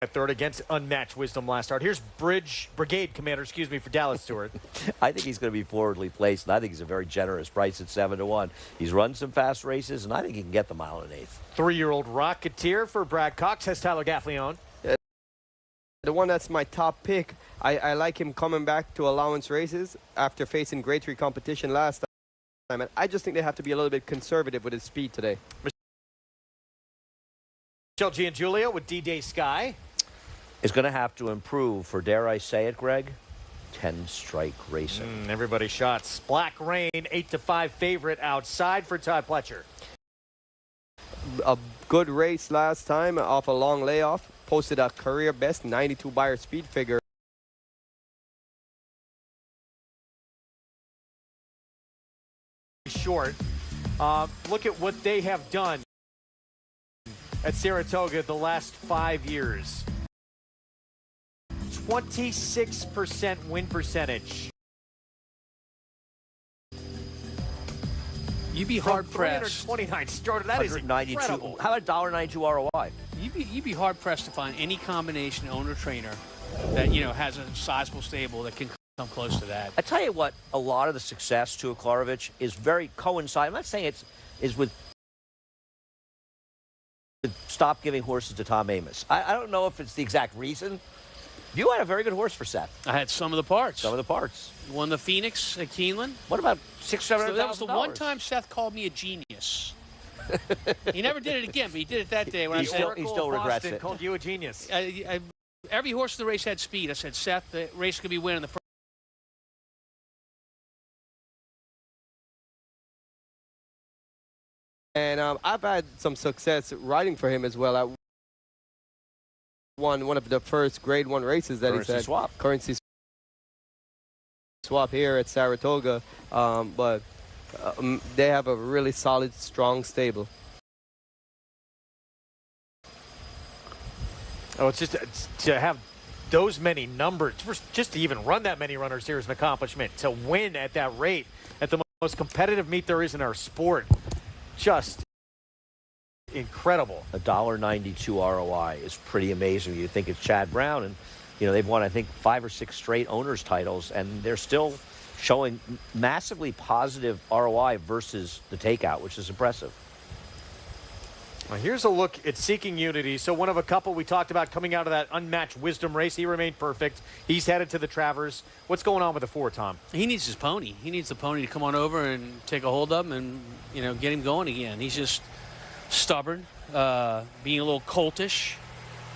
third against unmatched wisdom last start. Here's Brigade Commander, for Dallas Stewart. I think he's going to be forwardly placed, and I think he's a very generous price at 7-1. He's run some fast races, and I think he can get the mile and eighth. 3-year-old Rocketeer for Brad Cox has Tyler Gaffleone. The one that's my top pick, I like him coming back to allowance races after facing grade 3 competition last time. And I just think they have to be a little bit conservative with his speed today. Michelle Giangiulio with D-Day Sky. Is going to have to improve for, dare I say it, Greg, 10-strike racing. Everybody shots. Black Rain, 8-5 favorite outside for Todd Pletcher. A good race last time off a long layoff. Posted a career best 92 buyer speed figure. Short. Look at what they have done at Saratoga the last 5 years. 26% win percentage. You'd be hard pressed. 29 started. That is incredible. How about $1.92 ROI? You'd be hard pressed to find any combination owner trainer that has a sizable stable that can come close to that. I tell you what, a lot of the success to Klarovich is very coincide. I'm not saying is with stop giving horses to Tom Amos. I don't know if it's the exact reason. You had a very good horse for Seth. I had some of the parts. Some of the parts. Won the Phoenix at Keeneland. What about $600,000? So that was the one time Seth called me a genius. He never did it again, but he did it that day when he still regrets it. Called you a genius. Every horse in the race had speed. I said, Seth, the race could be winning the first. And I've had some success riding for him as well. I won one of the first grade 1 races that he said. Currency swap here at Saratoga. But they have a really solid, strong stable. Oh, it's just to have those many numbers, just to even run that many runners here is an accomplishment. To win at that rate, at the most competitive meet there is in our sport, just incredible. $1.92 ROI is pretty amazing. You think it's Chad Brown, and they've won, I think, 5 or 6 straight owners titles, and they're still showing massively positive ROI versus the takeout, which is impressive. Well, here's a look at Seeking Unity. So one of a couple we talked about coming out of that unmatched wisdom race. He remained perfect. He's headed to the Travers. What's going on with the 4, Tom? He needs his pony. He needs the pony to come on over and take a hold of him and, get him going again. He's just stubborn, being a little coltish.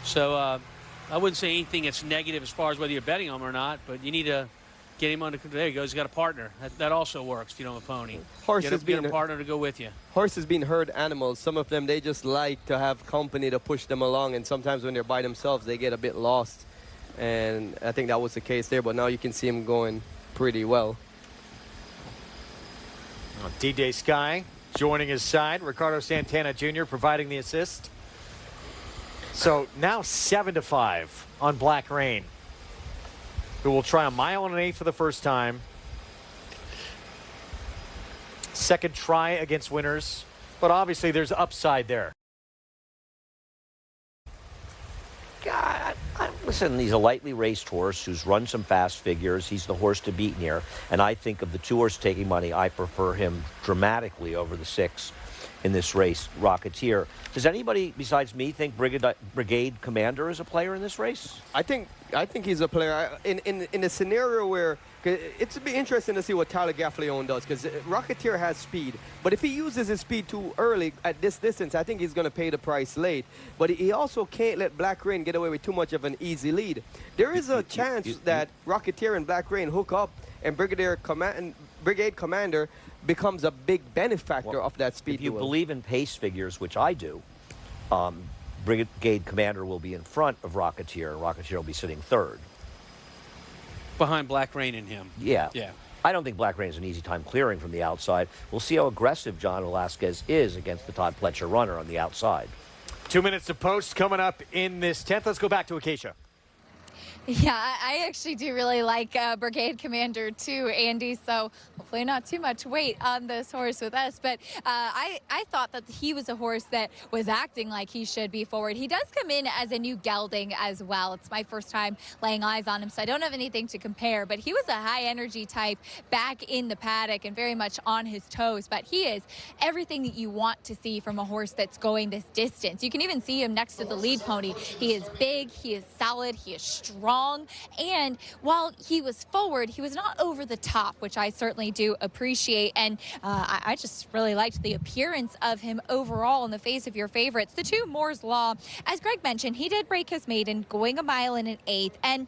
So I wouldn't say anything that's negative as far as whether you're betting him or not, but you need to get him under control. There he goes. He's got a partner. That also works if you don't have a pony. Get a partner to go with you. Horses being herd animals. Some of them, they just like to have company to push them along, and sometimes when they're by themselves, they get a bit lost. And I think that was the case there, but now you can see him going pretty well. D-Day Sky joining his side. Ricardo Santana Jr. providing the assist. So now 7-5 on Black Rain, who will try a mile and an eighth for the first time. Second try against winners, but obviously there's upside there. God, listen, he's a lightly raced horse who's run some fast figures. He's the horse to beat here, and I think of the 2 horses taking money, I prefer him dramatically over the 6 in this race, Rocketeer. Does anybody besides me think Brigade Commander is a player in this race? I think he's a player. In a scenario where it's be interesting to see what Tyler Gaffleone does, because Rocketeer has speed, but if he uses his speed too early at this distance, I think he's going to pay the price late. But he also can't let Black Rain get away with too much of an easy lead. There is a chance that Rocketeer and Black Rain hook up, and Brigade Commander becomes a big benefactor of that speed. If you believe in pace figures, which I do, Brigade Commander will be in front of Rocketeer, and Rocketeer will be sitting 3rd. Behind Black Rain and him. Yeah. Yeah. I don't think Black Rain has an easy time clearing from the outside. We'll see how aggressive John Velasquez is against the Todd Pletcher runner on the outside. 2 minutes to post coming up in this 10th. Let's go back to Acacia. Yeah, I actually do really like Brigade Commander too, Andy. So hopefully not too much weight on this horse with us. But I thought that he was a horse that was acting like he should be forward. He does come in as a new gelding as well. It's my first time laying eyes on him, so I don't have anything to compare. But he was a high energy type back in the paddock and very much on his toes. But he is everything that you want to see from a horse that's going this distance. You can even see him next to the lead pony. He is big, he is solid, he is strong. And while he was forward, he was not over the top, which I certainly do appreciate. And I just really liked the appearance of him overall in the face of your favorites. The two Moore's Law, as Greg mentioned, he did break his maiden going 1 1/8. And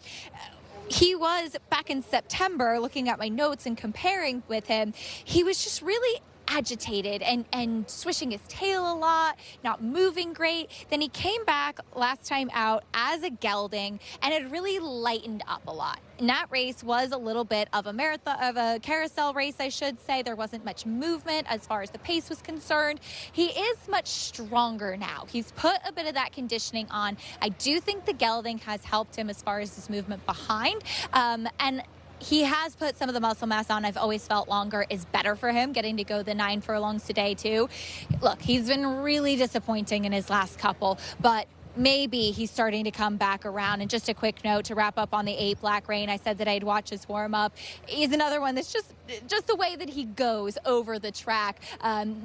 he was back in September, looking at my notes and comparing with him, he was just really agitated and swishing his tail a lot, not moving great. Then he came back last time out as a gelding and it really lightened up a lot. And that race was a little bit of a marathon, of a carousel race, I should say. There wasn't much movement as far as the pace was concerned. He is much stronger now. He's put a bit of that conditioning on. I do think the gelding has helped him as far as his movement behind. And he has put some of the muscle mass on. I've always felt longer is better for him, getting to go the 9 furlongs today too. Look, he's been really disappointing in his last couple, but maybe he's starting to come back around. And just a quick note to wrap up on the 8 Black Rain. I said that I'd watch his warm up. He's another one that's just the way that he goes over the track.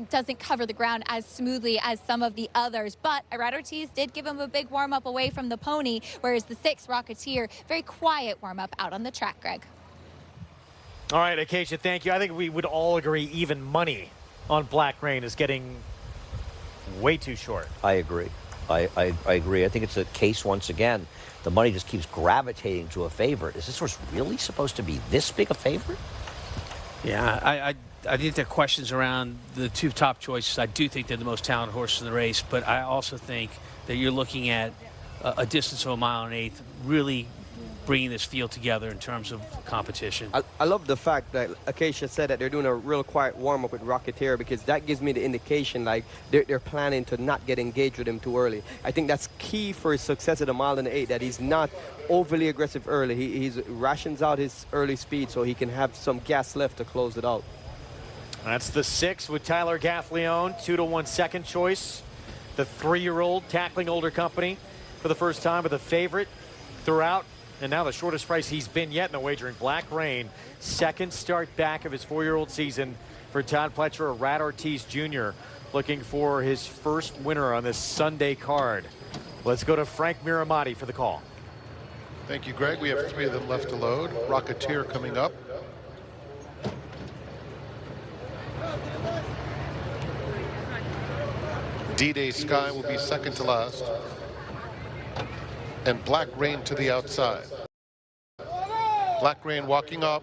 Doesn't cover the ground as smoothly as some of the others. But Irad Ortiz did give him a big warm up away from the pony, whereas the 6 Rocketeer, very quiet warm up out on the track, Greg. All right, Acacia, thank you. I think we would all agree even money on Black Rain is getting way too short. I agree. I agree. I think it's a case once again. The money just keeps gravitating to a favorite. Is this horse really supposed to be this big a favorite? Yeah, I think there are questions around the 2 top choices. I do think they're the most talented horses in the race, but I also think that you're looking at a distance of 1 1/8, really bringing this field together in terms of competition. I love the fact that Acacia said that they're doing a real quiet warm-up with Rocketeer, because that gives me the indication like they're planning to not get engaged with him too early. I think that's key for his success at 1 1/8, that he's not overly aggressive early. He's rations out his early speed so he can have some gas left to close it out. That's the 6 with Tyler Gaffleone, 2-1 second choice. The 3-year-old tackling older company for the first time with a favorite throughout. And now the shortest price he's been yet in the wagering. Black Rain, second start back of his 4-year-old season for Todd Pletcher, Irad Ortiz Jr. looking for his first winner on this Sunday card. Let's go to Frank Miramati for the call. Thank you, Greg. We have 3 of them left to load. Rocketeer coming up. D-Day Sky will be second to last. And Black Rain to the outside. Black Rain walking up.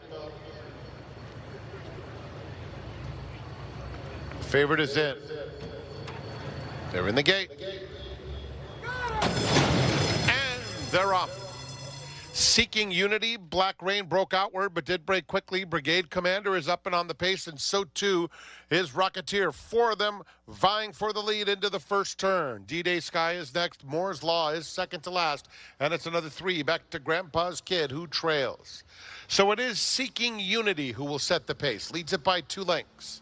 Favorite is in. They're in the gate. And they're off. Seeking Unity, Black Rain broke outward but did break quickly. Brigade Commander is up and on the pace, and so too is Rocketeer. 4 of them vying for the lead into the first turn. D-Day Sky is next. Moore's Law is second to last, and it's another 3 back to Grandpa's Kid, who trails. So it is Seeking Unity who will set the pace. Leads it by 2 lengths.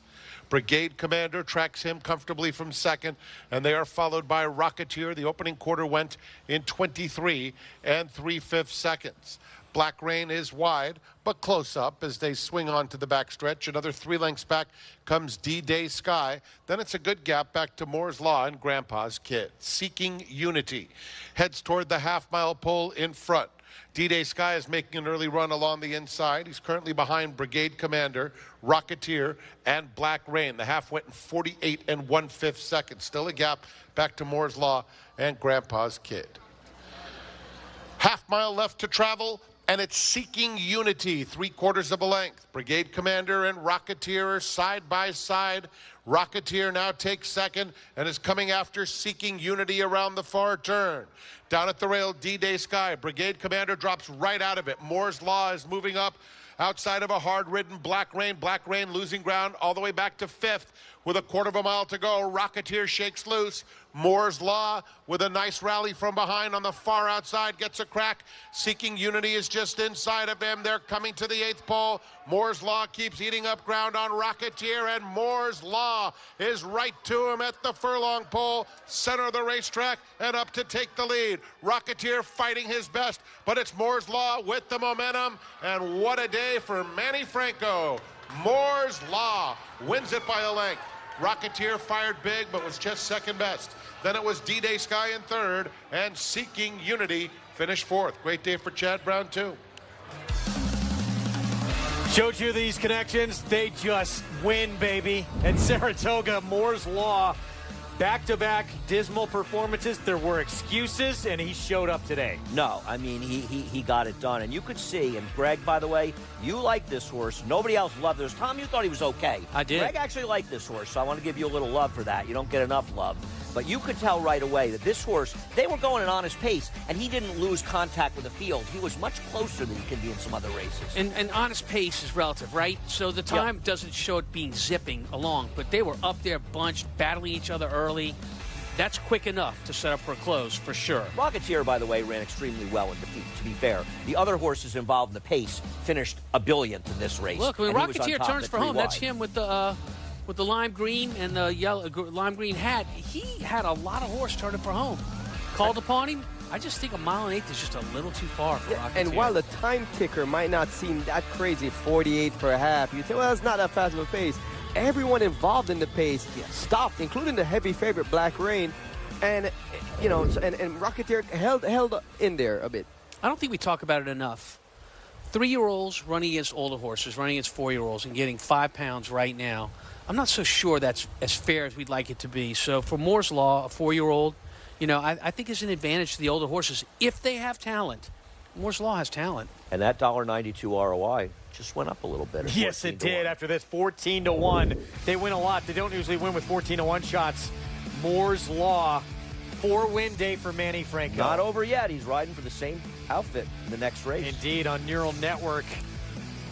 Brigade Commander tracks him comfortably from second, and they are followed by Rocketeer. The opening quarter went in 23 3/5 seconds. Black Rain is wide, but close up as they swing on to the backstretch. Another 3 lengths back comes D-Day Sky. Then it's a good gap back to Moore's Law and Grandpa's Kid. Seeking Unity heads toward the half-mile pole in front. D-Day Sky is making an early run along the inside. He's currently behind Brigade Commander, Rocketeer, and Black Rain. The half went in 48 1/5 seconds. Still a gap back to Moore's Law and Grandpa's Kid. Half-mile left to travel, and it's Seeking Unity, 3/4 of a length. Brigade Commander and Rocketeer are side by side. Rocketeer now takes second and is coming after Seeking Unity around the far turn. Down at the rail, D-Day Sky. Brigade Commander drops right out of it. Moore's Law is moving up outside of a hard-ridden Black Rain losing ground all the way back to 5th with a quarter of a mile to go. Rocketeer shakes loose. Moore's Law with a nice rally from behind on the far outside gets a crack. Seeking Unity is just inside of him. They're coming to the 8th pole. Moore's Law keeps eating up ground on Rocketeer, and Moore's Law is right to him at the furlong pole, center of the racetrack, and up to take the lead. Rocketeer fighting his best, but it's Moore's Law with the momentum, and what a day for Manny Franco. Moore's Law wins it by a length. Rocketeer fired big, but was just second best. Then it was D-Day Sky in third, and Seeking Unity finished fourth. Great day for Chad Brown, too. Showed you these connections. They just win, baby. At Saratoga, Moore's Law, back-to-back dismal performances. There were excuses, and he showed up today. No, I mean, he got it done. And you could see, and Greg, by the way, you like this horse. Nobody else loved this. Tom, you thought he was okay. I did. Greg actually liked this horse, so I want to give you a little love for that. You don't get enough love. But you could tell right away that this horse, they were going at an honest pace, and he didn't lose contact with the field. He was much closer than he can be in some other races. And honest pace is relative, right? So the time doesn't show it being zipping along, but they were up there bunched, battling each other early. That's quick enough to set up for a close, for sure. Rocketeer, by the way, ran extremely well in defeat, to be fair. The other horses involved in the pace finished a billionth in this race. Look, I mean, and he was on Rocketeer top turns at for 3 home. wide. That's him with the lime green and the yellow lime green hat. He had a lot of horse turning for home. Called upon him. I just think 1.8 miles is just a little too far for Rocketeer. And while the time ticker might not seem that crazy, 48 for a half, you think, well, that's not that fast of a pace. Everyone involved in the pace stopped, including the heavy favorite Black Rain. And, you know, and Rocketeer held in there a bit. I don't think we talk about it enough. 3-year-olds running against older horses, running against 4-year-olds, and getting 5 pounds right now. I'm not so sure that's as fair as we'd like it to be. So for Moore's Law, a 4-year-old, you know, I think is an advantage to the older horses if they have talent. Moore's Law has talent. And that $1.92 ROI just went up a little bit. Yes, it did. After this, 14-1. They win a lot. They don't usually win with 14-1 shots. Moore's Law, 4-win day for Manny Franco. Not over yet. He's riding for the same outfit in the next race. Indeed, on Neural Network.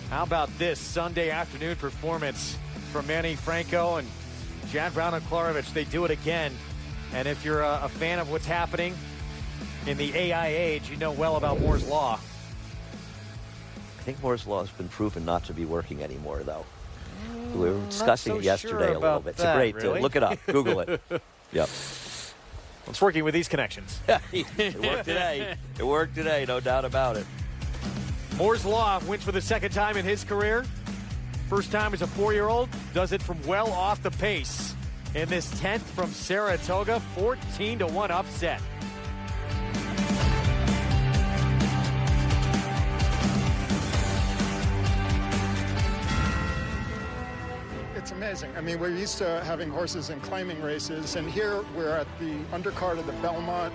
How about this Sunday afternoon performance from Manny Franco and Chad Brown and Klarovich? They do it again. And if you're a fan of what's happening in the AI age, you know well about Moore's Law. I think Moore's Law has been proven not to be working anymore, though. We were discussing it yesterday a little bit. It's a great really? Look it up. Google it. Yep. It's working with these connections. It worked today. It worked today, no doubt about it. Moore's Law wins for the second time in his career. First time as a 4-year-old. Does it from well off the pace. In this 10th from Saratoga, 14-1 upset. It's amazing. I mean, we're used to having horses in claiming races, and here we're at the undercard of the Belmont.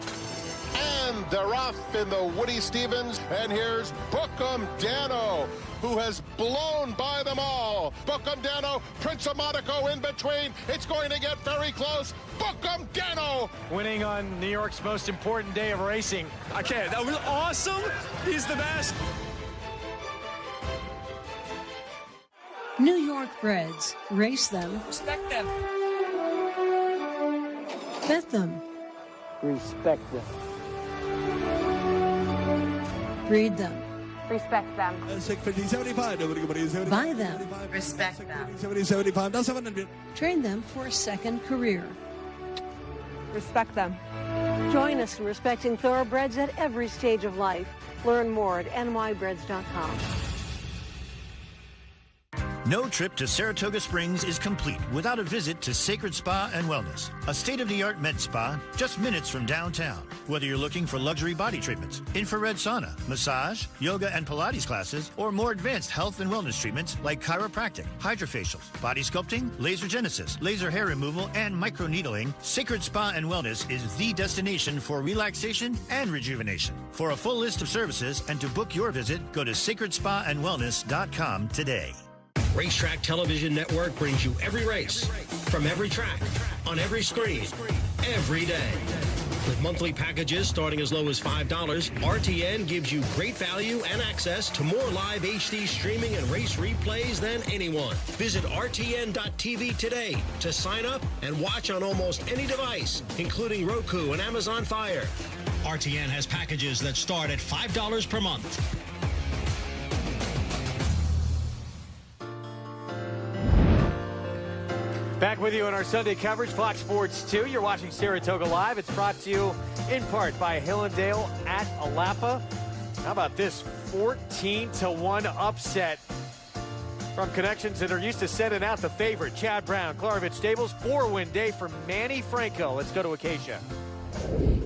And they're off in the Woody Stevens, and here's Bookham Dano, who has blown by them all. Bookham Dano, Prince of Monaco in between. It's going to get very close. Bookham Dano Winning on New York's most important day of racing. I can't. That was awesome. He's the best. New York breds. Race them. Respect them. Bet them. Respect them. Breed them. Respect them. Buy them. Respect them. Train them for a second career. Respect them. Join us in respecting thoroughbreds at every stage of life. Learn more at nybreds.com. No trip to Saratoga Springs is complete without a visit to Sacred Spa and Wellness, a state-of-the-art med spa just minutes from downtown. Whether you're looking for luxury body treatments, infrared sauna, massage, yoga and Pilates classes, or more advanced health and wellness treatments like chiropractic, hydrofacials, body sculpting, laser genesis, laser hair removal, and microneedling, Sacred Spa and Wellness is the destination for relaxation and rejuvenation. For a full list of services and to book your visit, go to sacredspaandwellness.com today. Racetrack Television Network brings you every race, from every track, on every screen, every day. With monthly packages starting as low as $5, RTN gives you great value and access to more live HD streaming and race replays than anyone. Visit RTN.tv today to sign up and watch on almost any device, including Roku and Amazon Fire. RTN has packages that start at $5 per month. Back with you on our Sunday coverage, Fox Sports 2. You're watching Saratoga Live. It's brought to you in part by Hillendale at Alapa. How about this 14-1 upset from connections that are used to sending out the favorite, Chad Brown, Klarovich Stables. 4-win day for Manny Franco. Let's go to Acacia.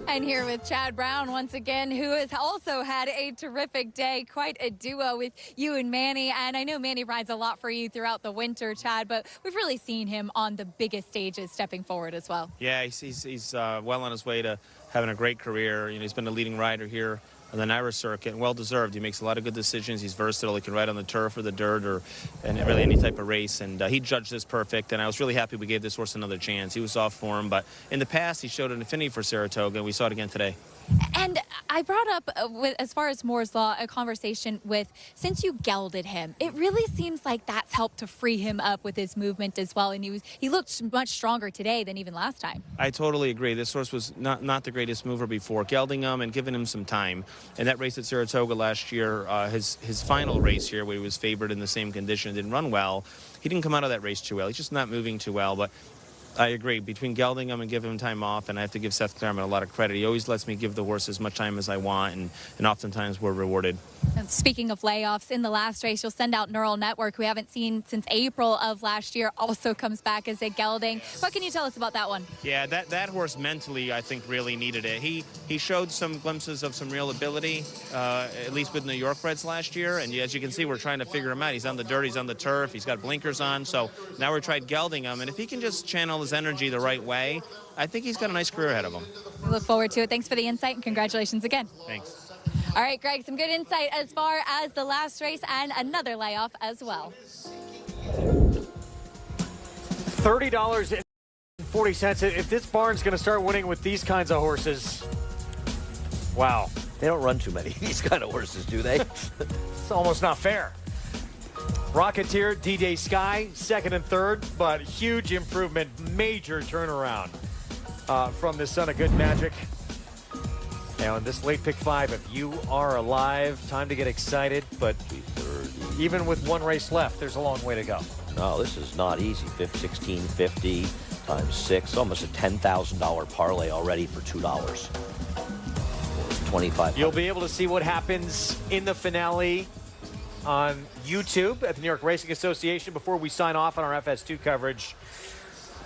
And here with Chad Brown once again, who has also had a terrific day. Quite a duo with you and Manny. And I know Manny rides a lot for you throughout the winter, Chad, but we've really seen him on the biggest stages stepping forward as well. Yeah, he's well on his way to having a great career. You know, he's been a leading rider here on the NYRA circuit, and well-deserved. He makes a lot of good decisions. He's versatile. He can ride on the turf or the dirt and really any type of race, and he judged this perfect, and I was really happy we gave this horse another chance. He was off form, but in the past, he showed an affinity for Saratoga, and we saw it again today. And I brought up, as far as Moore's Law, a conversation with, since you gelded him, it really seems like that's helped to free him up with his movement as well, and he looked much stronger today than even last time. I totally agree. This horse was not the greatest mover before. Gelding him and giving him some time. And that race at Saratoga last year, his final race here, where he was favored in the same condition, didn't run well. He didn't come out of that race too well. He's just not moving too well, but I agree. Between gelding him and giving him time off, and I have to give Seth Claremont a lot of credit. He always lets me give the horse as much time as I want, and oftentimes we're rewarded. And speaking of layoffs, in the last race, you'll send out Neural Network, who we haven't seen since April of last year, also comes back as a gelding. What can you tell us about that one? Yeah, that horse mentally, I think, really needed it. He showed some glimpses of some real ability, at least with New York breds last year, and as you can see, we're trying to figure him out. He's on the dirt, he's on the turf, he's got blinkers on, so now we're trying gelding him, and if he can just channel his energy the right way, I think he's got a nice career ahead of him. We look forward to it. Thanks for the insight, and congratulations again. Thanks. All right, Greg, some good insight as far as the last race and another layoff as well. $30.40. If this barn's going to start winning with these kinds of horses, wow. They don't run too many of these kind of horses, do they? It's almost not fair. Rocketeer, D-Day Sky, second and third, but huge improvement, major turnaround from the Son of Good Magic. Now, in this late pick 5, if you are alive, time to get excited, but even with one race left, there's a long way to go. No, this is not easy. 1650 times 6, almost a $10,000 parlay already for $2. $2,500. You'll be able to see what happens in the finale on YouTube at the New York Racing Association. Before we sign off on our FS2 coverage,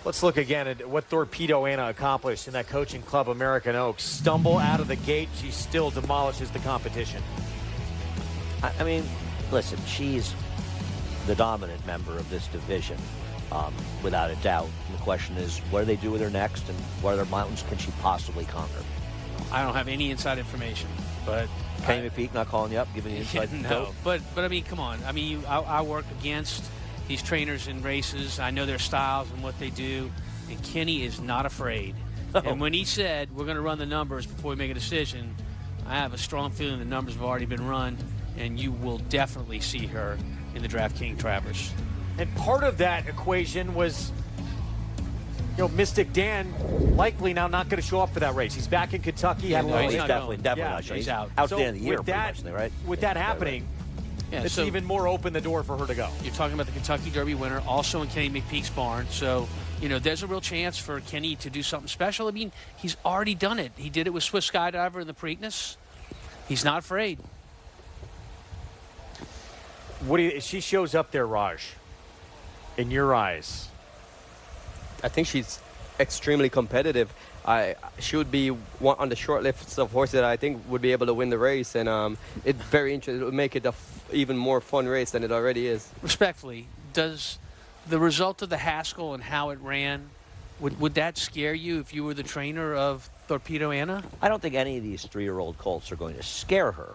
let's look again at what Torpedo Anna accomplished in that Coaching Club American Oaks. Stumble out of the gate, she still demolishes the competition. I mean, listen, she's the dominant member of this division, without a doubt. And the question is, what do they do with her next, and what other mountains can she possibly conquer? I don't have any inside information, but Kenny McPeek not calling you up, giving you inside no, but I mean, come on. I mean, I work against these trainers in races. I know their styles and what they do, and Kenny is not afraid. Oh. And when he said we're going to run the numbers before we make a decision, I have a strong feeling the numbers have already been run, and you will definitely see her in the DraftKings Travers. And part of that equation was, you know, Mystic Dan likely now not going to show up for that race. He's back in Kentucky. Yeah, had a no, little he's injury. definitely Yeah, not showing. he's out. Out So the end of the year, with pretty that, much, right? With that happening, Yeah, it's so even more open the door for her to go. you're talking about the Kentucky Derby winner, also in Kenny McPeek's barn. So, you know, there's a real chance for Kenny to do something special. I mean, he's already done it. He did it with Swiss Skydiver in the Preakness. He's not afraid. What do you, she shows up there, Raj, in your eyes? I think she's extremely competitive. She would be one on the short list of horses that I think would be able to win the race, and it's very interesting. It would make it a even more fun race than it already is. Respectfully, does the result of the Haskell and how it ran, would that scare you if you were the trainer of Torpedo Anna? I don't think any of these 3-year-old colts are going to scare her,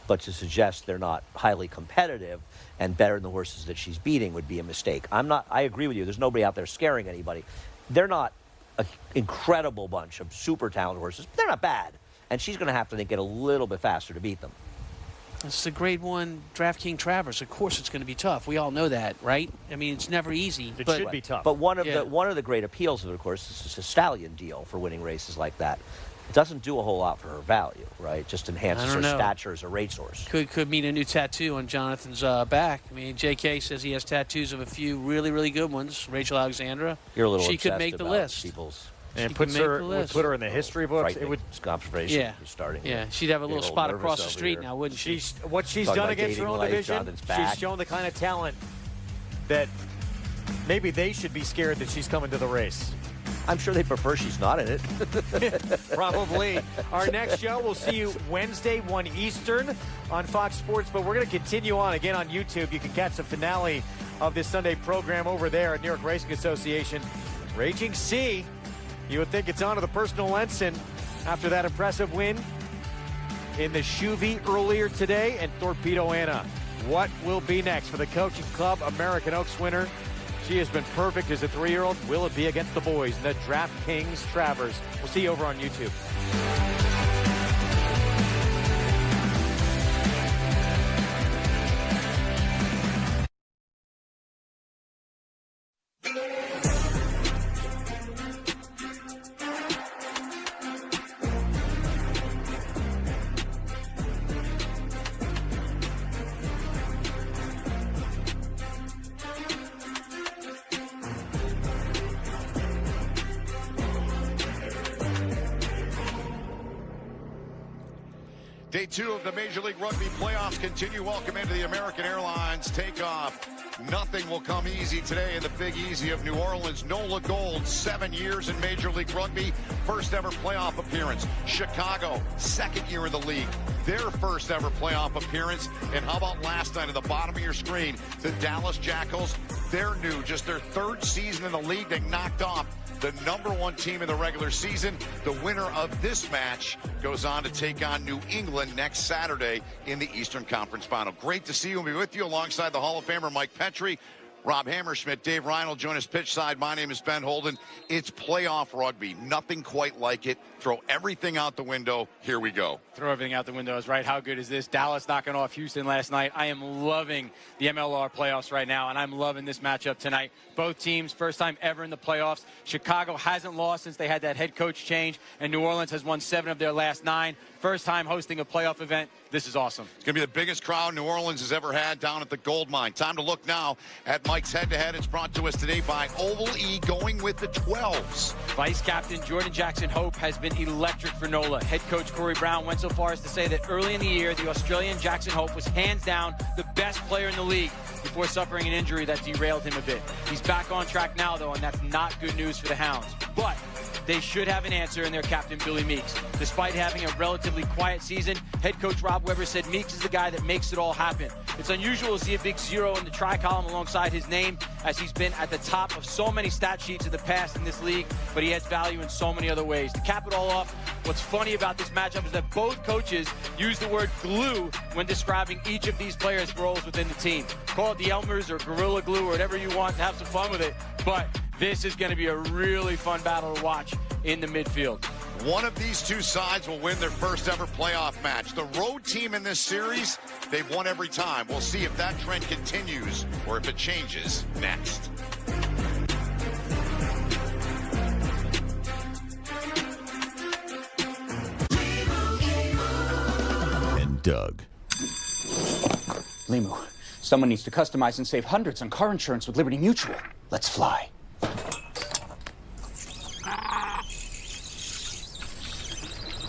but to suggest they're not highly competitive and better than the horses that she's beating would be a mistake. I agree with you. There's nobody out there scaring anybody. They're not an incredible bunch of super talented horses. But they're not bad. And she's going to have to get a little bit faster to beat them. It's the Grade 1 DraftKings Travers. Of course it's going to be tough. We all know that, right? I mean, it's never easy. It but should be tough. But one of the great appeals of it, of course, is a stallion deal for winning races like that. It doesn't do a whole lot for her value, right? It just enhances her stature as a racehorse. Could mean a new tattoo on Jonathan's back. I mean, J.K. says he has tattoos of a few really, really good ones. Rachel Alexandra. You're a little She could obsessed make the about list. people's And put her in the history books. It would observation. Yeah, starting. Yeah, she'd have a little spot across the street here. now, wouldn't she? What she's Talking done about against her dating own life, division, Jonathan's back. she's shown the kind of talent that maybe they should be scared that she's coming to the race. I'm sure they prefer she's not in it. Probably. Our next show, we'll see you Wednesday, 1 Eastern on Fox Sports. But we're going to continue on again on YouTube. You can catch the finale of this Sunday program over there at New York Racing Association. Raging Sea. You would think it's on to the personal ensign after that impressive win in the Shuvi earlier today. And Torpedo Anna. What will be next for the Coaching Club American Oaks winner? She has been perfect as a 3-year-old. Will it be against the boys in the DraftKings Travers? We'll see you over on YouTube. Day 2 of the Major League Rugby playoffs continue. Welcome into the American Airlines takeoff. Nothing will come easy today in the Big Easy of New Orleans. NOLA Gold, 7 years in Major League Rugby. First ever playoff appearance. Chicago, second year in the league. Their first ever playoff appearance. And how about last night at the bottom of your screen, the Dallas Jackals. They're new, just their third season in the league. They knocked off the #1 team in the regular season. The winner of this match goes on to take on New England next Saturday in the Eastern Conference Final. Great to see you and be with you alongside the Hall of Famer Mike Petrie, Rob Hammerschmidt, Dave Reinl, join us pitch side. My name is Ben Holden. It's playoff rugby. Nothing quite like it. Throw everything out the window. Here we go. Throw everything out the window is right. How good is this? Dallas knocking off Houston last night. I am loving the MLR playoffs right now, and I'm loving this matchup tonight. Both teams, first time ever in the playoffs. Chicago hasn't lost since they had that head coach change, and New Orleans has won 7 of their last 9. First time hosting a playoff event. This is awesome. It's going to be the biggest crowd New Orleans has ever had down at the Gold Mine. Time to look now at Mike's head-to-head. It's brought to us today by Oval E, going with the 12s. Vice captain Jordan Jackson-Hope has been electric for NOLA. Head coach Corey Brown went so far as to say that early in the year, the Australian Jackson-Hope was hands down the best player in the league before suffering an injury that derailed him a bit. He's back on track now, though, and that's not good news for the Hounds. But they should have an answer in their captain, Billy Meeks. Despite having a relatively quiet season, head coach Rob Weber said Meeks is the guy that makes it all happen. It's unusual to see a big 0 in the tri-column alongside his name, as he's been at the top of so many stat sheets in the past in this league, but he adds value in so many other ways. To cap it all off, what's funny about this matchup is that both coaches use the word glue when describing each of these players' roles within the team. Call it the Elmers or Gorilla Glue or whatever you want to have some fun with it, but this is going to be a really fun battle to watch in the midfield. One of these two sides will win their first ever playoff match. The road team in this series, they've won every time. We'll see if that trend continues or if it changes next. And Doug. Limu, someone needs to customize and save hundreds on car insurance with Liberty Mutual. Let's fly.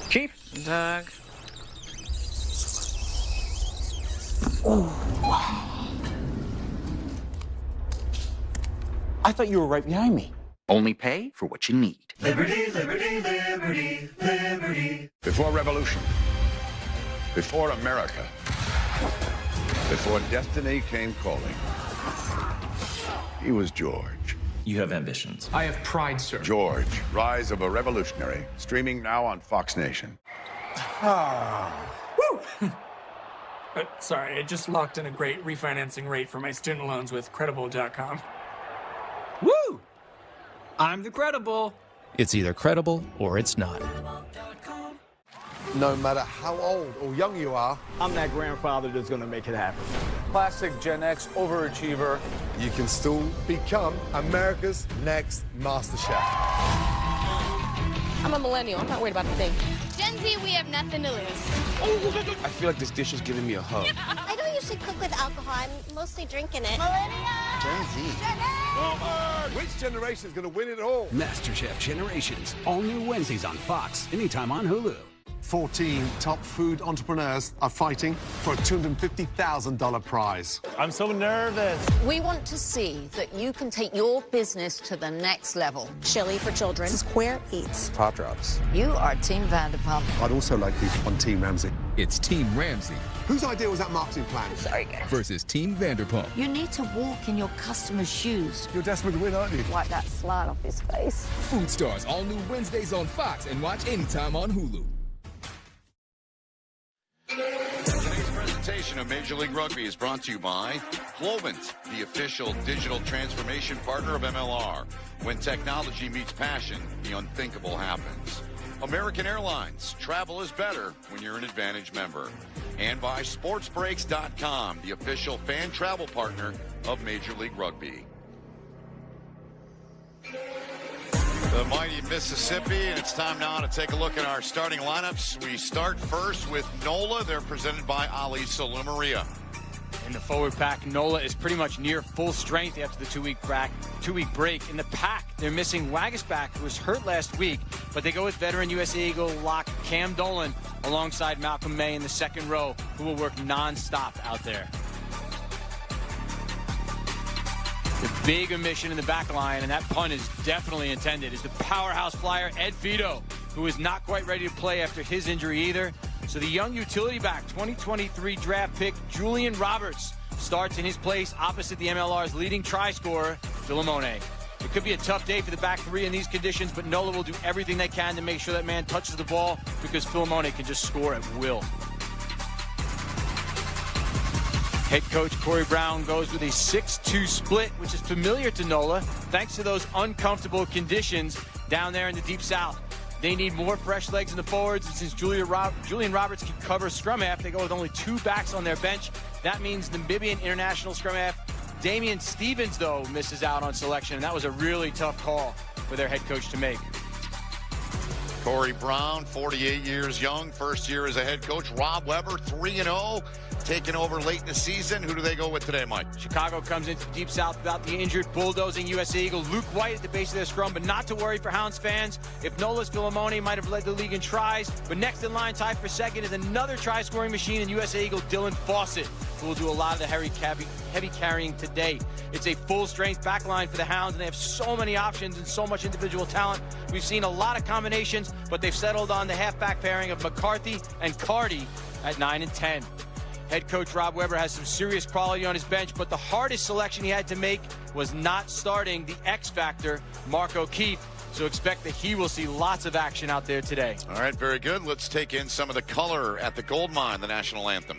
Chief. Doug. I thought you were right behind me. Only pay for what you need. Liberty, liberty, liberty, liberty. Before revolution, before America, before destiny came calling, he was George. You have ambitions. I have pride, sir. George, Rise of a Revolutionary, streaming now on Fox Nation. Woo! Sorry, I just locked in a great refinancing rate for my student loans with Credible.com. Woo! I'm the Credible. It's either credible or it's not. No matter how old or young you are, I'm that grandfather that's going to make it happen. Classic Gen X overachiever. you can still become America's next master chef. I'm a millennial. I'm not worried about a thing. Gen Z, we have nothing to lose. I feel like this dish is giving me a hug. I don't usually cook with alcohol. I'm mostly drinking it. Gen Z. Which generation is going to win it all? MasterChef Generations, all new Wednesdays on Fox, anytime on Hulu. 14 top food entrepreneurs are fighting for a $250,000 prize. I'm so nervous. We want to see that you can take your business to the next level. Chili for children. Square Eats. Pop drops. You are Team Vanderpump. I'd also like you on Team Ramsay. It's Team Ramsay. Whose idea was that marketing plan? Sorry, guys. Versus Team Vanderpump. You need to walk in your customer's shoes. You're desperate to win, aren't you? Wipe that slide off his face. Food Stars, all new Wednesdays on Fox and watch anytime on Hulu. Today's presentation of Major League Rugby is brought to you by Globant, the official digital transformation partner of MLR. When technology meets passion, the unthinkable happens. American Airlines, travel is better when you're an Advantage member. And by SportsBreaks.com, the official fan travel partner of Major League Rugby. The mighty Mississippi, and it's time now to take a look at our starting lineups. We start first with NOLA. They're presented by Ali Salomaria. In the forward pack, NOLA is pretty much near full strength after the two-week break. In the pack, they're missing Wagisback, who was hurt last week, but they go with veteran US Eagle lock Cam Dolan alongside Malcolm May in the second row, who will work non-stop out there. The big omission in the back line, and that pun is definitely intended, is the powerhouse flyer Ed Vito, who is not quite ready to play after his injury either. So the young utility back, 2023 draft pick Julian Roberts, starts in his place opposite the MLR's leading try scorer, Philemone. It could be a tough day for the back three in these conditions, but NOLA will do everything they can to make sure that man touches the ball because Philemone can just score at will. Head coach Corey Brown goes with a 6-2 split, which is familiar to NOLA, thanks to those uncomfortable conditions down there in the Deep South. They need more fresh legs in the forwards, and since Julian Roberts can cover scrum half, they go with only two backs on their bench. That means Namibian international scrum half Damian Stevens, though, misses out on selection, and that was a really tough call for their head coach to make. Corey Brown, 48 years young, first year as a head coach. Rob Weber, 3-0, taking over late in the season. Who do they go with today, Mike? Chicago comes into the Deep South without the injured, bulldozing US Eagle. Luke White at the base of their scrum, but not to worry for Hounds fans. If NOLA's Philemone might have led the league in tries, but next in line, tied for second, is another try-scoring machine in US Eagle, Dylan Fawcett, who will do a lot of the heavy carrying today. It's a full-strength back line for the Hounds, and they have so many options and so much individual talent. We've seen a lot of combinations, but they've settled on the halfback pairing of McCarthy and Carty at 9 and 10. Head coach Rob Weber has some serious quality on his bench, but the hardest selection he had to make was not starting the X factor, Mark O'Keefe. So expect that he will see lots of action out there today. All right, very good. Let's take in some of the color at the Gold Mine, the national anthem.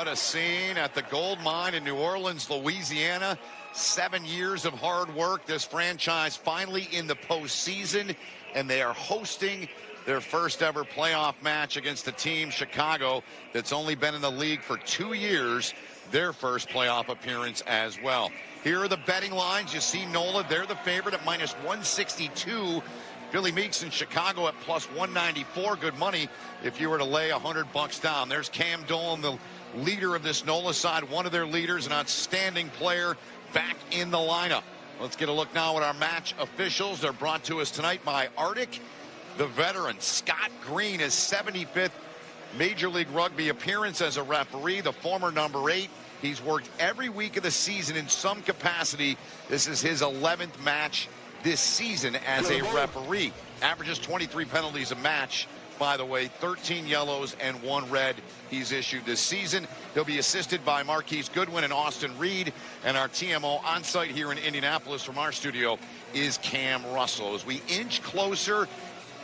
What a scene at the gold mine in New Orleans, Louisiana. 7 years of hard work. This franchise finally in the postseason, and they are hosting their first ever playoff match against a team, Chicago, that's only been in the league for 2 years. Their first playoff appearance as well. Here are the betting lines. You see NOLA, they're the favorite at minus 162. Billy Meeks in Chicago at plus 194. Good money if you were to lay $100 down. There's Cam Dolan, the leader of this NOLA side, one of their leaders, an outstanding player, back in the lineup. Let's get a look now at our match officials. They're brought to us tonight by Arctic, the veteran. Scott Green, his 75th Major League Rugby appearance as a referee, the former number 8. He's worked every week of the season in some capacity. This is his 11th match this season as a referee. Averages 23 penalties a match, by the way, 13 yellows and 1 red he's issued this season. He'll be assisted by Marquise Goodwin and Austin Reed, and our TMO on site here in Indianapolis from our studio is Cam Russell. As we inch closer,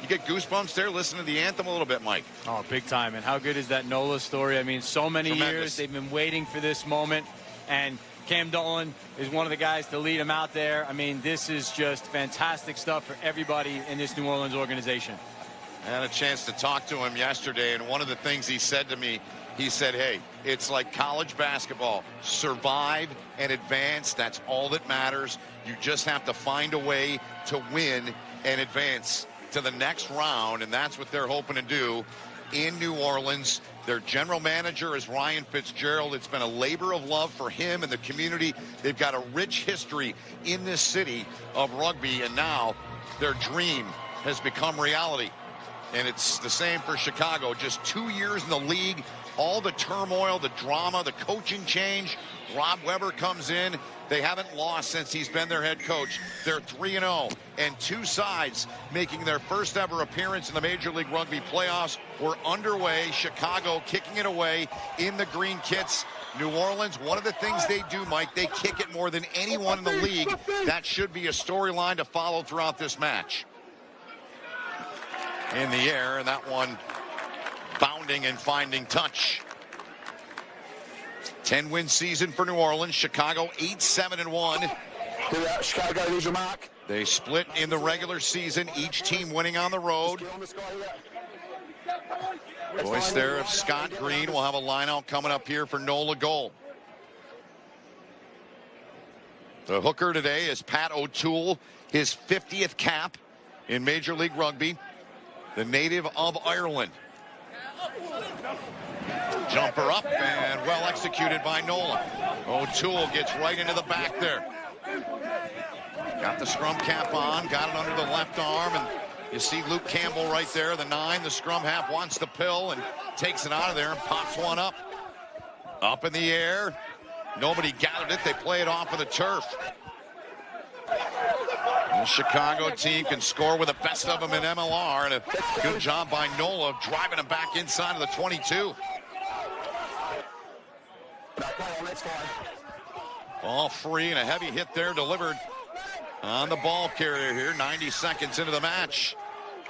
you get goosebumps there listening to the anthem a little bit, Mike. Oh, big time. And how good is that NOLA story? I mean, so many years they've been waiting for this moment, and Cam Dolan is one of the guys to lead them out there. I mean, this is just fantastic stuff for everybody in this New Orleans organization. I had a chance to talk to him yesterday, and one of the things he said to me, he said, hey, it's like college basketball. Survive and advance. That's all that matters. You just have to find a way to win and advance to the next round, and that's what they're hoping to do in New Orleans. Their general manager is Ryan Fitzgerald. It's been a labor of love for him and the community. They've got a rich history in this city of rugby, and now their dream has become reality. And it's the same for Chicago. Just 2 years in the league, all the turmoil, the drama, the coaching change. Rob Weber comes in. They haven't lost since he's been their head coach. They're 3-0, and 2 sides making their first ever appearance in the Major League Rugby playoffs were underway. Chicago kicking it away in the green kits. New Orleans, one of the things they do, Mike, they kick it more than anyone in the league. That should be a storyline to follow throughout this match. In the air, and that one bounding and finding touch. 10-win season for New Orleans. Chicago 8-7-1. Chicago, here's your mark. They split in the regular season, each team winning on the road. Voice there of Scott Green. We'll have a line-out coming up here for NOLA goal. The hooker today is Pat O'Toole, his 50th cap in Major League Rugby, the native of Ireland. Jumper up and well executed by NOLA. O'Toole gets right into the back there. Got the scrum cap on, got it under the left arm, and you see Luke Campbell right there, the 9. The scrum half wants the pill and takes it out of there and pops one up. Up in the air. Nobody gathered it. They play it off of the turf. The Chicago team can score with the best of them in MLR, and a good job by NOLA driving them back inside of the 22. Ball free, and a heavy hit there delivered on the ball carrier here. 90 seconds into the match.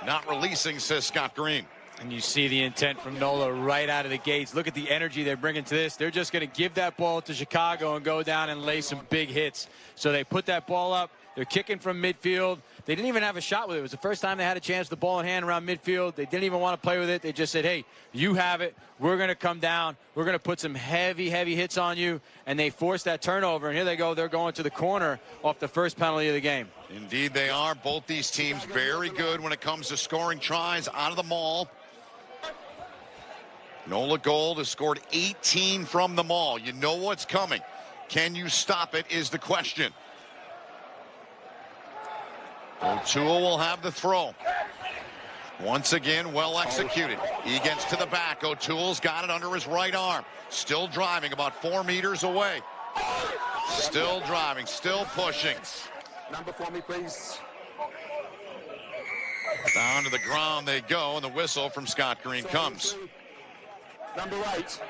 Not releasing, says Scott Green. And you see the intent from NOLA right out of the gates. Look at the energy they're bringing to this. They're just going to give that ball to Chicago and go down and lay some big hits. So they put that ball up. They're kicking from midfield. They didn't even have a shot with it. It was the first time they had a chance, the ball in hand around midfield. They didn't even want to play with it. They just said, hey, you have it. We're going to come down. We're going to put some heavy, heavy hits on you. And they forced that turnover. And here they go. They're going to the corner off the first penalty of the game. Indeed they are. Both these teams very good when it comes to scoring tries out of the maul. NOLA Gold has scored 18 from the maul. You know what's coming. Can you stop it is the question. O'Toole will have the throw. Once again, well executed. He gets to the back. O'Toole's got it under his right arm. Still driving about 4 meters away. Still driving, still pushing. Number for me, please. Down to the ground they go, and the whistle from Scott Green comes. Number 8.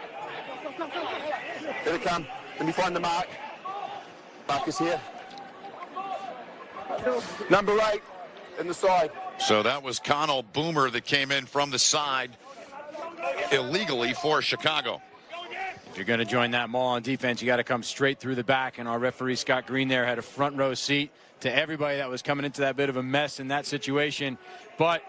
Here they come. Let me find the mark. Mark is here. Number 8 in the side. So that was Connell Boomer that came in from the side illegally for Chicago. If you're going to join that maul on defense, you got to come straight through the back. And our referee, Scott Green, there had a front row seat to everybody that was coming into that bit of a mess in that situation. But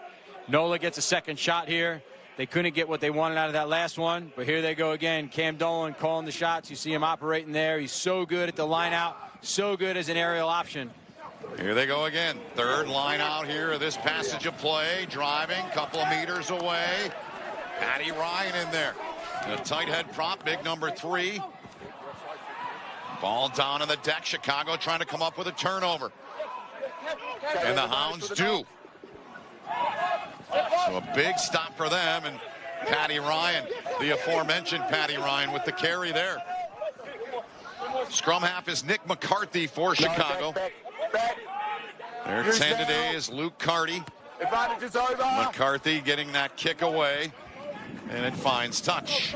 NOLA gets a second shot here. They couldn't get what they wanted out of that last one, but here they go again. Cam Dolan calling the shots. You see him operating there. He's so good at the line out, so good as an aerial option. Here they go again. Third line out here of this passage of play. Driving, couple of meters away. Patty Ryan in there. The tight head prop, big number 3. Ball down on the deck. Chicago trying to come up with a turnover. And the Hounds do. So a big stop for them, and Patty Ryan, the aforementioned Patty Ryan, with the carry there. Scrum half is Nick McCarthy for Chicago. Their 10 today is Luke Carty. McCarthy getting that kick away, and it finds touch.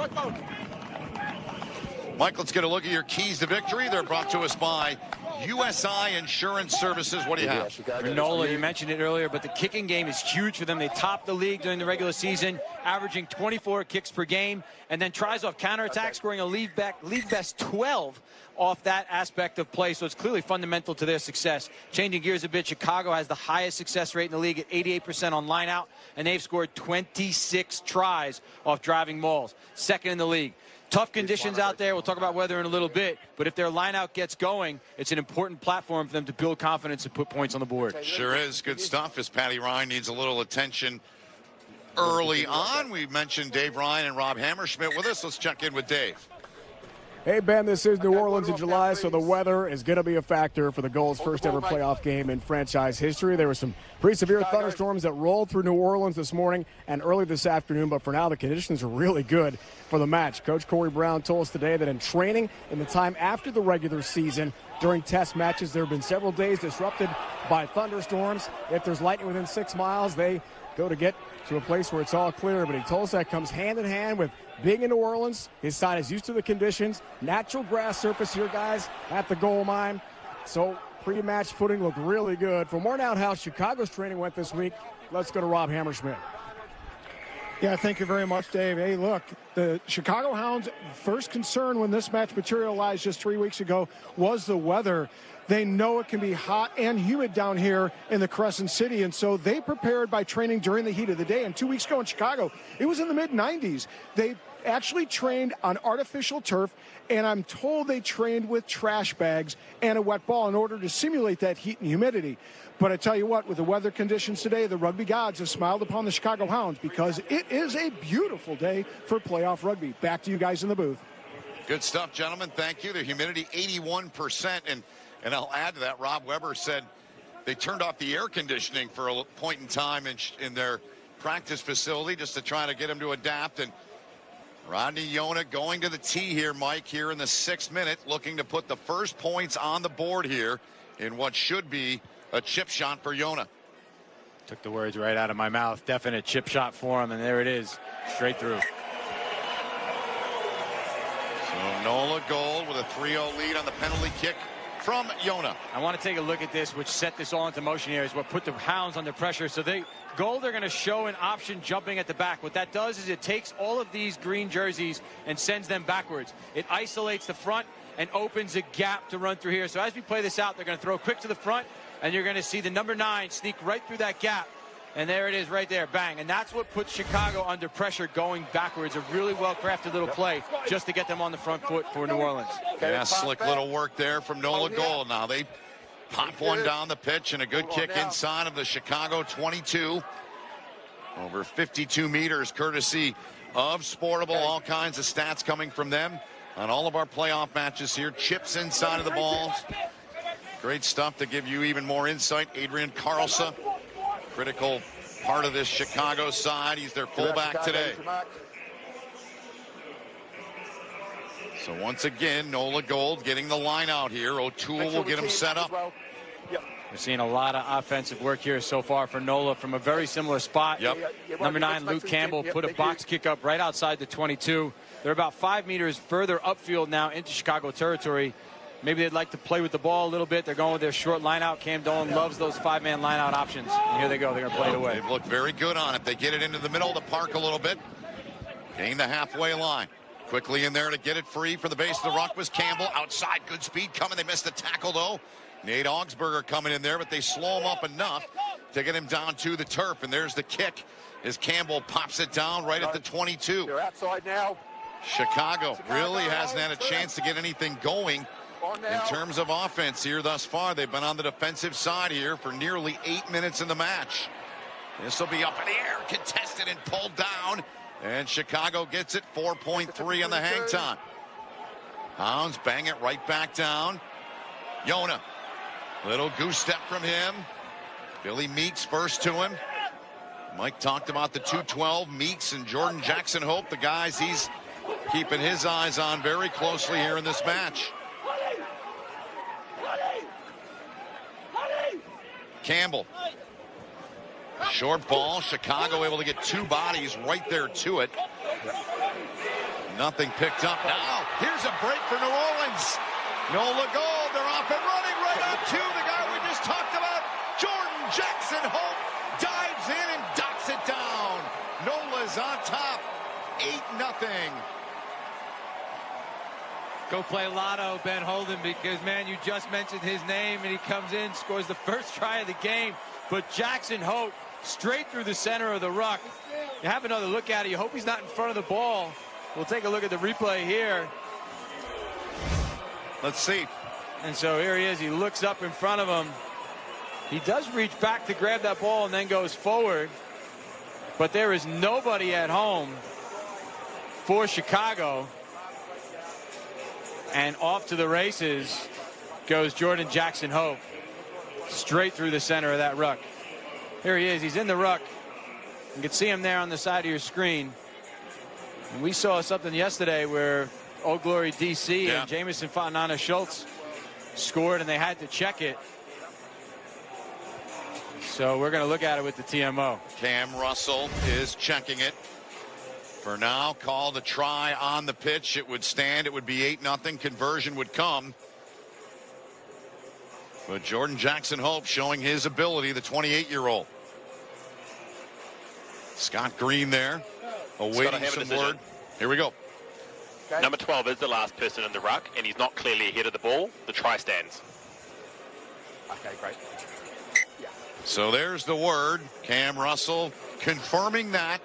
Mike, let's get a look at your keys to victory. They're brought to us by USI Insurance Services. What do you have? For NOLA, you mentioned it earlier, but the kicking game is huge for them. They top the league during the regular season, averaging 24 kicks per game, and then tries off counterattack, scoring a league best 12 off that aspect of play. So it's clearly fundamental to their success. Changing gears a bit, Chicago has the highest success rate in the league at 88% on lineout, and they've scored 26 tries off driving mauls, second in the league. Tough conditions out there. We'll talk about weather in a little bit. But if their lineout gets going, it's an important platform for them to build confidence and put points on the board. Sure is. Good stuff as Patty Ryan needs a little attention early on. We mentioned Dave Ryan and Rob Hammerschmidt with us. Let's check in with Dave. Hey, Ben, this is New Orleans in July, so the weather is going to be a factor for the Gold's first ever playoff game in franchise history. There were some pretty severe thunderstorms that rolled through New Orleans this morning and early this afternoon, but for now the conditions are really good for the match. Coach Corey Brown told us today that in training in the time after the regular season, during test matches, there have been several days disrupted by thunderstorms. If there's lightning within 6 miles, they go to get to a place where it's all clear, but he told us that comes hand in hand with being in New Orleans. His side is used to the conditions. Natural grass surface here, guys, at the goal line. So pre-match footing looked really good. For more on how Chicago's training went this week, let's go to Rob Hammerschmidt. Yeah, thank you very much, Dave. Hey, look, the Chicago Hounds' first concern when this match materialized just 3 weeks ago was the weather. They know it can be hot and humid down here in the Crescent City, and so they prepared by training during the heat of the day. And 2 weeks ago in Chicago, it was in the mid-90s. They actually trained on artificial turf, and I'm told they trained with trash bags and a wet ball in order to simulate that heat and humidity. But I tell you what, with the weather conditions today, the rugby gods have smiled upon the Chicago Hounds because it is a beautiful day for playoff rugby. Back to you guys in the booth. Good stuff, gentlemen. Thank you. The humidity 81%, and I'll add to that, Rob Weber said they turned off the air conditioning for a point in time in their practice facility just to try to get them to adapt. And Rodney Yona going to the tee here, Mike, here in the 6th minute, looking to put the first points on the board here in what should be a chip shot for Yona. Took the words right out of my mouth. Definite chip shot for him, and there it is, straight through. So NOLA Gold with a 3-0 lead on the penalty kick from Yona. I want to take a look at this, which set this all into motion here, is what put the Hounds under pressure. So Gold are going to show an option jumping at the back. What that does is it takes all of these green jerseys and sends them backwards. It isolates the front and opens a gap to run through here. So as we play this out, they're going to throw quick to the front, and you're going to see the number 9 sneak right through that gap. And there it is right there, bang. And that's what puts Chicago under pressure going backwards. A really well-crafted little play just to get them on the front foot for New Orleans. Yeah, slick little work there from NOLA Gold. Now they pop one down the pitch and a good kick inside of the Chicago 22. Over 52 meters, courtesy of Sportable. All kinds of stats coming from them on all of our playoff matches here. Chips inside of the balls. Great stuff to give you even more insight. Adrian Carlson, critical part of this Chicago side. He's their fullback today. So once again, NOLA Gold getting the line out here. O'Toole will get him set up. We're seeing a lot of offensive work here so far for NOLA from a very similar spot. Number 9, Luke Campbell, put a box kick up right outside the 22. They're about 5 meters further upfield now into Chicago territory. Maybe they'd like to play with the ball a little bit. They're going with their short line out. Cam Dolan loves those 5-man line out options. And here they go. They're going to play it away. They've looked very good on it. They get it into the middle of the park a little bit. Gain the halfway line. Quickly in there to get it free for the base of the ruck was Campbell. Outside, good speed coming. They missed the tackle, though. Nate Augsburger coming in there, but they slow him up enough to get him down to the turf. And there's the kick as Campbell pops it down right at the 22. You're outside now. Chicago really hasn't had a chance to get anything going in terms of offense here thus far. They've been on the defensive side here for nearly 8 minutes in the match. This will be up in the air, contested and pulled down. And Chicago gets it, 4.3 on the hang time. Hounds bang it right back down. Yona, little goose step from him. Billy Meeks first to him. Mike talked about the 212, Meeks and Jordan Jackson Hope, the guys he's keeping his eyes on very closely here in this match. Campbell. Short ball. Chicago able to get two bodies right there to it. Nothing picked up. Now, here's a break for New Orleans. NOLA Gold. They're off and running right up to the guy we just talked about. Jordan Jackson Hope dives in and ducks it down. NOLA's on top. 8-0. Go play lotto, Ben Holden, because, man, you just mentioned his name, and he comes in, scores the first try of the game. But Jackson Hope, straight through the center of the ruck. You have another look at it. You hope he's not in front of the ball. We'll take a look at the replay here. Let's see. And so here he is. He looks up in front of him. He does reach back to grab that ball and then goes forward. But there is nobody at home for Chicago. And off to the races goes Jordan Jackson Hope, straight through the center of that ruck. Here he is. He's in the ruck. You can see him there on the side of your screen. And we saw something yesterday where Old Glory DC and Jamison Fontanana Schultz scored, and they had to check it. So we're going to look at it with the TMO. Cam Russell is checking it. For now, called a try on the pitch. It would stand. It would be 8-0. Conversion would come. But Jordan Jackson Hope showing his ability, the 28-year-old. Scott Green there, awaiting some word. Here we go. Okay. Number 12 is the last person in the ruck, and he's not clearly ahead of the ball. The try stands. Okay, great. Yeah. So there's the word. Cam Russell confirming that.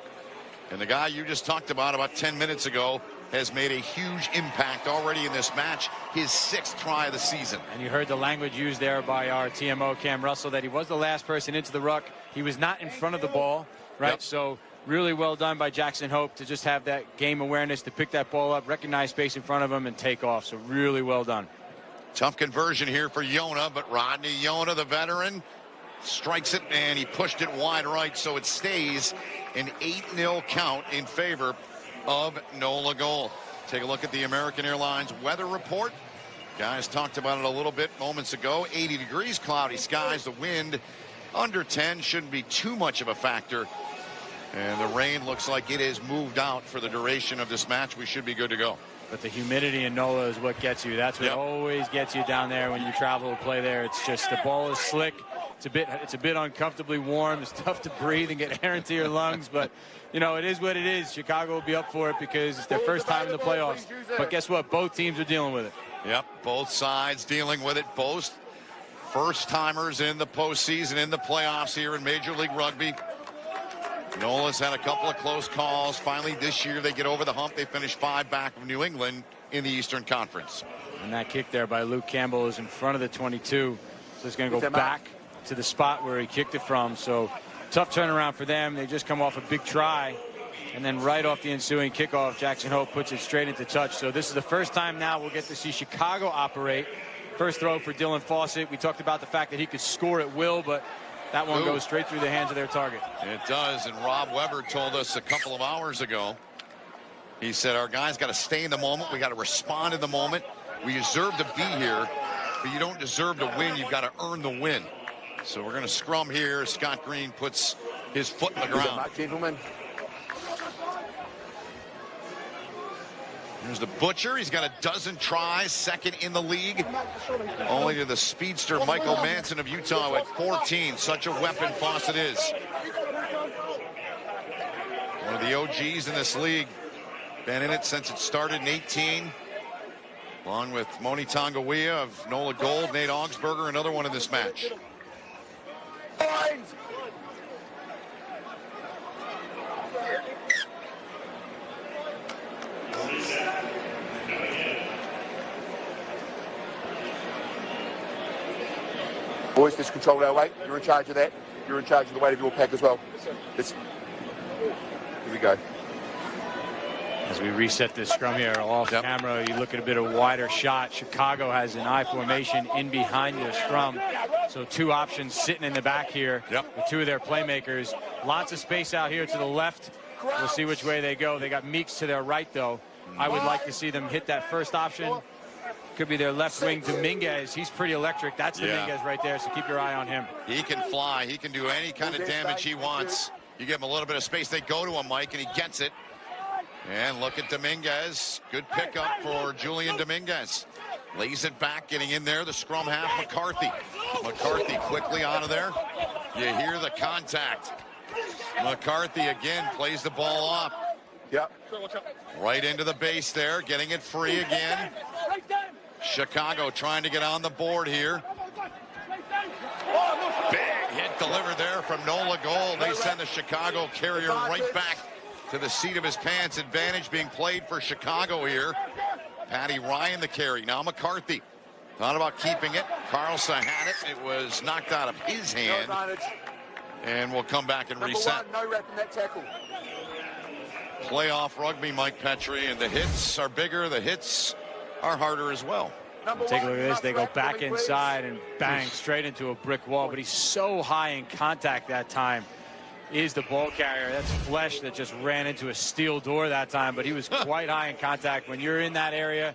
And the guy you just talked about 10 minutes ago has made a huge impact already in this match, his 6th try of the season. And you heard the language used there by our TMO, Cam Russell, that he was the last person into the ruck. He was not in front of the ball, right? Yep. So really well done by Jackson Hope to just have that game awareness to pick that ball up, recognize space in front of him, and take off. So really well done. Tough conversion here for Yona, but Rodney Yona, the veteran, strikes it, and he pushed it wide right, so it stays an 8-0 count in favor of NOLA Gold. Take a look at the American Airlines weather report. Guys talked about it a little bit moments ago. 80 degrees, cloudy skies, the wind under 10, shouldn't be too much of a factor. And the rain looks like it has moved out for the duration of this match. We should be good to go. But the humidity in NOLA is what gets you. That's what always gets you down there when you travel to play there. It's just the ball is slick. It's a bit uncomfortably warm. It's tough to breathe and get air into your lungs, but you know, it is what it is. Chicago will be up for it because it's their first time in the playoffs. But guess what? Both teams are dealing with it. Yep, both sides dealing with it. Both first-timers in the postseason, in the playoffs here in Major League Rugby. NOLA's had a couple of close calls. Finally, this year they get over the hump. They finish 5 back of New England in the Eastern Conference. And that kick there by Luke Campbell is in front of the 22. So it's going to go back to the spot where he kicked it from. So tough turnaround for them. They just come off a big try. And then right off the ensuing kickoff, Jackson Hope puts it straight into touch. So this is the first time now we'll get to see Chicago operate. First throw for Dylan Fawcett. We talked about the fact that he could score at will, but that one goes straight through the hands of their target. It does, and Rob Weber told us a couple of hours ago, he said, our guys got to stay in the moment. We got to respond in the moment. We deserve to be here, but you don't deserve to win. You've got to earn the win. So we're going to scrum here. Scott Green puts his foot in the ground. Gentlemen. Here's the Butcher. He's got a dozen tries, second in the league. Only to the speedster Michael Manson of Utah at 14. Such a weapon Fawcett is. One of the OGs in this league. Been in it since it started in 18. Along with Moni Tongawiya of NOLA Gold, Nate Augsburger, another one in this match. Boys, just control our weight. You're in charge of that. You're in charge of the weight of your pack as well. Here we go. As we reset this scrum here off camera, you look at a bit of wider shot. Chicago has an I formation in behind the scrum. So 2 options sitting in the back here with 2 of their playmakers. Lots of space out here to the left. We'll see which way they go. They got Meeks to their right, though. I would like to see them hit that first option. Could be their left wing, Dominguez. He's pretty electric. That's Dominguez right there, so keep your eye on him. He can fly. He can do any kind of damage he wants. You give him a little bit of space. They go to him, Mike, and he gets it. And look at Dominguez. Good pickup for Julian Dominguez. Lays it back, getting in there. The scrum half, McCarthy. McCarthy quickly out of there. You hear the contact. McCarthy again plays the ball off. Right into the base there, getting it free again. Chicago trying to get on the board here. Big hit delivered there from NOLA Gold. They send the Chicago carrier right back to the seat of his pants. Advantage being played for Chicago here. Patty Ryan the carry. Now McCarthy thought about keeping it. Carlson had it. It was knocked out of his hand. And we'll come back and reset. No rep in that tackle. Playoff rugby, Mike Petrie, and the hits are bigger. The hits are harder as well. Take a look at this. They go back inside and bang straight into a brick wall. But he's so high in contact that time. Is the ball carrier. That's Flesh that just ran into a steel door that time. But he was quite high in contact. When you're in that area,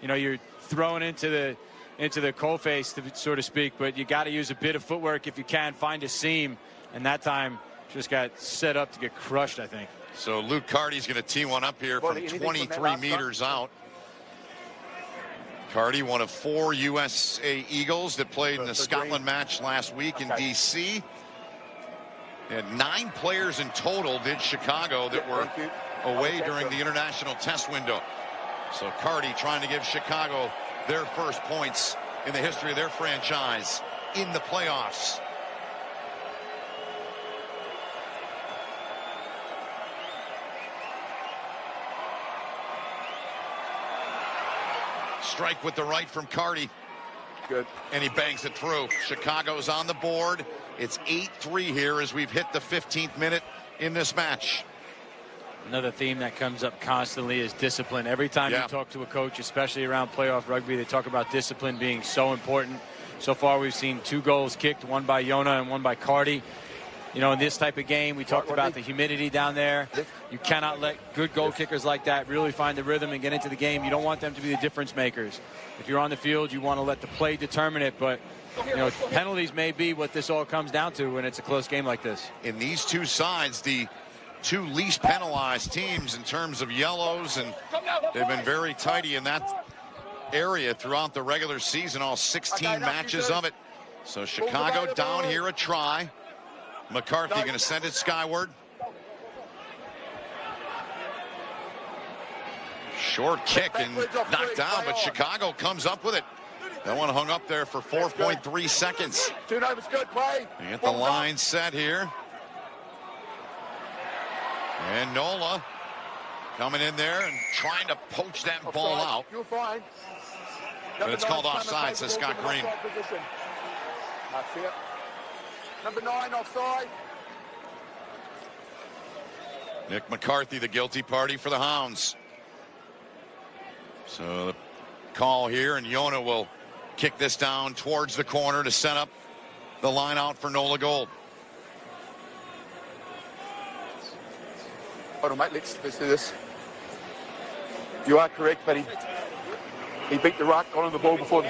you know, you're thrown into the coalface, so to speak. But you got to use a bit of footwork if you can. Find a seam. And that time just got set up to get crushed, I think. So Luke Carty's going to tee one up here from 23 meters out. Carty, one of 4 USA Eagles that played in the Scotland match last week in D.C. And 9 players in total did Chicago that were away during the international test window. So Carty trying to give Chicago their first points in the history of their franchise in the playoffs. Strike with the right from Carty. Good. And he bangs it through. Chicago's on the board. It's 8-3 here as we've hit the 15th minute in this match. Another theme that comes up constantly is discipline. Every time you talk to a coach, especially around playoff rugby, they talk about discipline being so important. So far, we've seen 2 goals kicked, one by Yona and one by Carty. You know, in this type of game, we talked about the humidity down there. You cannot let good goal kickers like that really find the rhythm and get into the game. You don't want them to be the difference makers. If you're on the field, you want to let the play determine it. But, you know, penalties may be what this all comes down to when it's a close game like this. In these 2 sides, the 2 least penalized teams in terms of yellows, and they've been very tidy in that area throughout the regular season, all 16 matches of it. So Chicago down here a try. McCarthy going to send it skyward. Short kick and knocked down, but Chicago comes up with it. That one hung up there for 4.3 seconds. Good play. They get the line set here. And NOLA coming in there and trying to poach that ball out. You're fine. But it's called offside, says Scott Green. That's it. Number 9 offside. Nick McCarthy, the guilty party for the Hounds. So the call here, and Yona will kick this down towards the corner to set up the line out for NOLA Gold. Hold on, mate. Let's do this. You are correct, but he beat the ruck, got on the ball before.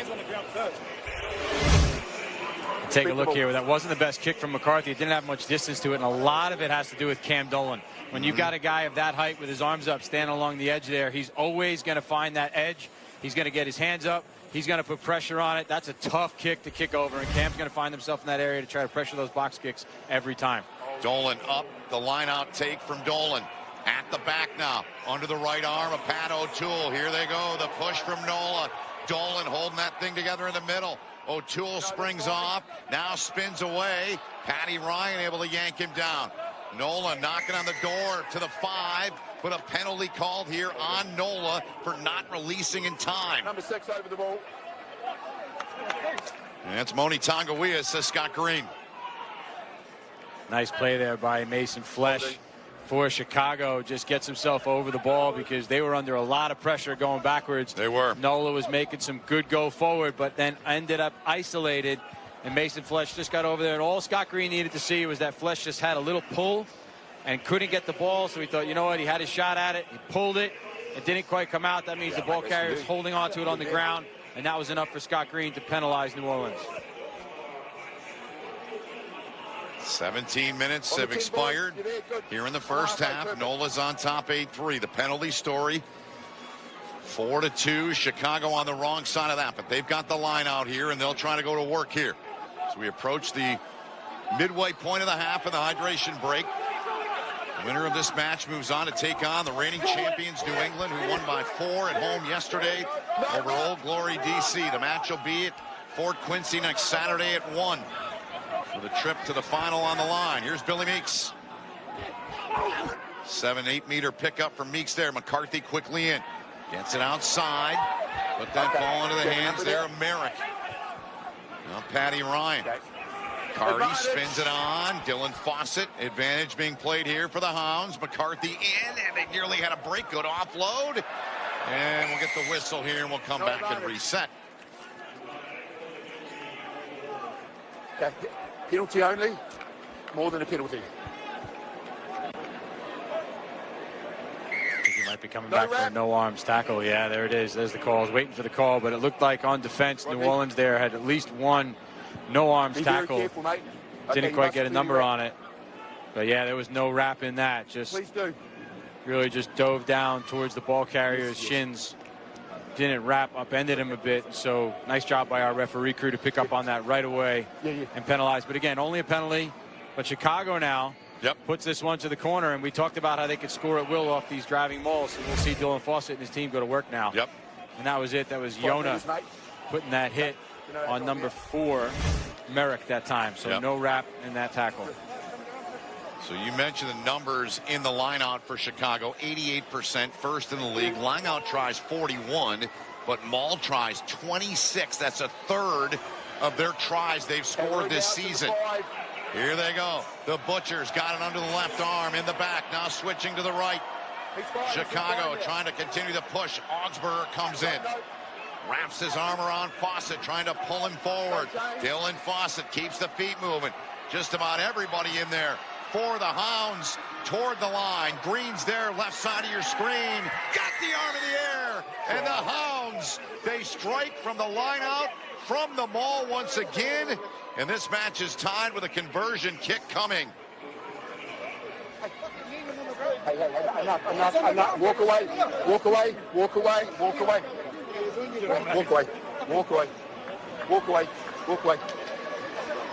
Take a look here. That wasn't the best kick from McCarthy. It didn't have much distance to it, and a lot of it has to do with Cam Dolan. When you've got a guy of that height with his arms up, standing along the edge there, he's always going to find that edge. He's going to get his hands up. He's going to put pressure on it. That's a tough kick to kick over, and Cam's going to find himself in that area to try to pressure those box kicks every time. Dolan up, the line out take from Dolan. At the back now, under the right arm of Pat O'Toole. Here they go, the push from NOLA. Dolan holding that thing together in the middle. O'Toole springs off, now spins away. Patty Ryan able to yank him down. NOLA knocking on the door to the 5, but a penalty called here on NOLA for not releasing in time. Number 6 over the ball. And that's Moni Tongawiya, says Scott Green. Nice play there by Mason Flesh for Chicago. Just gets himself over the ball because they were under a lot of pressure going backwards. They were. NOLA was making some good go forward, but then ended up isolated. And Mason Flesh just got over there. And all Scott Green needed to see was that Flesh just had a little pull and couldn't get the ball. So he thought, you know what, he had his shot at it. He pulled it. It didn't quite come out. That means the ball carrier is holding on to it on the ground. And that was enough for Scott Green to penalize New Orleans. 17 minutes have expired here in the first half. NOLA's on top 8-3. The penalty story, 4-2. Chicago on the wrong side of that, but they've got the line out here, and they'll try to go to work here. So we approach the midway point of the half and the hydration break. The winner of this match moves on to take on the reigning champions, New England, who won by 4 at home yesterday over Old Glory, D.C. The match will be at Fort Quincy next Saturday at 1. With a trip to the final on the line. Here's Billy Meeks. 7-8 meter pickup from Meeks there. McCarthy quickly in. Gets it outside. But then fall into the hands there of Merrick. Now Patty Ryan. Carty spins it on. Dylan Fawcett. Advantage being played here for the Hounds. McCarthy in, and they nearly had a break. Good offload. And we'll get the whistle here, and we'll come back and reset. Penalty only, more than a penalty. I think he might be coming back for a no arms tackle. Yeah, there it is. There's the call. I was waiting for the call, but it looked like on defense, New Orleans there had at least one no arms tackle. Didn't quite get a number on it. But yeah, there was no wrap in that. Just really just dove down towards the ball carrier's shins. Didn't wrap, upended him a bit. So nice job by our referee crew to pick up on that right away and penalize. But again, only a penalty. But Chicago now puts this one to the corner, and we talked about how they could score at will off these driving mauls. So we'll see Dylan Fawcett and his team go to work now. And that was it. That was Yona putting that hit on number 4, Merrick, that time. So no wrap in that tackle. So you mentioned the numbers in the lineout for Chicago. 88%, first in the league. Lineout tries 41, but Maul tries 26. That's a third of their tries they've scored this season. Here they go. The Butchers got it under the left arm, in the back, now switching to the right. Chicago trying to continue the push. Augsburger comes in. Wraps his arm around Fawcett, trying to pull him forward. Dylan Fawcett keeps the feet moving. Just about everybody in there for the Hounds toward the line. Green's there, left side of your screen. Got the arm in the air. And the Hounds, they strike from the line out, from the maul once again. And this match is tied with a conversion kick coming. Enough. Walk away. Walk away. Walk away. Walk away. Walk away. Walk away. Walk away. Walk away.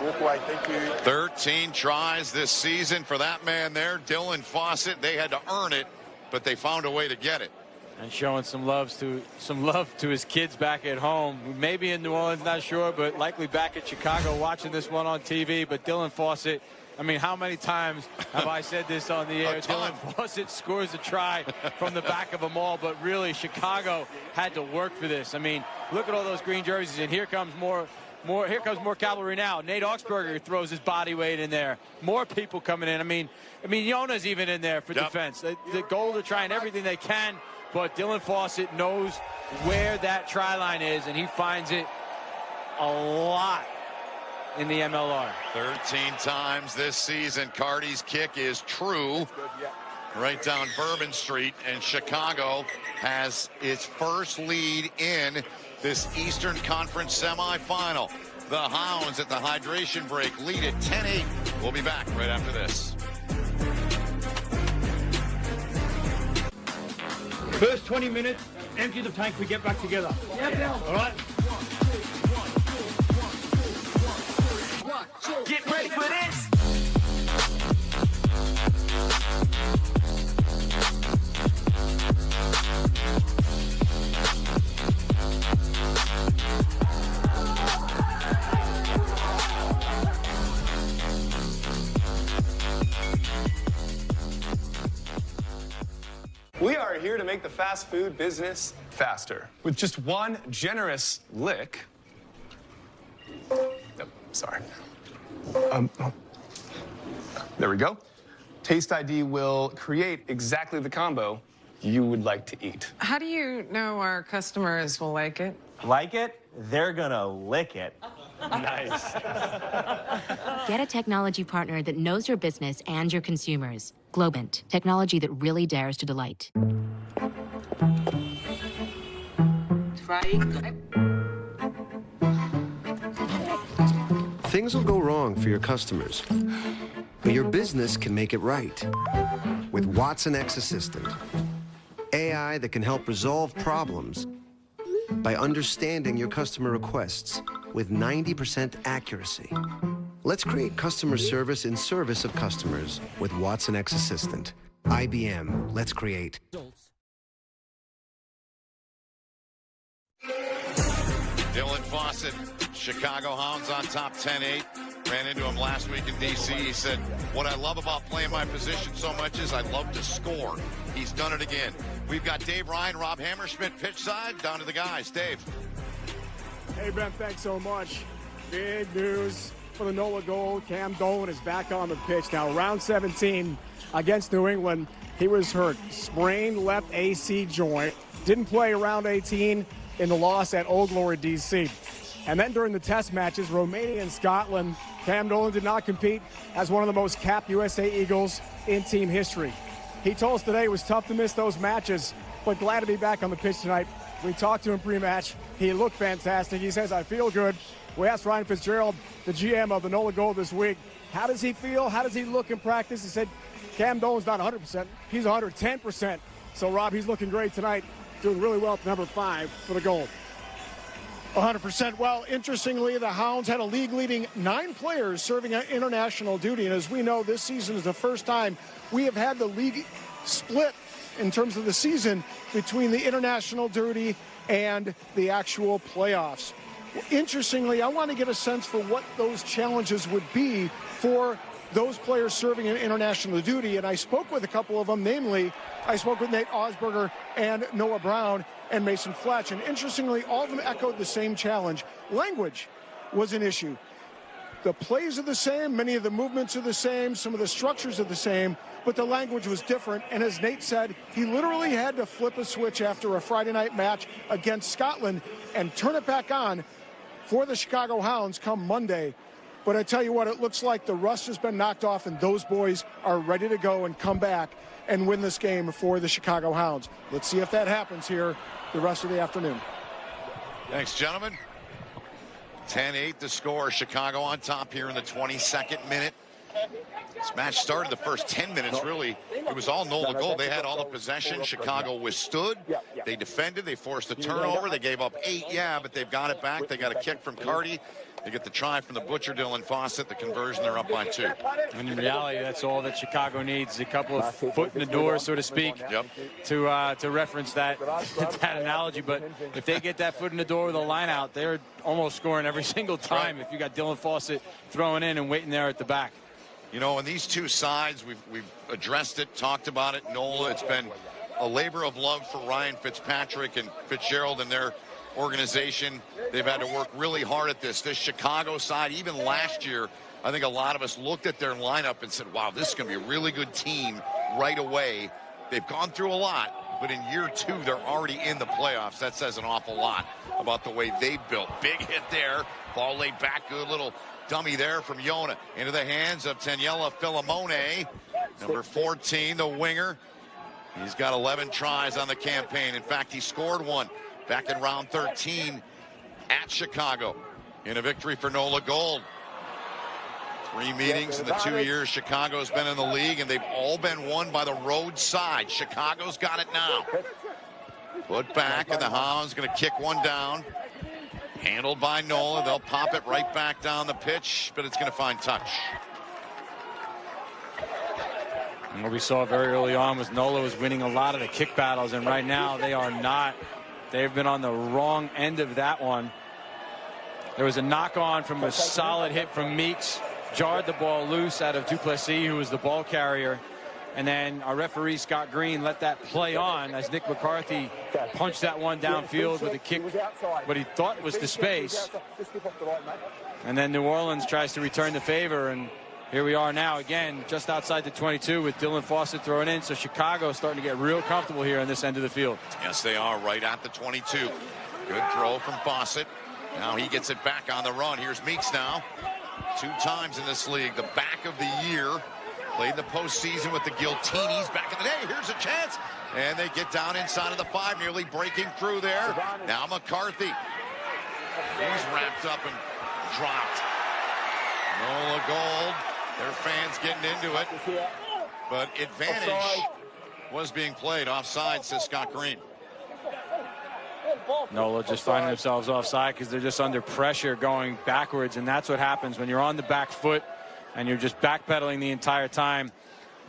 Walk away. Thank you. 13 tries this season for that man there, Dylan Fawcett. They had to earn it, but they found a way to get it. And showing some love to his kids back at home. Maybe in New Orleans, not sure, but likely back at Chicago watching this one on TV. But Dylan Fawcett, I mean, how many times have I said this on the air? Dylan Fawcett scores a try from the back of a maul, but really Chicago had to work for this. I mean, look at all those green jerseys, and here comes more cavalry now. Nate Augsburger throws his body weight in there. More people coming in. I mean, Yona's even in there for defense. The goal to trying everything they can, but Dylan Fawcett knows where that try line is, and he finds it a lot in the MLR. 13 times this season. Carty's kick is true. Right down Bourbon Street, and Chicago has its first lead in this Eastern Conference semifinal. The Hounds at the hydration break lead at 10-8. We'll be back right after this. First 20 minutes, empty the tank, we get back together. All right? Get ready for this. here to make the fast food business faster. With just one generous lick. Nope, sorry. There we go. Taste ID will create exactly the combo you would like to eat. How do you know our customers will like it? Like it? They're gonna lick it. Nice. Get a technology partner that knows your business and your consumers. Globant, technology that really dares to delight. Things will go wrong for your customers, but your business can make it right. With Watson X Assistant, AI that can help resolve problems by understanding your customer requests with 90% accuracy. Let's create customer service in service of customers with Watson X Assistant. IBM, let's create. Dylan Fawcett, Chicago Hounds on top 10-8. Ran into him last week in D.C. He said, what I love about playing my position so much is I love to score. He's done it again. We've got Dave Ryan, Rob Hammerschmidt, pitch side. Down to the guys. Dave. Hey, Ben, thanks so much. Big news for the NOLA Gold. Cam Dolan is back on the pitch now. Round 17 against New England. He was hurt. Sprained left AC joint. Didn't play round 18 in the loss at Old Glory, D.C. And then during the test matches, Romania and Scotland, Cam Dolan did not compete as one of the most capped USA Eagles in team history. He told us today it was tough to miss those matches, but glad to be back on the pitch tonight. We talked to him pre-match. He looked fantastic. He says, I feel good. We asked Ryan Fitzgerald, the GM of the NOLA Gold this week, how does he feel? How does he look in practice? He said, Cam Dolan's not 100%. He's 110%. So, Rob, he's looking great tonight, doing really well at number 5 for the Gold. 100%. Well, interestingly, the Hounds had a league-leading 9 players serving on international duty. And as we know, this season is the first time we have had the league split in terms of the season between the international duty and the actual playoffs. Interestingly, I want to get a sense for what those challenges would be for those players serving in international duty. And I spoke with a couple of them, namely, I spoke with Nate Osberger and Noah Brown and Mason Fletch. And interestingly, all of them echoed the same challenge. Language was an issue. The plays are the same, many of the movements are the same, some of the structures are the same, but the language was different. And as Nate said, he literally had to flip a switch after a Friday night match against Scotland and turn it back on for the Chicago Hounds come Monday. But I tell you what, it looks like the rust has been knocked off and those boys are ready to go and come back and win this game for the Chicago Hounds. Let's see if that happens here the rest of the afternoon. Thanks, gentlemen. 10-8 the score. Chicago on top here in the 22nd minute. This match started the first 10 minutes, really. It was all NOLA Gold. They had all the possession. Chicago withstood. They defended. They forced a turnover. They gave up 8, but they've got it back. They got a kick from Carty. They get the try from the Butcher, Dylan Fawcett. The conversion, they're up by 2. And in reality, that's all that Chicago needs, a couple of foot in the door, so to speak, to reference that analogy. But if they get that foot in the door with a line out, they're almost scoring every single time if you got Dylan Fawcett throwing in and waiting there at the back. You know, on these two sides, we've addressed it, talked about it. NOLA, it's been a labor of love for Ryan Fitzpatrick and Fitzgerald and their organization. They've had to work really hard at this. This Chicago side, even last year, I think a lot of us looked at their lineup and said, wow, this is going to be a really good team right away. They've gone through a lot, but in year 2, they're already in the playoffs. That says an awful lot about the way they built. Big hit there. Ball laid back. Good little dummy there from Yona into the hands of Taniela Filimone, number 14, the winger. He's got 11 tries on the campaign. In fact, he scored 1 back in round 13 at Chicago in a victory for NOLA Gold. 3 meetings in the 2 years Chicago's been in the league, and they've all been won by the road side. Chicago's got it now. Put back, and the Hounds going to kick one down. Handled by NOLA. They'll pop it right back down the pitch, but it's going to find touch. And what we saw very early on was NOLA was winning a lot of the kick battles, and right now they are not. They've been on the wrong end of that one. There was a knock-on from a solid hit from Meeks. Jarred the ball loose out of Duplessis, who was the ball carrier. And then our referee, Scott Green, let that play on as Nick McCarthy punched that one downfield with a kick, what he thought was to space. And then New Orleans tries to return the favor, and here we are now again just outside the 22 with Dylan Fawcett throwing in. So Chicago starting to get real comfortable here on this end of the field. Yes, they are, right at the 22. Good throw from Fawcett. Now he gets it back on the run. Here's Meeks now. 2 times in this league, the back of the year. Played the postseason with the Giltinis back in the day. Here's a chance. And they get down inside of the 5, nearly breaking through there. Now McCarthy. He's wrapped up and dropped. NOLA Gold. Their fans getting into it. But advantage was being played offside, says Scott Green. NOLA just finding themselves offside because they're just under pressure going backwards, and that's what happens when you're on the back foot and you're just backpedaling the entire time.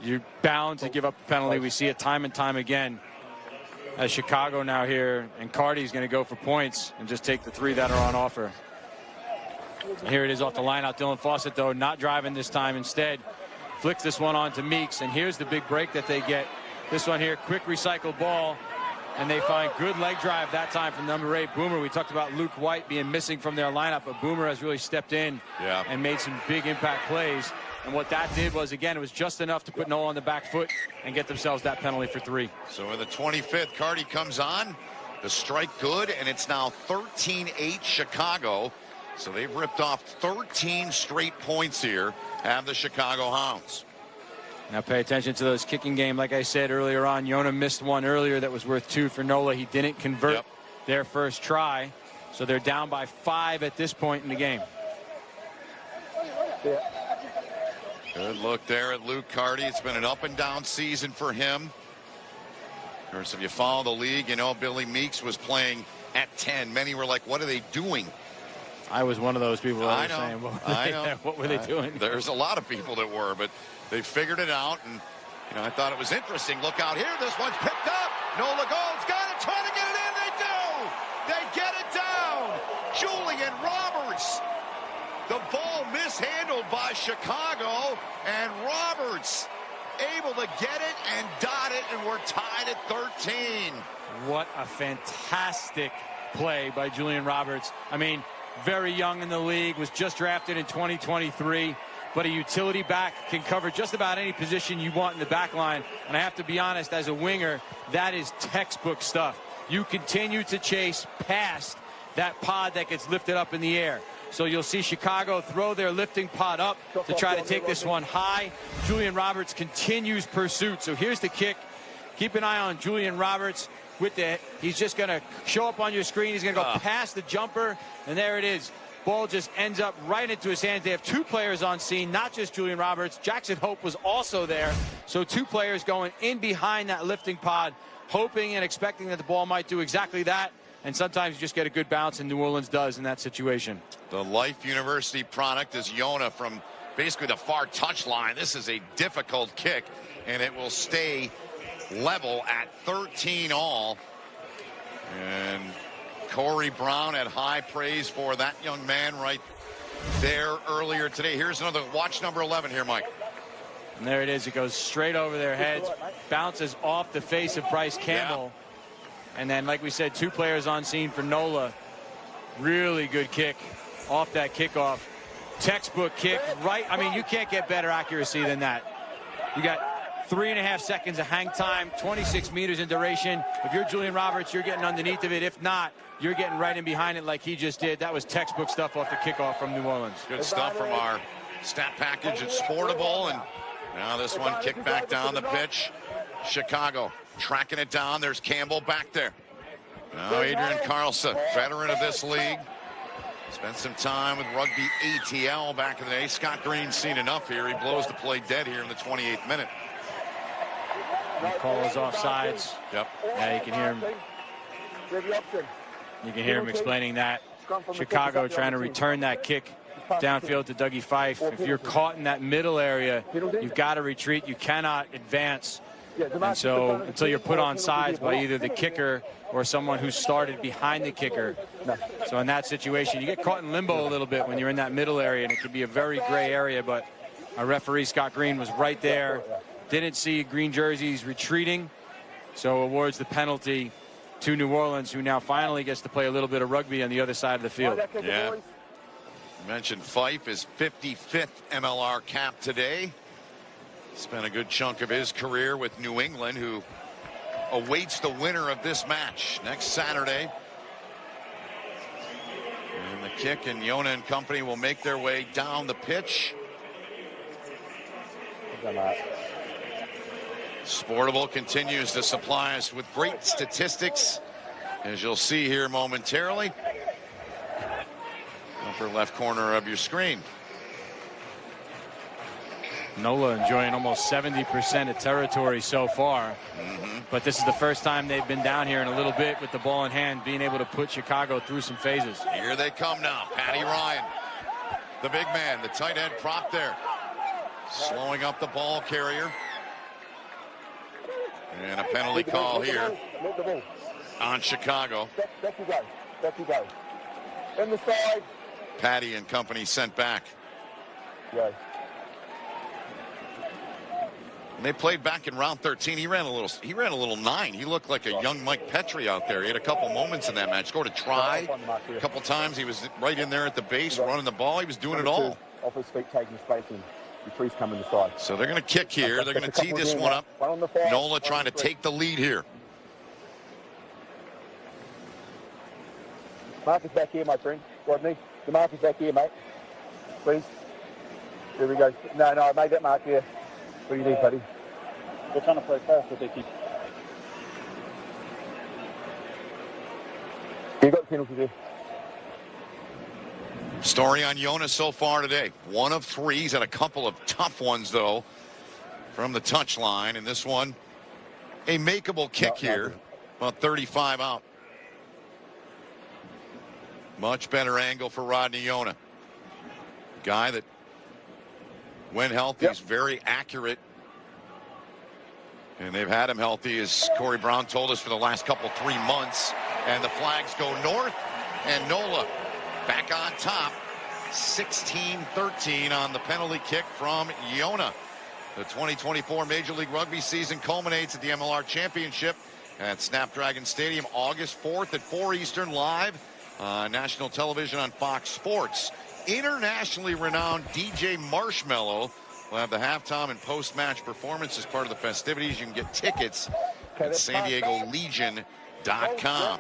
You're bound to give up the penalty. We see it time and time again as Chicago now here, and Carty's going to go for points and just take the 3 that are on offer. And here it is off the line out. Dylan Fawcett, though, not driving this time. Instead, flicks this one on to Meeks, and here's the big break that they get. This one here, quick recycled ball. And they find good leg drive that time from number 8, Boomer. We talked about Luke White being missing from their lineup, but Boomer has really stepped in and made some big impact plays. And what that did was, again, it was just enough to put NOLA on the back foot and get themselves that penalty for 3. So in the 25th, Carty comes on. The strike good, and it's now 13-8 Chicago. So they've ripped off 13 straight points here, have the Chicago Hounds. Now pay attention to those kicking game. Like I said earlier on, Yona missed one earlier that was worth 2 for NOLA. He didn't convert their first try. So they're down by 5 at this point in the game. Good look there at Luke Carty. It's been an up and down season for him. Of course, if you follow the league, you know Billy Meeks was playing at 10. Many were like, what are they doing? I was one of those people that were saying, what were they doing? There's a lot of people that were, but they figured it out, and I thought it was interesting. Look out here. This one's picked up. NOLA Gold's got it, trying to get it in. They do. They get it down. Julian Roberts. The ball mishandled by Chicago, and Roberts able to get it and dot it, and we're tied at 13. What a fantastic play by Julian Roberts. I mean, very young in the league, was just drafted in 2023. But a utility back can cover just about any position you want in the back line. And I have to be honest, as a winger, that is textbook stuff. You continue to chase past that pod that gets lifted up in the air. So you'll see Chicago throw their lifting pod up to try to take this one high. Julian Roberts continues pursuit. So here's the kick. Keep an eye on Julian Roberts with it. He's just going to show up on your screen. He's going to go past the jumper, and there it is. Ball just ends up right into his hands. They have 2 players on scene, not just Julian Roberts. Jackson Hope was also there. So 2 players going in behind that lifting pod, hoping and expecting that the ball might do exactly that. And sometimes you just get a good bounce, and New Orleans does in that situation. The Life University product is Yona from basically the far touchline. This is a difficult kick, and it will stay level at 13 all. And Corey Brown had high praise for that young man right there earlier today. Here's another, watch number 11 here, Mike. And there it is. It goes straight over their heads, bounces off the face of Bryce Campbell. And then, like we said, 2 players on scene for NOLA. Really good kick off that kickoff. Textbook kick, right? I mean, you can't get better accuracy than that. You got 3.5 seconds of hang time, 26 meters in duration. If you're Julian Roberts, you're getting underneath of it. If not, you're getting right in behind it like he just did. That was textbook stuff off the kickoff from New Orleans. Good stuff from our stat package at Sportable. And now this one kicked back down the pitch. Chicago tracking it down. There's Campbell back there. Now Adrian Carlson, veteran of this league. Spent some time with Rugby ATL back in the day. Scott Green's seen enough here. He blows the play dead here in the 28th minute. The call is offsides. Yep. Yeah, you can hear him. You can hear him explaining that. Chicago trying to return that kick downfield to Dougie Fife. If you're caught in that middle area, you've got to retreat. You cannot advance. And so until you're put on sides by either the kicker or someone who started behind the kicker. So in that situation, you get caught in limbo a little bit when you're in that middle area, and it could be a very gray area. But our referee, Scott Green, was right there didn't see green jerseys retreating, so awards the penalty to New Orleans, who now finally gets to play a little bit of rugby on the other side of the field. Yeah. You mentioned Fife, his 55th MLR cap today. Spent a good chunk of his career with New England, who awaits the winner of this match next Saturday. And the kick, and Yona and company will make their way down the pitch. Sportable continues to supply us with great statistics, as you'll see here momentarily. Upper left corner of your screen. NOLA enjoying almost 70% of territory so far. But this is the first time they've been down here in a little bit with the ball in hand, being able to put Chicago through some phases. Here they come now. Patty Ryan, the big man, the tight end prop there. Slowing up the ball carrier. And a penalty call here on Chicago. Back you go. In the side. Patty and company sent back. Yeah. And they played back in round 13. He ran a little 9. He looked like a young Mike Petrie out there. He had a couple moments in that match. Scored a try a couple times. He was right in there at the base, running the ball. He was doing it all. Off his feet, taking space in. The trees coming the side. So they're going to kick here. They're going to tee this one up. NOLA trying to take the lead here. Mark is back here, my friend. Rodney, the mark is back here, mate. Please. There we go. No, I made that mark here. What do you need, buddy? We're trying to play fast with their kick. You got the penalty there. Story on Yona so far today. 1 of 3. He's had a couple of tough ones, though, from the touchline. And this one, a makeable kick here. About 35 out. Much better angle for Rodney Yona. Guy that, when healthy, is very accurate. And they've had him healthy, as Corey Brown told us, for the last 3 months. And the flags go north, and NOLA back on top. 16-13 on the penalty kick from Yona. The 2024 Major League Rugby season culminates at the MLR Championship at Snapdragon Stadium August 4th at 4 Eastern, live on national television on Fox Sports. Internationally renowned DJ Marshmello will have the halftime and post-match performance as part of the festivities. You can get tickets at SanDiegoLegion.com.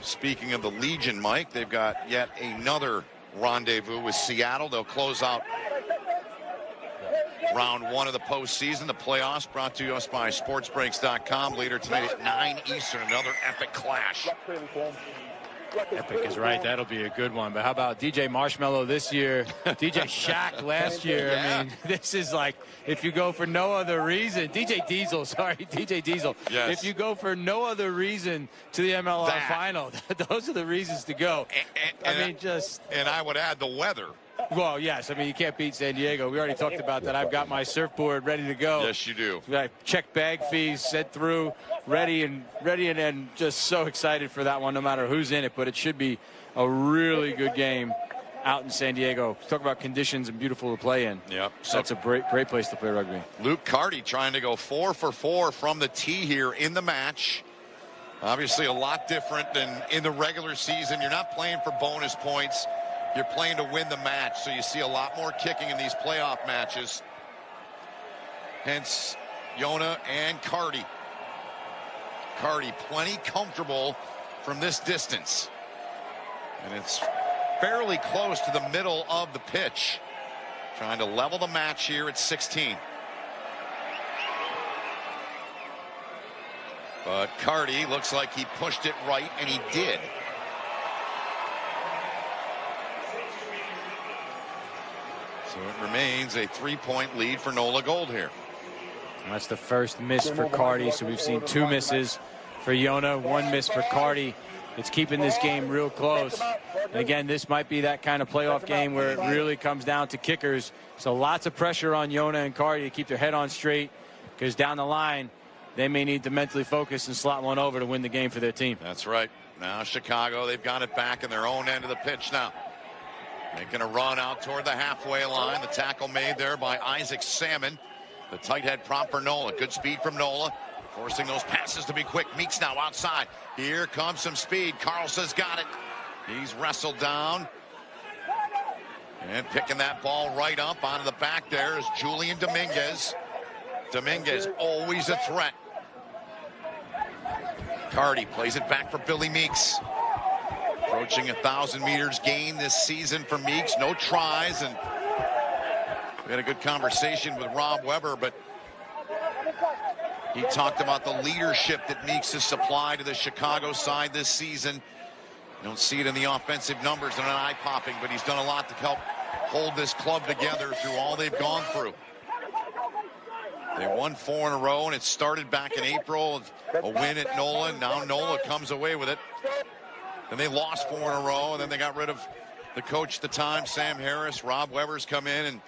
Speaking of the Legion, Mike, they've got yet another rendezvous with Seattle. They'll close out round 1 of the postseason. The playoffs brought to us by SportsBreaks.com. Later tonight at 9 Eastern, another epic clash. Epic is right. That'll be a good one. But how about DJ Marshmello this year? DJ Shaq last year. Yeah. I mean, this is like, if you go for no other reason. DJ Diesel. Yes. If you go for no other reason to the MLR final, those are the reasons to go. And I would add the weather. Well, yes. I mean, you can't beat San Diego. We already talked about that. I've got my surfboard ready to go. Yes, you do. I checked bag fees, sent through, ready and just so excited for that one, no matter who's in it. But it should be a really good game out in San Diego. Talk about conditions and beautiful to play in. Yep. So that's a great place to play rugby. Luke Carty trying to go 4 for 4 from the tee here in the match. Obviously a lot different than in the regular season. You're not playing for bonus points. You're playing to win the match, so you see a lot more kicking in these playoff matches. Hence, Yona and Carty. Carty plenty comfortable from this distance. And it's fairly close to the middle of the pitch. Trying to level the match here at 16. But Carty looks like he pushed it right, and he did. So it remains a 3-point lead for NOLA Gold here. And that's the first miss for Carty. So we've seen 2 misses for Yona, 1 miss for Carty. It's keeping this game real close. And again, this might be that kind of playoff game where it really comes down to kickers. So lots of pressure on Yona and Carty to keep their head on straight, because down the line, they may need to mentally focus and slot one over to win the game for their team. That's right. Now Chicago, they've got it back in their own end of the pitch now. Making a run out toward the halfway line. The tackle made there by Isaac Salmon. The tight head prop for NOLA. Good speed from NOLA. Forcing those passes to be quick. Meeks now outside. Here comes some speed. Carlson's got it. He's wrestled down. And picking that ball right up onto the back there is Julian Dominguez. Dominguez always a threat. Cardi plays it back for Billy Meeks. Approaching 1,000 meters gain this season for Meeks. No tries, and we had a good conversation with Rob Weber, but he talked about the leadership that Meeks has supplied to the Chicago side this season. You don't see it in the offensive numbers. They're not eye-popping, but he's done a lot to help hold this club together through all they've gone through. They won 4 in a row, and it started back in April. A win at NOLA. Now NOLA comes away with it. Then they lost 4 in a row, and then they got rid of the coach at the time, Sam Harris. Rob Weber's come in, and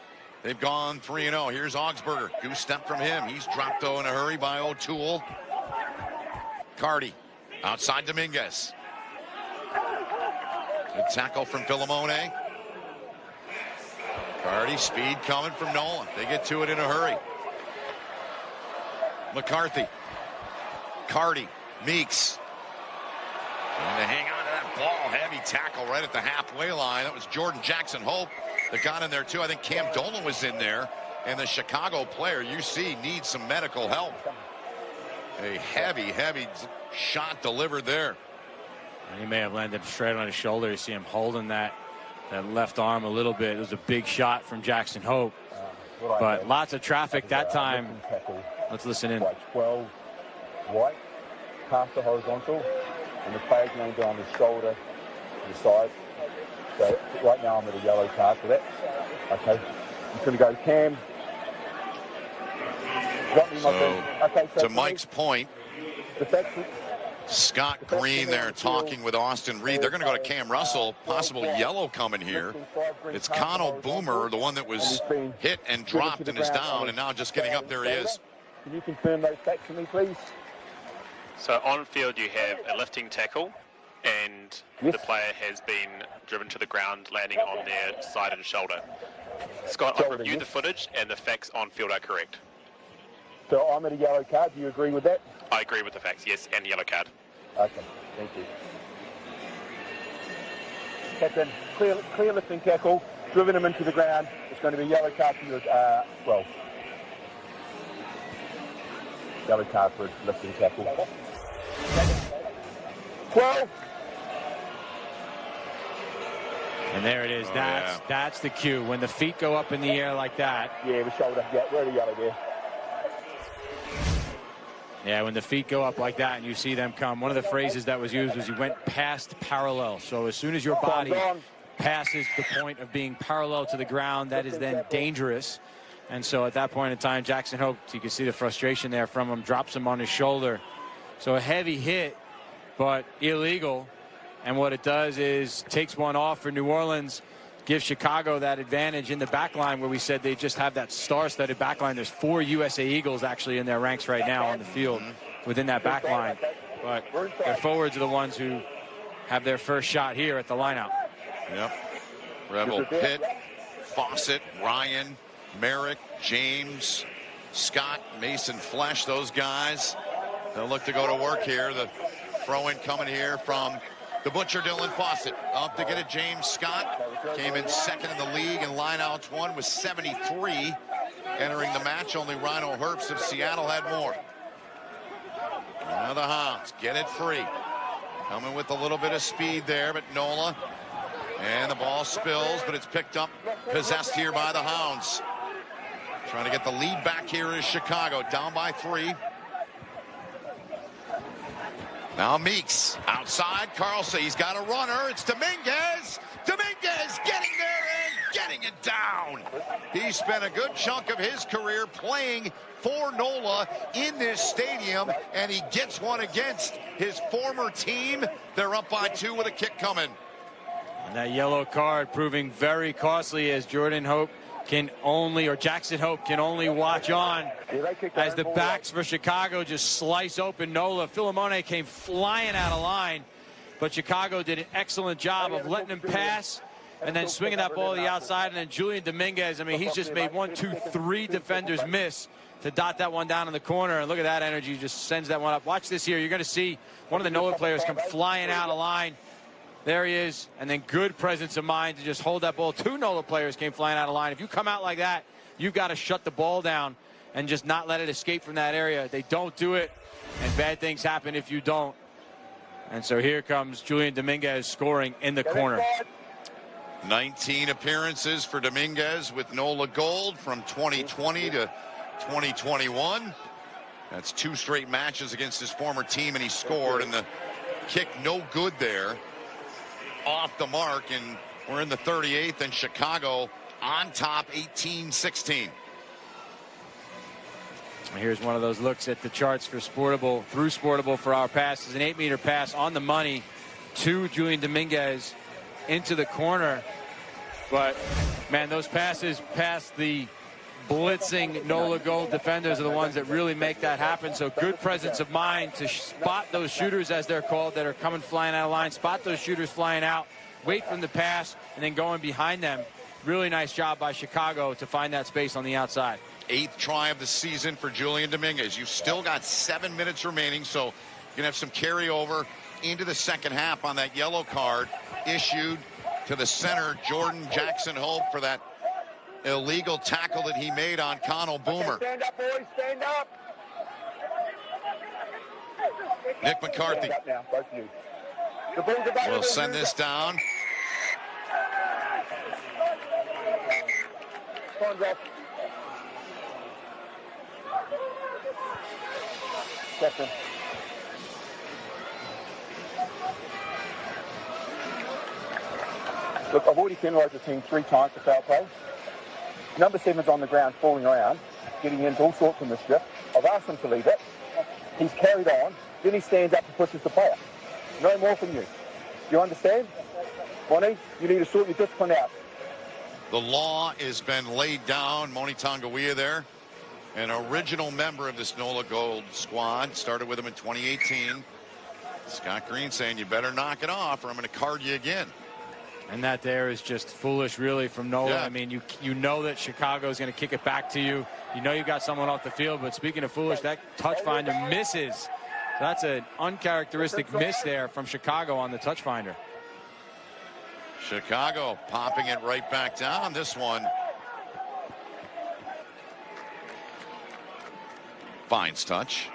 they've gone 3-0. Here's Augsburger. Goose step from him. He's dropped, though, in a hurry by O'Toole. Cardi outside Dominguez. Good tackle from Filimone. Cardi, speed coming from NOLA. They get to it in a hurry. McCarthy. Cardi. Meeks. Trying to hang on to that ball. Heavy tackle right at the halfway line. That was Jordan Jackson Hope that got in there too. I think Cam Dolan was in there. And the Chicago player, you see, needs some medical help. A heavy shot delivered there. And he may have landed straight on his shoulder. You see him holding that left arm a little bit. It was a big shot from Jackson Hope. But lots of traffic that time. Let's listen in. 12 white, past the horizontal, and the player's going down the shoulder to the side. So right now I'm at a yellow card for that. Okay. I'm going to go Cam. To Mike's point, Scott Green there talking with Austin Reed. They're going to go to Cam Russell. Possible yellow coming here. It's Connell Boomer, the one that was hit and dropped and is down, and now just getting up. There he is. Can you confirm those facts for me, please? So on field you have a lifting tackle, and the player has been driven to the ground, landing on their side and shoulder. Scott, I've reviewed the footage, and the facts on field are correct. So I'm at a yellow card. Do you agree with that? I agree with the facts, yes, and yellow card. Okay, thank you. Captain, clear lifting tackle, driven him into the ground. It's going to be yellow card for you, 12. Yellow card for lifting tackle. 12. And there it is. That's the cue. When the feet go up in the air like that. Yeah, the shoulder. Yeah, we're the yellow there. Yeah, when the feet go up like that and you see them come, one of the phrases that was used was you went past parallel. So as soon as your body passes the point of being parallel to the ground, that is then dangerous. And so at that point in time, Jackson Hope, you can see the frustration there from him, drops him on his shoulder. So a heavy hit, but illegal. And what it does is takes one off for New Orleans, gives Chicago that advantage in the back line where we said they just have that star-studded back line. There's 4 USA Eagles actually in their ranks right now on the field within that back line. But their forwards are the ones who have their first shot here at the lineout. Yep. Rebel, Pitt, Fawcett, Ryan, Merrick, James, Scott, Mason Flesh, those guys. They'll look to go to work here. The throw-in coming here from the Butcher, Dylan Fawcett. Up to get it, James Scott. Came in second in the league, and lineouts one was 73. Entering the match, only Rhino Herbst of Seattle had more. Now the Hounds get it free. Coming with a little bit of speed there, but NOLA. And the ball spills, but it's picked up, possessed here by the Hounds. Trying to get the lead back here is Chicago, down by 3. Now Meeks outside. Carlson, he's got a runner. It's Dominguez. Dominguez getting there and getting it down. He spent a good chunk of his career playing for NOLA in this stadium, and he gets one against his former team. They're up by 2 with a kick coming. And that yellow card proving very costly as Jackson Hope can only watch on as the backs for Chicago just slice open NOLA. Filimone came flying out of line, but Chicago did an excellent job of letting him pass and then swinging that ball to the outside. And then Julian Dominguez, I mean, he's just made 1, 2, 3 defenders miss to dot that one down in the corner. And look at that energy, just sends that one up. Watch this here. You're going to see one of the NOLA players come flying out of line. There he is. And then good presence of mind to just hold that ball. 2 NOLA players came flying out of line. If you come out like that, you've got to shut the ball down and just not let it escape from that area. They don't do it, and bad things happen if you don't. And so here comes Julian Dominguez scoring in the corner. 19 appearances for Dominguez with NOLA Gold from 2020 to 2021. That's 2 straight matches against his former team, and he scored. And the kick no good there, off the mark, and we're in the 38th, and Chicago on top 18-16. Here's one of those looks at the charts for Sportable, through Sportable for our pass. Is an 8-meter pass on the money to Julian Dominguez into the corner. But, man, those passes past the blitzing NOLA Gold defenders are the ones that really make that happen. So good presence of mind to spot those shooters, as they're called, that are coming flying out of line. Spot those shooters flying out, wait for them to pass, and then going behind them. Really nice job by Chicago to find that space on the outside. 8th try of the season for Julian Dominguez. You've still got 7 minutes remaining, so you can have some carryover into the second half on that yellow card issued to the center, Jordan Jackson Hope, for that illegal tackle that he made on Connell Boomer. Stand up, boys, stand up. Nick McCarthy will send this down. Come on, Jeff. Captain. Look, I've already penalised the team 3 times for foul play. Number 7's on the ground, falling around, getting into all sorts of mischief. I've asked him to leave it. He's carried on. Then he stands up and pushes the player. No more from you. You understand? Bonnie, you need to sort your discipline out. The law has been laid down. Moni Tongawiya there, an original member of this NOLA Gold squad. Started with him in 2018. Scott Green saying, you better knock it off or I'm going to card you again. And that there is just foolish, really, from NOLA. Yeah. I mean, you know that Chicago is going to kick it back to you. You know you got someone off the field. But speaking of foolish, that touch finder misses. That's an uncharacteristic miss there from Chicago on the touch finder. Chicago popping it right back down. This one finds touch.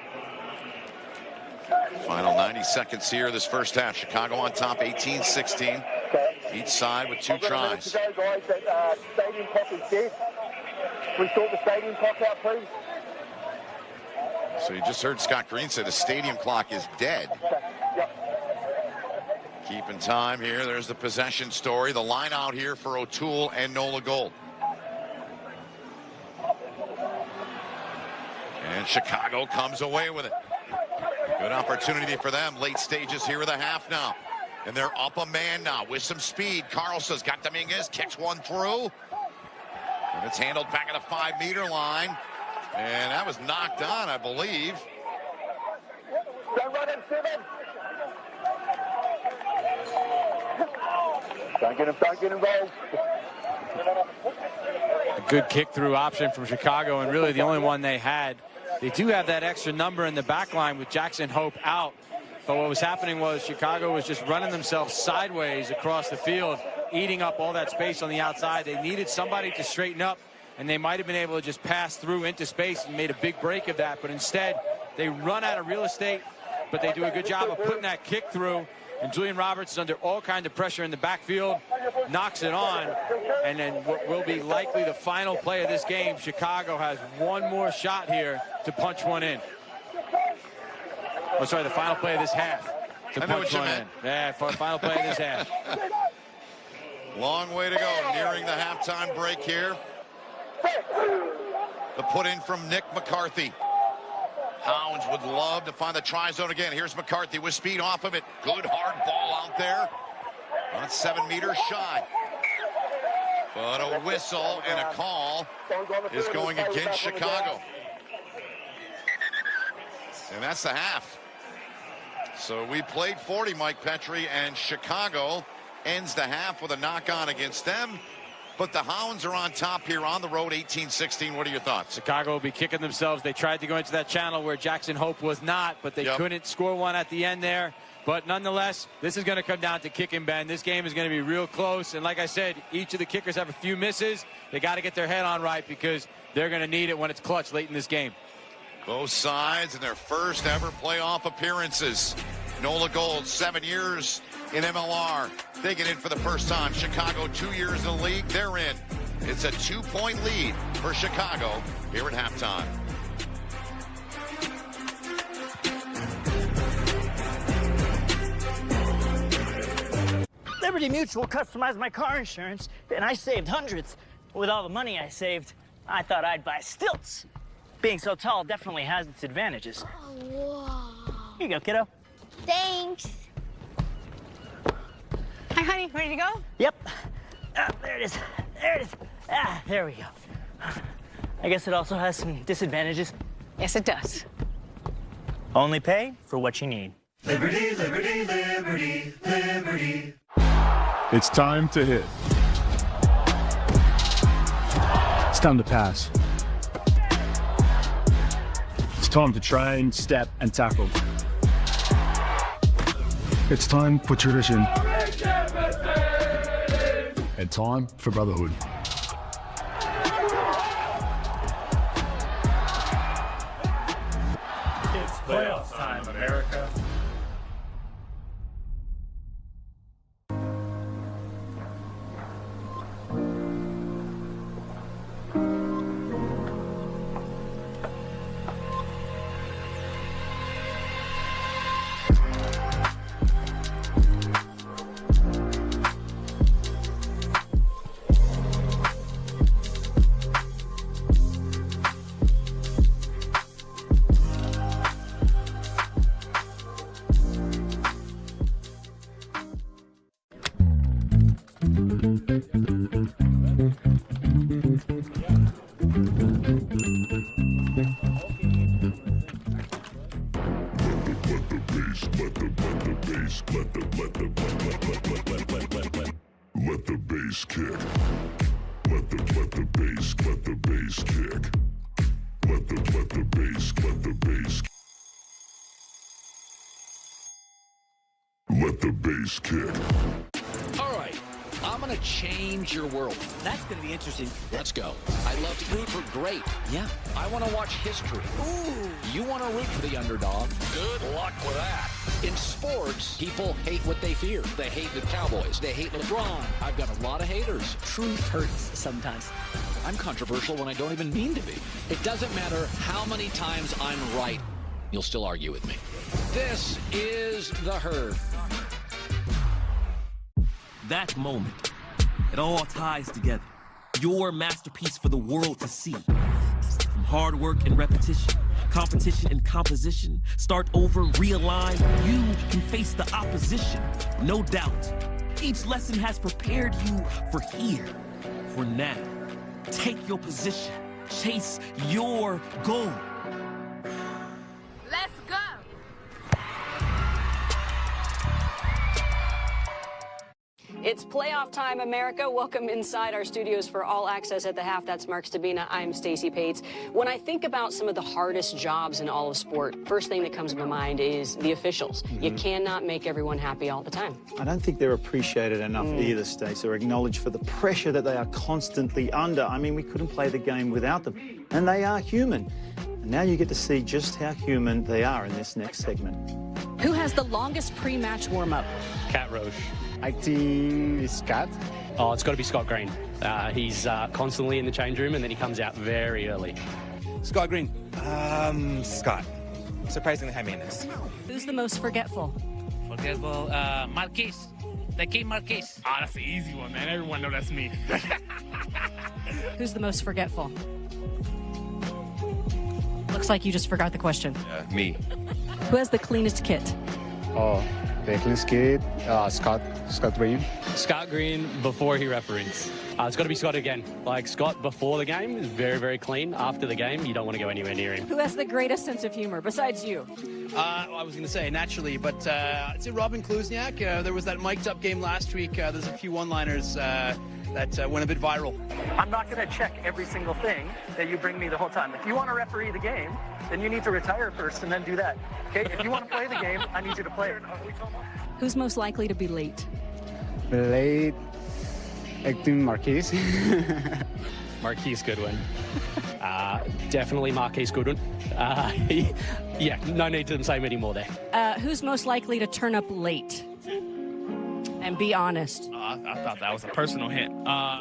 Final 90 seconds here this first half. Chicago on top 18-16. Each side with 2 tries. Stadium clock is dead. We sort the stadium clock out, please. So you just heard Scott Green say the stadium clock is dead. Keeping time here. There's the possession story. The line out here for O'Toole and NOLA Gold. And Chicago comes away with it. Good opportunity for them. Late stages here of the half now. And they're up a man now with some speed. Carlson's got Dominguez, kicks one through. And it's handled back at the 5-meter line. And that was knocked on, I believe. Don't run him, 7. Don't get involved. A good kick through option from Chicago, and really the only one they had. They do have that extra number in the back line with Jackson Hope out. But what was happening was Chicago was just running themselves sideways across the field, eating up all that space on the outside. They needed somebody to straighten up, and they might have been able to just pass through into space and made a big break of that. But instead, they run out of real estate, but they do a good job of putting that kick through. And Julian Roberts is under all kinds of pressure in the backfield, knocks it on, and then what will be likely the final play of this game. Chicago has one more shot here to punch one in. Oh, sorry, the final play of this half to punch one in. Yeah, final play of this half. Long way to go, nearing the halftime break here. The put in from Nick McCarthy. Hounds would love to find the try zone again. Here's McCarthy with speed off of it. Good hard ball out there. Not 7 meters shy. But a whistle and a call is going against Chicago. And that's the half. So we played 40, Mike Petrie, and Chicago ends the half with a knock-on against them. But the Hounds are on top here on the road, 18-16. What are your thoughts? Chicago will be kicking themselves. They tried to go into that channel where Jackson Hope was not, but they couldn't score one at the end there. But nonetheless, this is going to come down to kick and bend. This game is going to be real close. And like I said, each of the kickers have a few misses. They got to get their head on right because they're going to need it when it's clutch late in this game. Both sides in their first ever playoff appearances. NOLA Gold, 7 years in MLR. They get in for the first time. Chicago, 2 years in the league. They're in. It's a 2-point lead for Chicago here at halftime. Liberty Mutual customized my car insurance, and I saved hundreds. With all the money I saved, I thought I'd buy stilts. Being so tall definitely has its advantages. Oh, wow. Here you go, kiddo. Thanks. Hi, honey. Ready to go? Yep. There it is. There it is. There we go. I guess it also has some disadvantages. Yes, it does. Only pay for what you need. Liberty, liberty, liberty, liberty. It's time to hit. It's time to pass. It's time to train, step, and tackle. It's time for tradition. And time for brotherhood. It's playoff time, America. Let the bass kick. Let the bass kick. Let the bass. Let the bass kick. All right, I'm gonna change your world. That's gonna be interesting. Let's go. I love to root for great. Yeah. I want to watch history. Ooh. You want to root for the underdog. Good luck with that. In sports, people hate what they fear. They hate the Cowboys. They hate LeBron. I've got a lot of haters. Truth hurts sometimes. I'm controversial when I don't even mean to be. It doesn't matter how many times I'm right. You'll still argue with me. This is The Herd. That moment, it all ties together. Your masterpiece for the world to see. From hard work and repetition, competition and composition, start over, realign, you can face the opposition. No doubt, each lesson has prepared you for here, for now. Take your position, chase your goal. Let's go. It's playoff time, America. Welcome inside our studios for All Access at the Half. That's Mark Stabina. I'm Stacey Pates. When I think about some of the hardest jobs in all of sport, first thing that comes to my mind is the officials. You cannot make everyone happy all the time. I don't think they're appreciated enough either, Stacey, or acknowledged for the pressure that they are constantly under. I mean, we couldn't play the game without them. And they are human. And now you get to see just how human they are in this next segment. Who has the longest pre-match warm-up? Cat Roche. I think Scott. Oh, it's got to be Scott Green. He's constantly in the change room and then he comes out very early. Scott Green. Scott. Surprisingly high maintenance. Who's the most forgetful? Forgetful, Marquez. The King Marquez. Ah, that's the easy one, man. Everyone knows that's me. Who's the most forgetful? Looks like you just forgot the question. Me. Who has the cleanest kit? Oh, Beckley's kid, Scott Green. Scott Green before he referees. It's got to be Scott again. Like, Scott before the game is very, very clean. After the game, you don't want to go anywhere near him. Who has the greatest sense of humor besides you? I was going to say naturally, but it's Robin Kluzniak. There was that mic'd up game last week. There's a few one-liners that went a bit viral. I'm not going to check every single thing that you bring me the whole time. If you want to referee the game, then you need to retire first and then do that. Okay? If you want to play the game, I need you to play it. Who's most likely to be late? Late, I think Marquise. Marquise Goodwin. Definitely Marquise Goodwin. Yeah, no need to say many more there. Who's most likely to turn up late? And be honest. I thought that was a personal hint.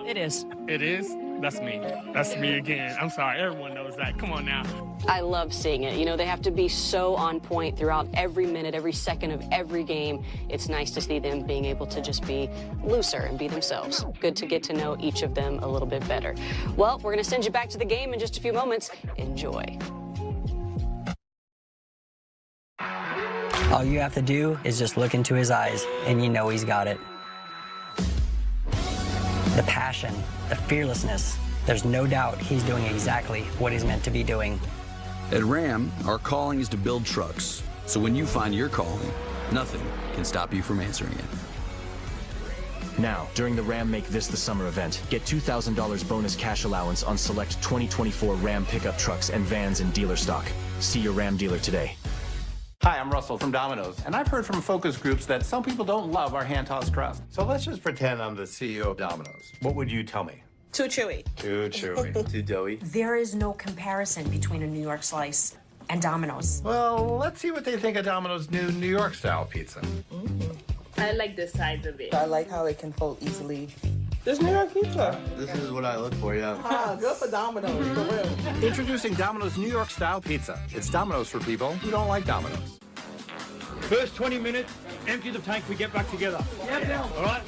It is. It is? That's me. That's me again. I'm sorry. Everyone knows that. Come on now. I love seeing it. You know, they have to be so on point throughout every minute, every second of every game. It's nice to see them being able to just be looser and be themselves. Good to get to know each of them a little bit better. Well, we're going to send you back to the game in just a few moments. Enjoy. All you have to do is just look into his eyes, and you know he's got it. The passion, the fearlessness, there's no doubt he's doing exactly what he's meant to be doing. At Ram, our calling is to build trucks. So when you find your calling, nothing can stop you from answering it. Now, during the Ram Make This the Summer event, get $2,000 bonus cash allowance on select 2024 Ram pickup trucks and vans in dealer stock. See your Ram dealer today. Hi, I'm Russell from Domino's, and I've heard from focus groups that some people don't love our hand-tossed crust. So let's just pretend I'm the CEO of Domino's. What would you tell me? Too chewy. Too chewy. Too doughy. There is no comparison between a New York slice and Domino's. Well, let's see what they think of Domino's new New York-style pizza. I like the size of it. I like how it can fold easily. This New York pizza. This is what I look for, yeah. Ah, good for Domino's, for real. Introducing Domino's New York-style pizza. It's Domino's for people who don't like Domino's. First 20 minutes, empty the tank, we get back together. Yeah. All right?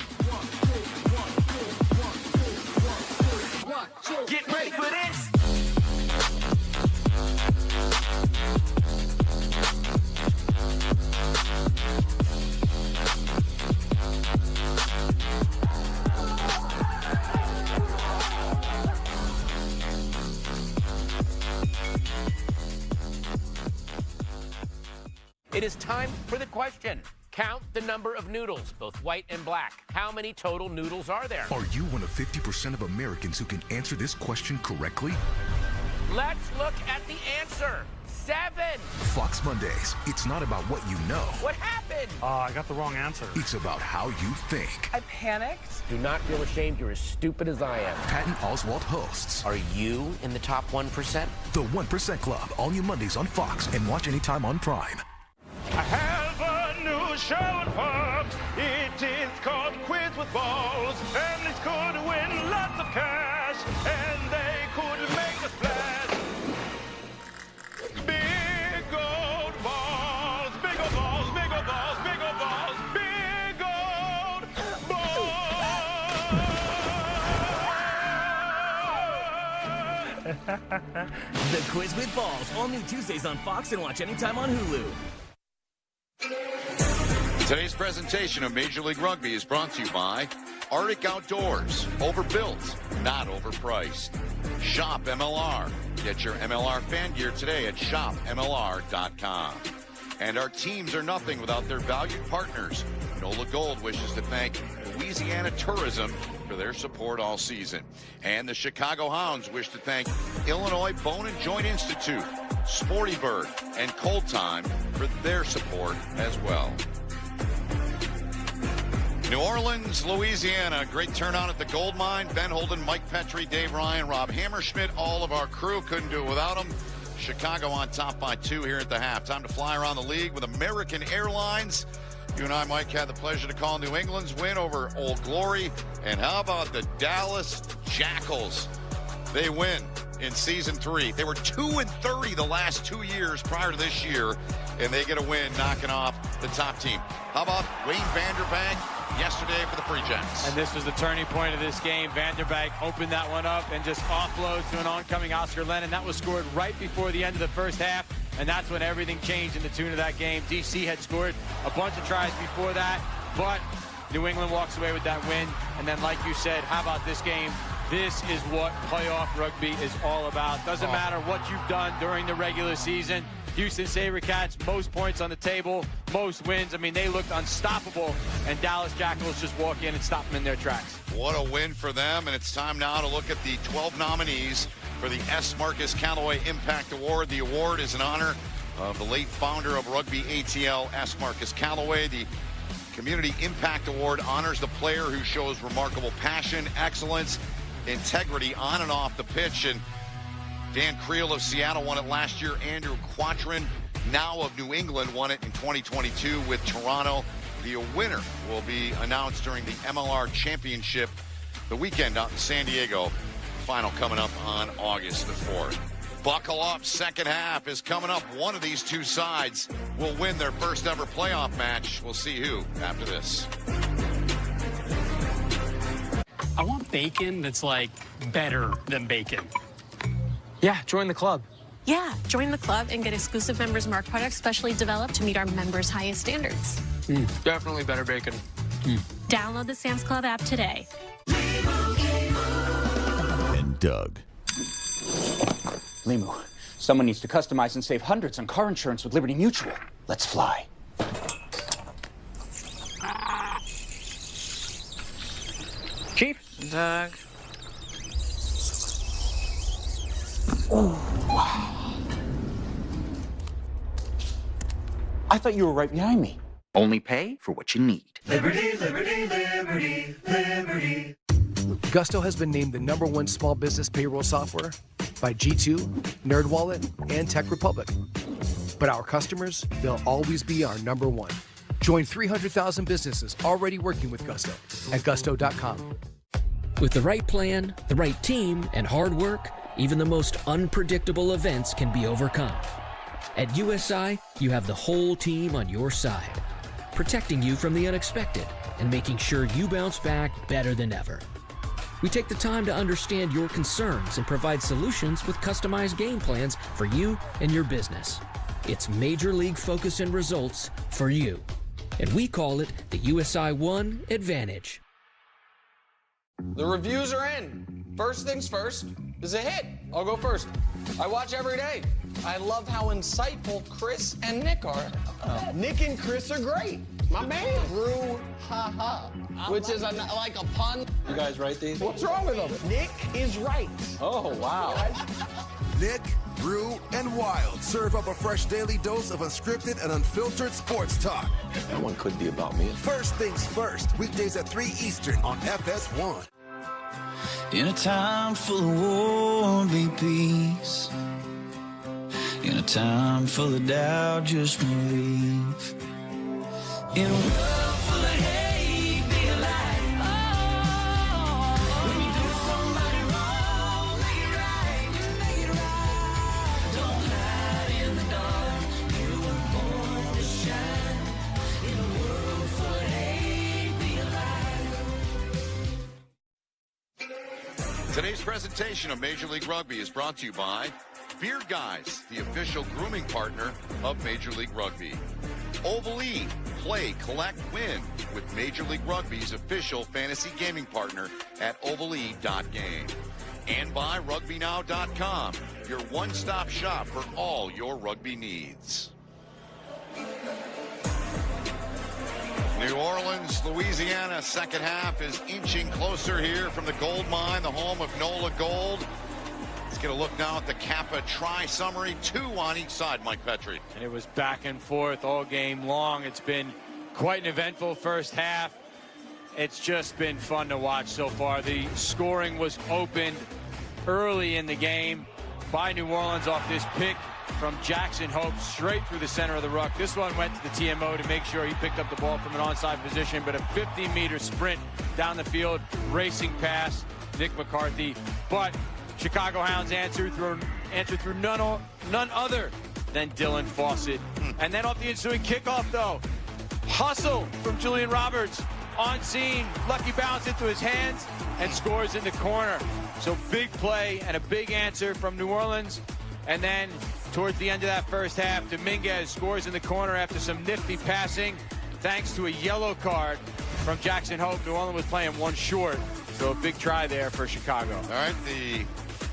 Get ready for this. It is time for the question. Count the number of noodles, both white and black. How many total noodles are there? Are you one of 50% of Americans who can answer this question correctly? Let's look at the answer. 7. Fox Mondays. It's not about what you know. What happened? I got the wrong answer. It's about how you think. I panicked. Do not feel ashamed. You're as stupid as I am. Patton Oswalt hosts. Are you in the top 1%? The 1% Club. All new Mondays on Fox and watch anytime on Prime. I have a new show on Fox. It is called Quiz with Balls. Families could win lots of cash, and they could make a splash. Big old balls, big old balls, big old balls, big old balls, big old balls. The Quiz with Balls, all new Tuesdays on Fox and watch anytime on Hulu. Today's presentation of Major League Rugby is brought to you by Arctic Outdoors. Overbuilt, not overpriced. Shop MLR. Get your MLR fan gear today at shopmlr.com. And our teams are nothing without their valued partners. NOLA Gold wishes to thank Louisiana Tourism for their support all season. And the Chicago Hounds wish to thank Illinois Bone and Joint Institute, Sporty Bird, and Cold Time for their support as well. New Orleans, Louisiana, great turnout at the Gold Mine. Ben Holden, Mike Petrie, Dave Ryan, Rob Hammerschmidt, all of our crew. Couldn't do it without them. Chicago on top by 2 here at the half. Time to fly around the league with American Airlines. You and I, Mike, had the pleasure to call New England's win over Old Glory. And how about the Dallas Jackals? They win in season 3. They were 2-30 the last 2 years prior to this year, and they get a win knocking off the top team. How about Wayne Vanderbank? yesterday for the Free Jacks. And this was the turning point of this game. Vanderbeek opened that one up and just offloads to an oncoming Oscar Lennon. That was scored right before the end of the first half, and that's when everything changed in the tune of that game. DC had scored a bunch of tries before that, but New England walks away with that win. And then, like you said, how about this game? This is what playoff rugby is all about. Doesn't matter what you've done during the regular season. Houston SaberCats, most points on the table, most wins. I mean, they looked unstoppable, and Dallas Jackals just walk in and stop them in their tracks. What a win for them, and it's time now to look at the 12 nominees for the S. Marcus Calloway Impact Award. The award is in honor of the late founder of Rugby ATL, S. Marcus Calloway. The Community Impact Award honors the player who shows remarkable passion, excellence, integrity on and off the pitch. And Dan Creel of Seattle won it last year. Andrew Quatrin, now of New England, won it in 2022 with Toronto. The winner will be announced during the MLR Championship the weekend out in San Diego. Final coming up on August the 4th. Buckle up, second half is coming up. One of these two sides will win their first ever playoff match. We'll see who after this. I want bacon that's like better than bacon. Yeah, join the club. Yeah, join the club and get exclusive Members Mark products specially developed to meet our members' highest standards. Definitely better bacon. Download the Sam's Club app today. And Doug. Limu, someone needs to customize and save hundreds on car insurance with Liberty Mutual. Let's fly. Chief. Doug. I thought you were right behind me. Only pay for what you need. Liberty, liberty, liberty, liberty. Gusto has been named the #1 small business payroll software by G2, NerdWallet, and Tech Republic. But our customers, they'll always be our #1. Join 300,000 businesses already working with Gusto at gusto.com. With the right plan, the right team, and hard work, even the most unpredictable events can be overcome. At USI, you have the whole team on your side, protecting you from the unexpected and making sure you bounce back better than ever. We take the time to understand your concerns and provide solutions with customized game plans for you and your business. It's Major League focus and results for you. And we call it the USI One Advantage. The reviews are in. First things first is a hit. I'll go first. I watch every day. I love how insightful Chris and Nick are. Nick and Chris are great. My man. Brew, ha-ha, which is like a pun. You guys write these? What's wrong with them? Nick is right. Oh, wow. Nick, Brew, and Wild serve up a fresh daily dose of unscripted and unfiltered sports talk. That one could be about me. First things first, weekdays at 3 Eastern on FS1. In a time full of war, be peace. In a time full of doubt, just believe. In a world full of hate, be alive. Oh, when you do somebody wrong, make it right. Make it right. Don't hide in the dark. You were born to shine. In a world full of hate, be alive. Today's presentation of Major League Rugby is brought to you by Beard Guys, the official grooming partner of Major League Rugby. Ovalee, play, collect, win with Major League Rugby's official fantasy gaming partner at ovalee.game. And by rugbynow.com, your one-stop shop for all your rugby needs. New Orleans, Louisiana, second half is inching closer here from the gold mine, the home of NOLA Gold. Let's get a look now at the Kappa tri-summary. 2 on each side, Mike Petrie. And it was back and forth all game long. It's been quite an eventful first half. It's just been fun to watch so far. The scoring was opened early in the game by New Orleans off this pick from Jackson Hope straight through the center of the ruck. This one went to the TMO to make sure he picked up the ball from an onside position, but a 50-meter sprint down the field, racing past Nick McCarthy. But Chicago Hounds answered through none other than Dylan Fawcett. And then off the ensuing kickoff, though, hustle from Julian Roberts. on scene. Lucky bounce into his hands and scores in the corner. So big play and a big answer from New Orleans. And then towards the end of that first half, Dominguez scores in the corner after some nifty passing, thanks to a yellow card from Jackson Hope. New Orleans was playing one short, so a big try there for Chicago. All right, the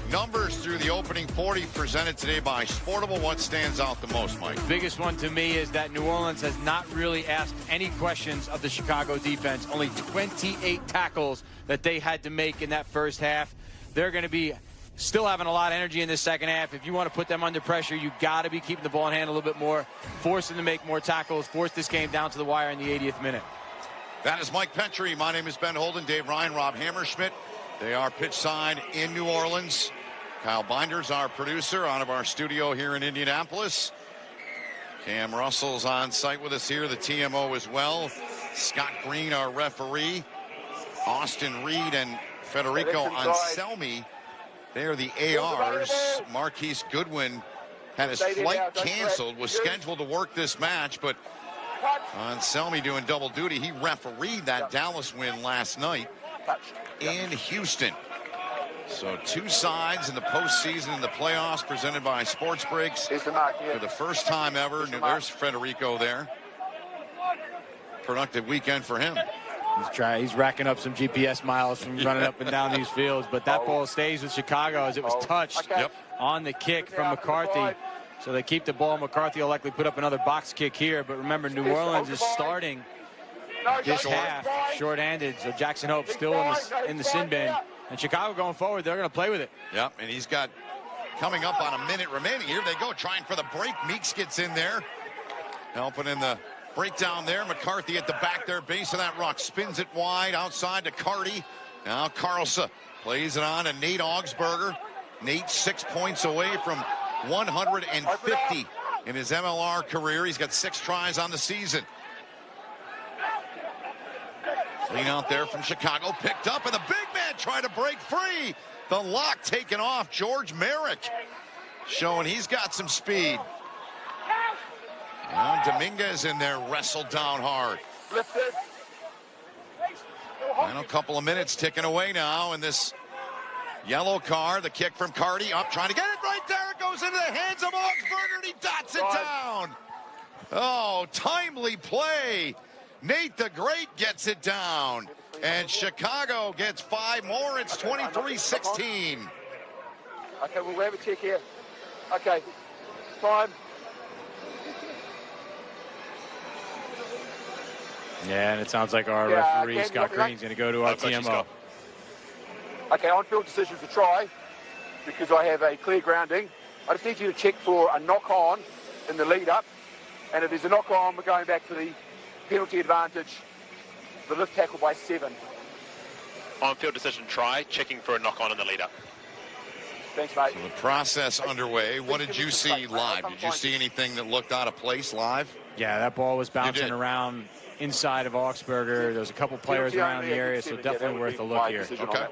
numbers through the opening 40 presented today by Sportable. What stands out the most, Mike? The biggest one to me is that New Orleans has not really asked any questions of the Chicago defense. Only 28 tackles that they had to make in that first half. They're going to be still having a lot of energy in this second half. If you want to put them under pressure, you got to be keeping the ball in hand a little bit more, force them to make more tackles, force this game down to the wire in the 80th minute. That is Mike Petrie. My name is Ben Holden, Dave Ryan, Rob Hammerschmidt. They are pitch side in New Orleans. Kyle Binders, our producer, out of our studio here in Indianapolis. Cam Russell's on site with us here, the TMO as well. Scott Green, our referee. Austin Reed and Federico Anselmi, they are the ARs. Marquise Goodwin had his flight canceled, was scheduled to work this match, but Anselmi doing double duty. He refereed that Dallas win last night in Houston. So two sides in the postseason in the playoffs presented by Sports Breaks for the first time ever. There's Federico there. Productive weekend for him. He's racking up some GPS miles from running up and down these fields, but that ball stays with Chicago as it was touched on the kick from McCarthy. So they keep the ball. McCarthy will likely put up another box kick here, but remember, New Orleans is starting this half short-handed, so Jackson Hope still in the sin bin. And Chicago going forward, they're going to play with it. Yep, and he's got coming up on a minute remaining. Here they go, trying for the break. Meeks gets in there, helping in the breakdown there. McCarthy at the back there, base of that rock, spins it wide outside to Carty. Now Carlson plays it on to Nate Augsburger. Nate 6 points away from 150 in his MLR career. He's got 6 tries on the season. Clean out there from Chicago, picked up, and the big man tried to break free. The lock taken off. George Merrick showing he's got some speed. And Dominguez in there, wrestled down hard. Final couple of minutes ticking away now, and this yellow card, the kick from Carty, up, trying to get it right there. It goes into the hands of Augsburger, and he dots it down. Oh, timely play. Nate the Great gets it down, and Chicago gets 5 more. It's 23-16. Okay, we'll have a check here. Okay, time. Yeah, and it sounds like our referee, Scott Green's going to go to our TMO. Okay, on-field decision to try, because I have a clear grounding. I just need you to check for a knock-on in the lead-up, and if there's a knock-on, we're going back to the penalty advantage, the lift tackle by 7. On-field decision try, checking for a knock-on in the lead-up. Thanks, mate. So the process underway. What did you see live? Did you see anything that looked out of place live? Yeah, that ball was bouncing around inside of Augsburger. There was a couple players around the area, so definitely worth a look here. Okay.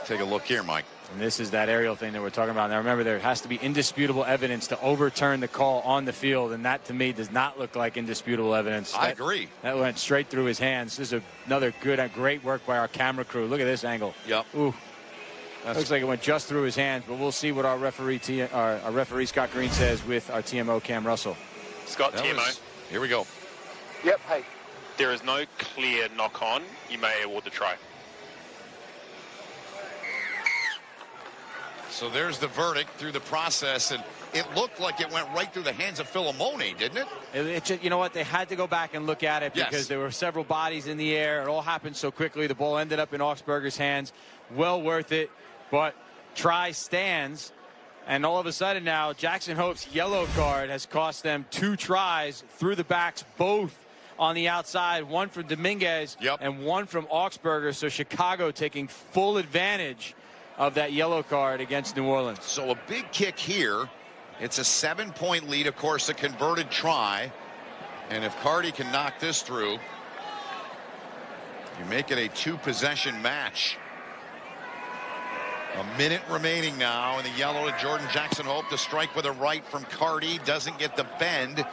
Take a look here, Mike. And this is that aerial thing that we're talking about. Now, remember, there has to be indisputable evidence to overturn the call on the field, and that, to me, does not look like indisputable evidence. I agree. That went straight through his hands. This is another great work by our camera crew. Look at this angle. Yep. Ooh. Looks like it went just through his hands, but we'll see what our referee Scott Green says with our TMO, Cam Russell. Scott, TMO. Here we go. Yep, hey. There is no clear knock-on. You may award the try. So there's the verdict through the process, and it looked like it went right through the hands of Philemone, didn't it? You know what? They had to go back and look at it because there were several bodies in the air. It all happened so quickly. The ball ended up in Augsburger's hands. Well worth it, but try stands. And all of a sudden now, Jackson Hope's yellow card has cost them 2 tries through the backs, both on the outside, one from Dominguez and one from Augsburger. So Chicago taking full advantage of that yellow card against New Orleans. So a big kick here. It's a 7-point lead, of course, a converted try. And if Carty can knock this through, you make it a 2-possession match. A minute remaining now in the yellow to Jordan Jackson Hope. The strike with a right from Carty. Doesn't get the bend,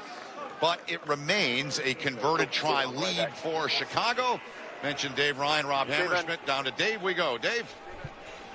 but it remains a converted try lead for Chicago. Mentioned Dave Ryan, Rob Hammerschmidt. Down to Dave we go. Dave.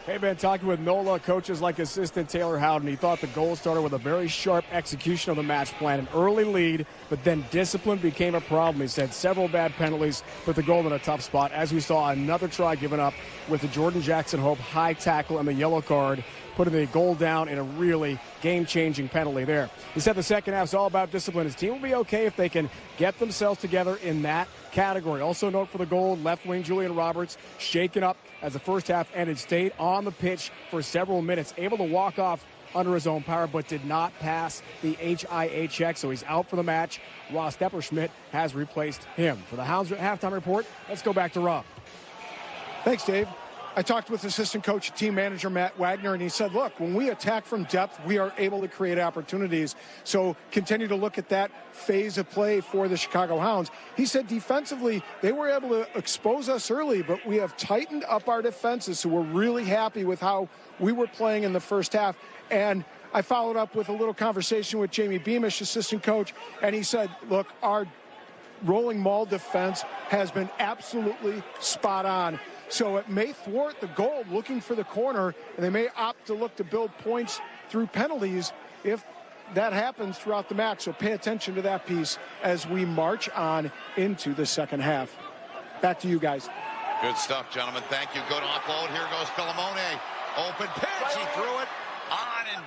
Hey, man, talking with NOLA coaches like assistant Taylor Howden, he thought the goal started with a very sharp execution of the match plan, an early lead, but then discipline became a problem. He said several bad penalties put the goal in a tough spot, as we saw another try given up with the Jordan Jackson Hope high tackle and the yellow card, putting the goal down in a really game-changing penalty there. He said the second half is all about discipline. His team will be okay if they can get themselves together in that category. Also note for the goal, left wing Julian Roberts shaken up as the first half ended, stayed on the pitch for several minutes, able to walk off under his own power, but did not pass the HIA check, so he's out for the match. Ross Depperschmidt has replaced him. For the Hounds halftime report, let's go back to Rob. Thanks, Dave. I talked with assistant coach and team manager Matt Wagner, and he said, look, when we attack from depth, we are able to create opportunities. So continue to look at that phase of play for the Chicago Hounds. He said defensively, they were able to expose us early, but we have tightened up our defenses, so we're really happy with how we were playing in the first half. And I followed up with a little conversation with Jamie Beamish, assistant coach, and he said, look, our rolling maul defense has been absolutely spot on. So it may thwart the goal looking for the corner, and they may opt to look to build points through penalties if that happens throughout the match. So pay attention to that piece as we march on into the second half. Back to you guys. Good stuff, gentlemen. Thank you. Good offload. Here goes Philemone. Open pitch. He threw it on, and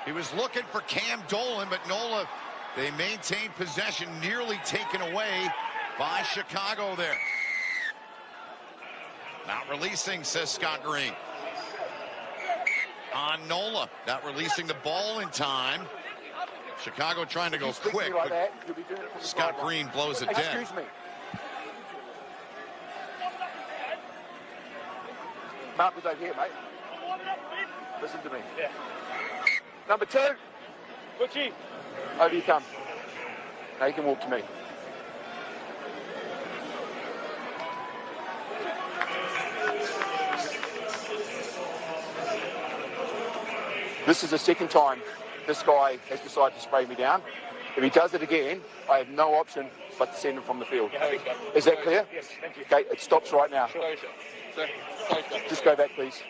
he was looking for Cam Dolan, but NOLA, they maintained possession, nearly taken away by Chicago there. Not releasing, says Scott Green. On NOLA, not releasing the ball in time. Chicago trying to go quick, but Scott Green blows it dead. Excuse me. Mark was over here, mate. Listen to me. Yeah. Number 2. Butchie. Over you come. Now you can walk to me. This is the second time this guy has decided to spray me down. If he does it again, I have no option but to send him from the field. Is that clear? Yes, thank you. Okay, it stops right now. Just go back, please.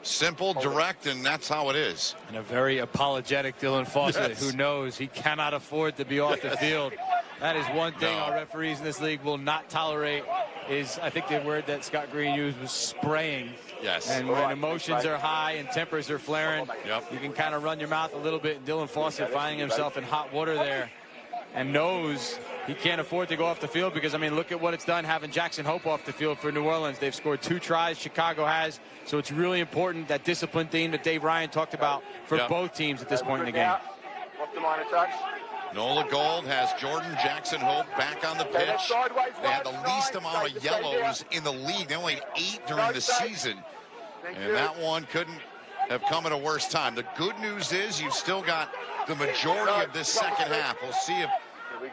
Simple, direct, and that's how it is. And a very apologetic Dylan Fawcett, Yes. who knows he cannot afford to be off the field. That is one thing our referees in this league will not tolerate, is, I think the word that Scott Green used was spraying. Yes. And when emotions are high and tempers are flaring, Yep. you can kind of run your mouth a little bit. And Dylan Fawcett finding himself in hot water there and knows he can't afford to go off the field because, I mean, look at what it's done having Jackson Hope off the field for New Orleans. They've scored 2 tries, Chicago has. So it's really important, that discipline theme that Dave Ryan talked about for both teams at this point in the game. Off the line of touch. NOLA Gold has Jordan Jackson Hope back on the pitch. They had the least amount of yellows in the league. They only had 8 during the season. And that one couldn't have come at a worse time. The good news is you've still got the majority of this second half. We'll see if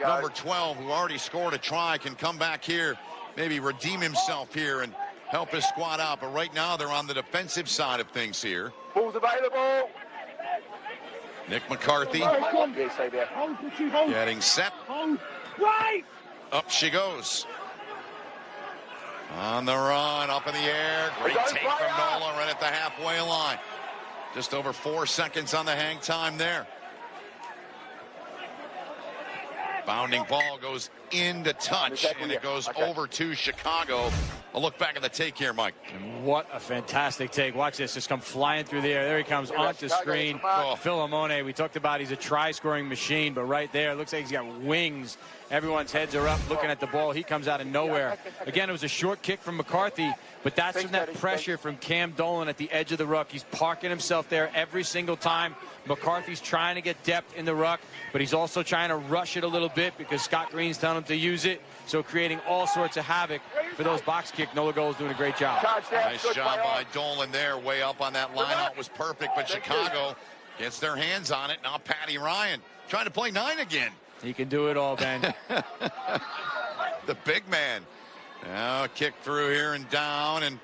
number 12, who already scored a try, can come back here, maybe redeem himself here and help his squad out. But right now they're on the defensive side of things here. Ball's available. Nick McCarthy getting set. Up she goes. On the run, up in the air. Great take from NOLA right at the halfway line. Just over 4 seconds on the hang time there. Bounding ball goes into touch, and it goes over to Chicago. A look back at the take here, Mike. And what a fantastic take. Watch this, just come flying through the air. There he comes onto screen. Philemone, we talked about he's a try-scoring machine, but right there, it looks like he's got wings. Everyone's heads are up looking at the ball. He comes out of nowhere. Again, it was a short kick from McCarthy, but that's from that pressure from Cam Dolan at the edge of the ruck. He's parking himself there every single time. McCarthy's trying to get depth in the ruck, but he's also trying to rush it a little bit because Scott Green's telling him to use it. So creating all sorts of havoc for those box kick. NOLA Gold is doing a great job. Nice job by Dolan there, way up on that lineout. Was perfect, but Chicago gets their hands on it. Now Patty Ryan trying to play 9 again. He can do it all, Ben. The big man. Now kick through here and down, and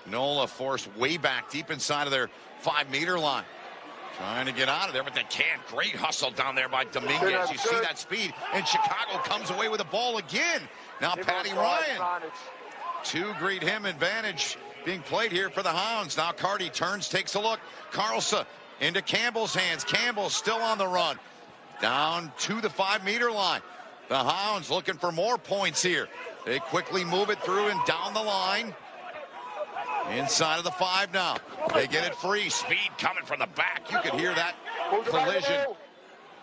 NOLA forced way back deep inside of their 5-meter line. Trying to get out of there, but they can't. Great hustle down there by Dominguez. You see that speed, and Chicago comes away with the ball again. Now Patty Ryan. 2 greet him advantage being played here for the Hounds. Now Carty turns, takes a look. Carlson into Campbell's hands. Campbell still on the run. Down to the 5-meter line. The Hounds looking for more points here. They quickly move it through and down the line. Inside of the 5 now. They get it free. Speed coming from the back. You could hear that collision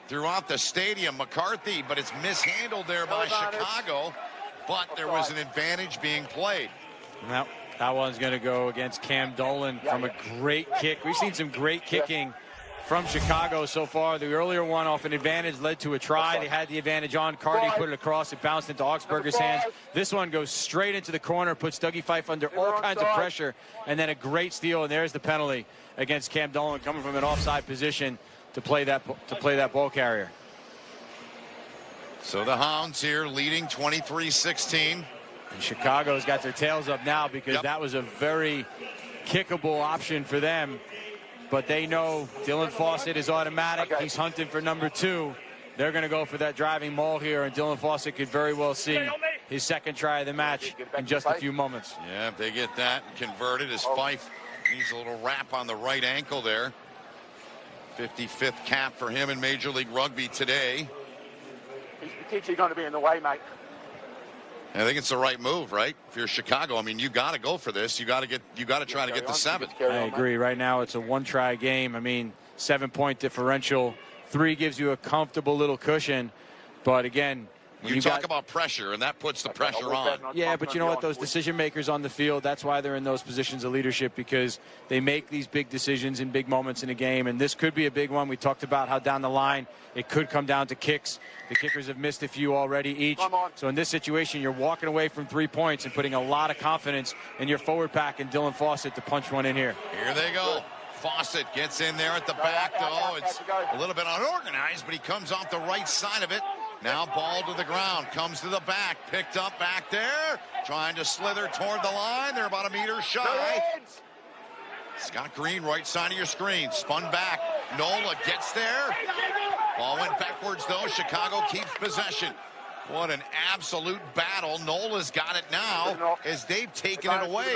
throughout the stadium. McCarthy, but it's mishandled there by Chicago. But there was an advantage being played. Now, that one's going to go against Cam Dolan from a great kick. We've seen some great kicking from Chicago so far. The earlier one off an advantage led to a try. They had the advantage on. Carty put it across. It bounced into Augsburger's hands. This one goes straight into the corner, puts Dougie Fife under all kinds of pressure, and then a great steal, and there's the penalty against Cam Dolan coming from an offside position to play that ball carrier. So the Hounds here leading 23-16. And Chicago's got their tails up now because that was a very kickable option for them. But they know Dylan Fawcett is automatic. He's hunting for number 2. They're going to go for that driving maul here, and Dylan Fawcett could very well see his second try of the match in just a few moments. Yeah, if they get that converted, as Fife needs a little wrap on the right ankle there. 55th cap for him in Major League Rugby today. He's potentially going to be in the way, mate. I think it's the right move, right? If you're Chicago, I mean, you got to go for this. You got to try to get the 7. I agree. Right now, it's a 1-try game. I mean, 7-point differential. 3 gives you a comfortable little cushion. But again, you talk about pressure, and that puts the pressure on. Yeah, but you know what? Those decision makers on the field, that's why they're in those positions of leadership, because they make these big decisions in big moments in a game. And this could be a big one. We talked about how down the line it could come down to kicks. The kickers have missed a few already each. So in this situation, you're walking away from 3 points and putting a lot of confidence in your forward pack and Dylan Fawcett to punch one in here. Here they go. Fawcett gets in there at the back, though. It's a little bit unorganized, but he comes off the right side of it. Now ball to the ground, comes to the back, picked up back there, trying to slither toward the line. They're about a meter shy. Scott Green, right side of your screen, spun back. NOLA gets there. Ball went backwards, though. Chicago keeps possession. What an absolute battle. NOLA's got it now as they've taken it away.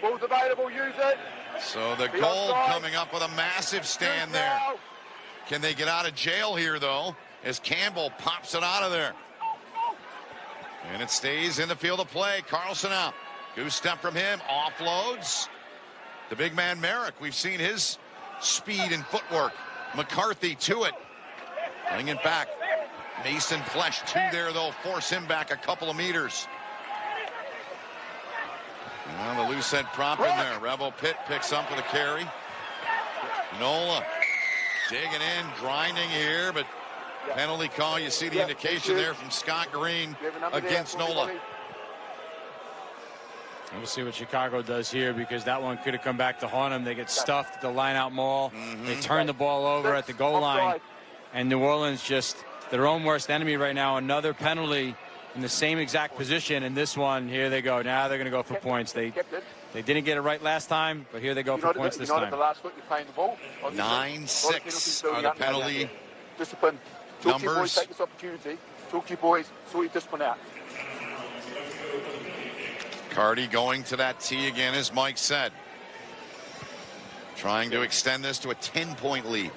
Ball's available, use it. So the Gold coming up with a massive stand there. Can they get out of jail here, though, as Campbell pops it out of there? And it stays in the field of play. Carlson out. Goose step from him. Offloads. The big man Merrick. We've seen his speed and footwork. McCarthy to it. Bring it back. Mason Flesh 2 there, though. Force him back a couple of meters. Well, the loose head prop in there. Revel Pitt picks up with a carry. NOLA digging in, grinding here, but penalty call. You see the indication there from Scott Green against NOLA. We'll see what Chicago does here, because that one could have come back to haunt them. They get stuffed at the line-out maul. They turn the ball over at the goal line. And New Orleans just their own worst enemy right now. Another penalty in the same exact position. And this one, here they go. Now they're going to go for points. They didn't get it right last time, but here they go for points this time. 9-6 are the penalty discipline. Talk to your boys, numbers. take this opportunity. Talk to your boys, sort your discipline out. Carty going to that tee again, as Mike said. Trying to extend this to a 10-point lead.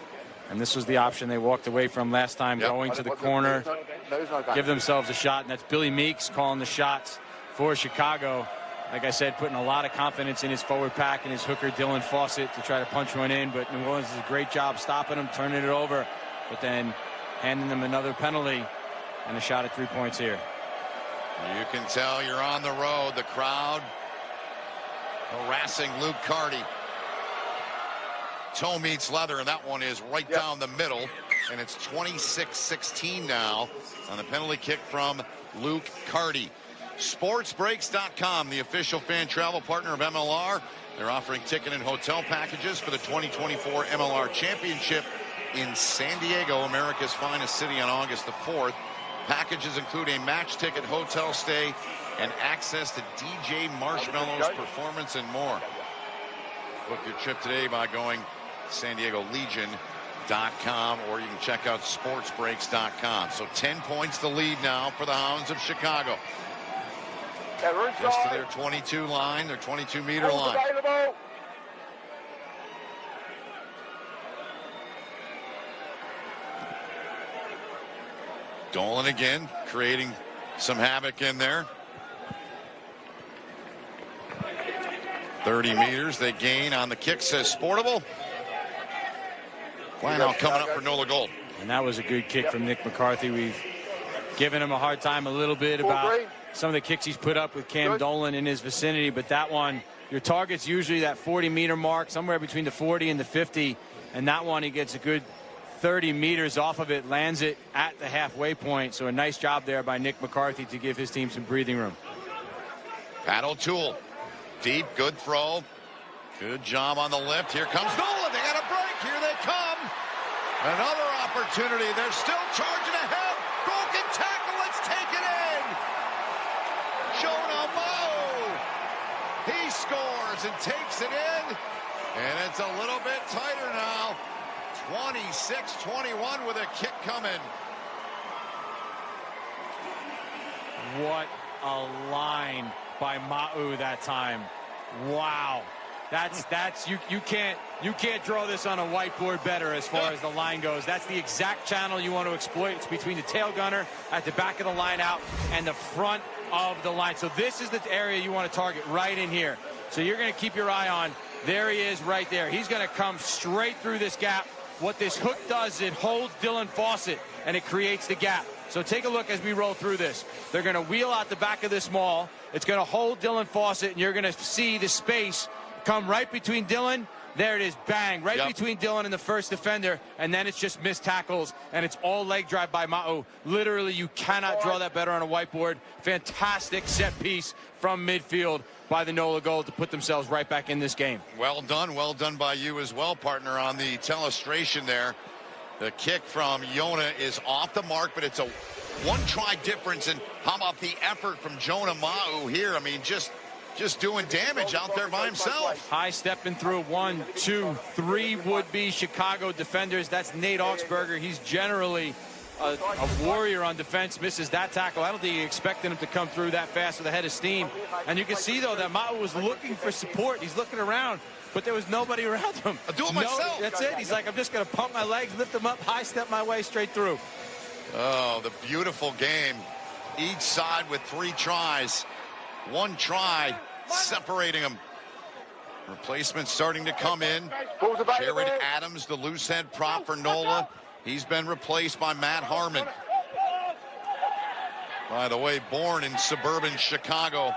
And this was the option they walked away from last time, going to the corner, give themselves a shot. And that's Billy Meeks calling the shots for Chicago. Like I said, putting a lot of confidence in his forward pack and his hooker, Dylan Fawcett, to try to punch one in. But New Orleans does a great job stopping him, turning it over, but then handing them another penalty and a shot at 3 points here. You can tell you're on the road. The crowd harassing Luke Carty. Toe meets leather, and that one is right down the middle. And it's 26-16 now on the penalty kick from Luke Carty. Sportsbreaks.com, the official fan travel partner of MLR. They're offering ticket and hotel packages for the 2024 MLR Championship in San Diego, America's finest city, on August the 4th. Packages include a match ticket, hotel stay, and access to DJ Marshmallow's performance and more. Book your trip today by going SanDiegoLegion.com, or you can check out sportsbreaks.com. So 10 points the lead now for the Hounds of Chicago. Just to their 22 line, their 22-meter line. Dolan again, creating some havoc in there. 30 meters they gain on the kick, says Sportable. Line out coming up for Nola Gold. And that was a good kick from Nick McCarthy. We've given him a hard time a little bit about some of the kicks he's put up with Cam Dolan in his vicinity, but that one, your target's usually that 40-meter mark, somewhere between the 40 and the 50, and that one he gets a good 30 meters off of it, lands it at the halfway point. So a nice job there by Nick McCarthy to give his team some breathing room. Pat O'Toole, deep, good throw. Good job on the lift. Here comes Nola. They got a break. Here they come. Another opportunity. They're still charging ahead. Broken tackle. Let's take it in. Jonah Ma'u. He scores and takes it in. And it's a little bit tighter now. 26-21 with a kick coming. What a line by Ma'u that time. Wow. That's you can't draw this on a whiteboard better as far as the line goes. That's the exact channel you want to exploit. It's between the tail gunner at the back of the line out and the front of the line. So this is the area you want to target, right in here. So you're going to keep your eye on. There he is right there. He's going to come straight through this gap. What this hook does, it holds Dylan Fawcett and it creates the gap. So take a look as we roll through this. They're going to wheel out the back of this maul. It's going to hold Dylan Fawcett, and you're going to see the space come right between Dylan. There it is, bang, right between Dylan and the first defender, and then it's just missed tackles, and it's all leg drive by Ma'u. Literally, you cannot draw that better on a whiteboard. Fantastic set piece from midfield by the NOLA Gold to put themselves right back in this game. Well done by you as well, partner, on the telestration there. The kick from Yona is off the mark, but it's a one-try difference. And how about the effort from Jonah Ma'u here? I mean, just doing damage out there by himself. High stepping through 1, 2, 3 would-be Chicago defenders. That's Nate Augsburger. He's generally a warrior on defense. Misses that tackle. I don't think he expected him to come through that fast with a head of steam. And you can see, though, that Ma'u was looking for support. He's looking around, but there was nobody around him. I'll do it myself. That's it. He's like, I'm just going to pump my legs, lift them up, high step my way straight through. Oh, the beautiful game. Each side with 3 tries. 1 try separating them. Replacements starting to come in. Jared Adams, the loose head prop for NOLA. He's been replaced by Matt Harmon. By the way, born in suburban Chicago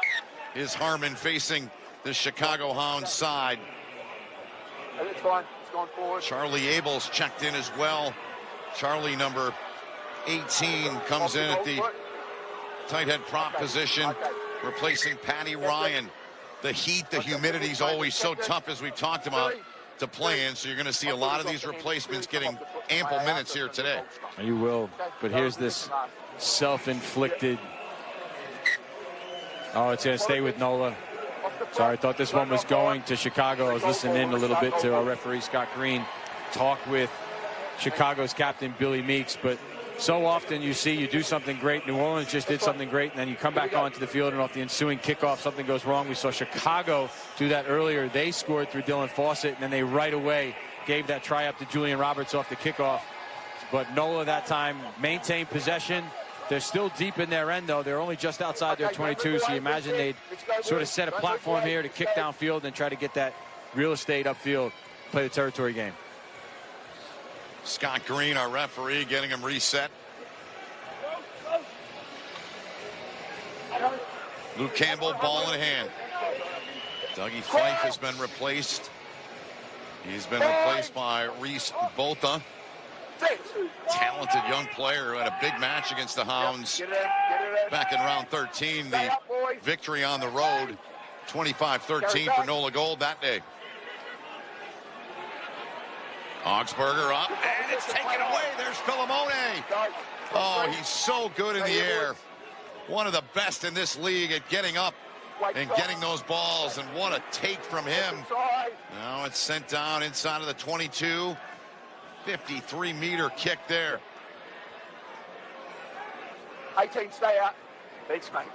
is Harmon, facing the Chicago Hounds side. It's fine. It's going forward. Charlie Abels checked in as well. Charlie, number 18, comes in at the tight head prop position, replacing Patty Ryan. The heat, the humidity is always so tough, as we've talked about, to play in. So you're going to see a lot of these replacements getting ample minutes here today. You will, but here's this self-inflicted. Oh, it's going to stay with NOLA. Sorry, I thought this one was going to Chicago. I was listening in a little bit to our referee, Scott Green, talk with Chicago's captain, Billy Meeks. But so often you see you do something great. New Orleans just did something great, and then you come back onto the field, and off the ensuing kickoff, something goes wrong. We saw Chicago do that earlier. They scored through Dylan Fawcett, and then they right away gave that try up to Julian Roberts off the kickoff. But NOLA that time maintained possession. They're still deep in their end, though. They're only just outside their 22, so you imagine they'd sort of set a platform here to kick downfield and try to get that real estate upfield, play the territory game. Scott Green, our referee, getting him reset. Luke Campbell, ball in hand. Dougie Fife has been replaced. He's been replaced by Reese Botha. Talented young player who had a big match against the Hounds back in round 13. The victory on the road, 25-13 for NOLA Gold that day. Augsburger up, and it's taken away. There's Philemone. Oh, he's so good in the air. one of the best in this league at getting up and getting those balls, and what a take from him. Now it's sent down inside of the 22. 53-meter kick there. 18, stay out. Thanks, mate.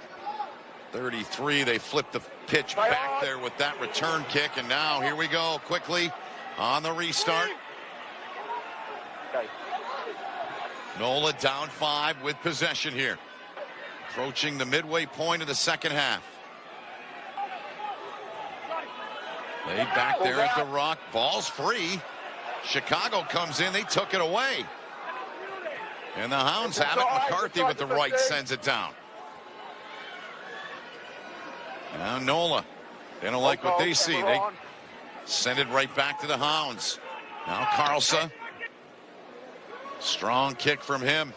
33, they flipped the pitch back there with that return kick, and now here we go quickly on the restart. Okay. NOLA down 5 with possession here. Approaching the midway point of the second half. Laid back there at the rock. Ball's free. Chicago comes in. They took it away. And the Hounds have it. McCarthy with the right sends it down. Now NOLA. They don't like what they see. They send it right back to the Hounds. Now Carlsa. Strong kick from him.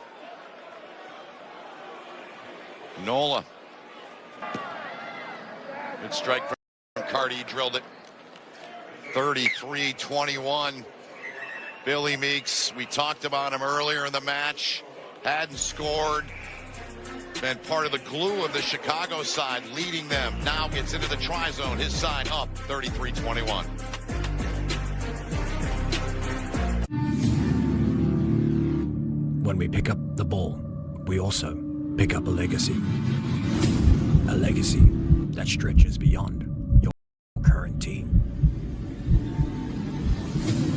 NOLA. Good strike from Carty. Drilled it. 33-21. Billy Meeks, we talked about him earlier in the match. Hadn't scored. Been part of the glue of the Chicago side, leading them. Now gets into the try zone. His side up 33-21. When we pick up the ball, we also pick up a legacy. A legacy that stretches beyond your current team.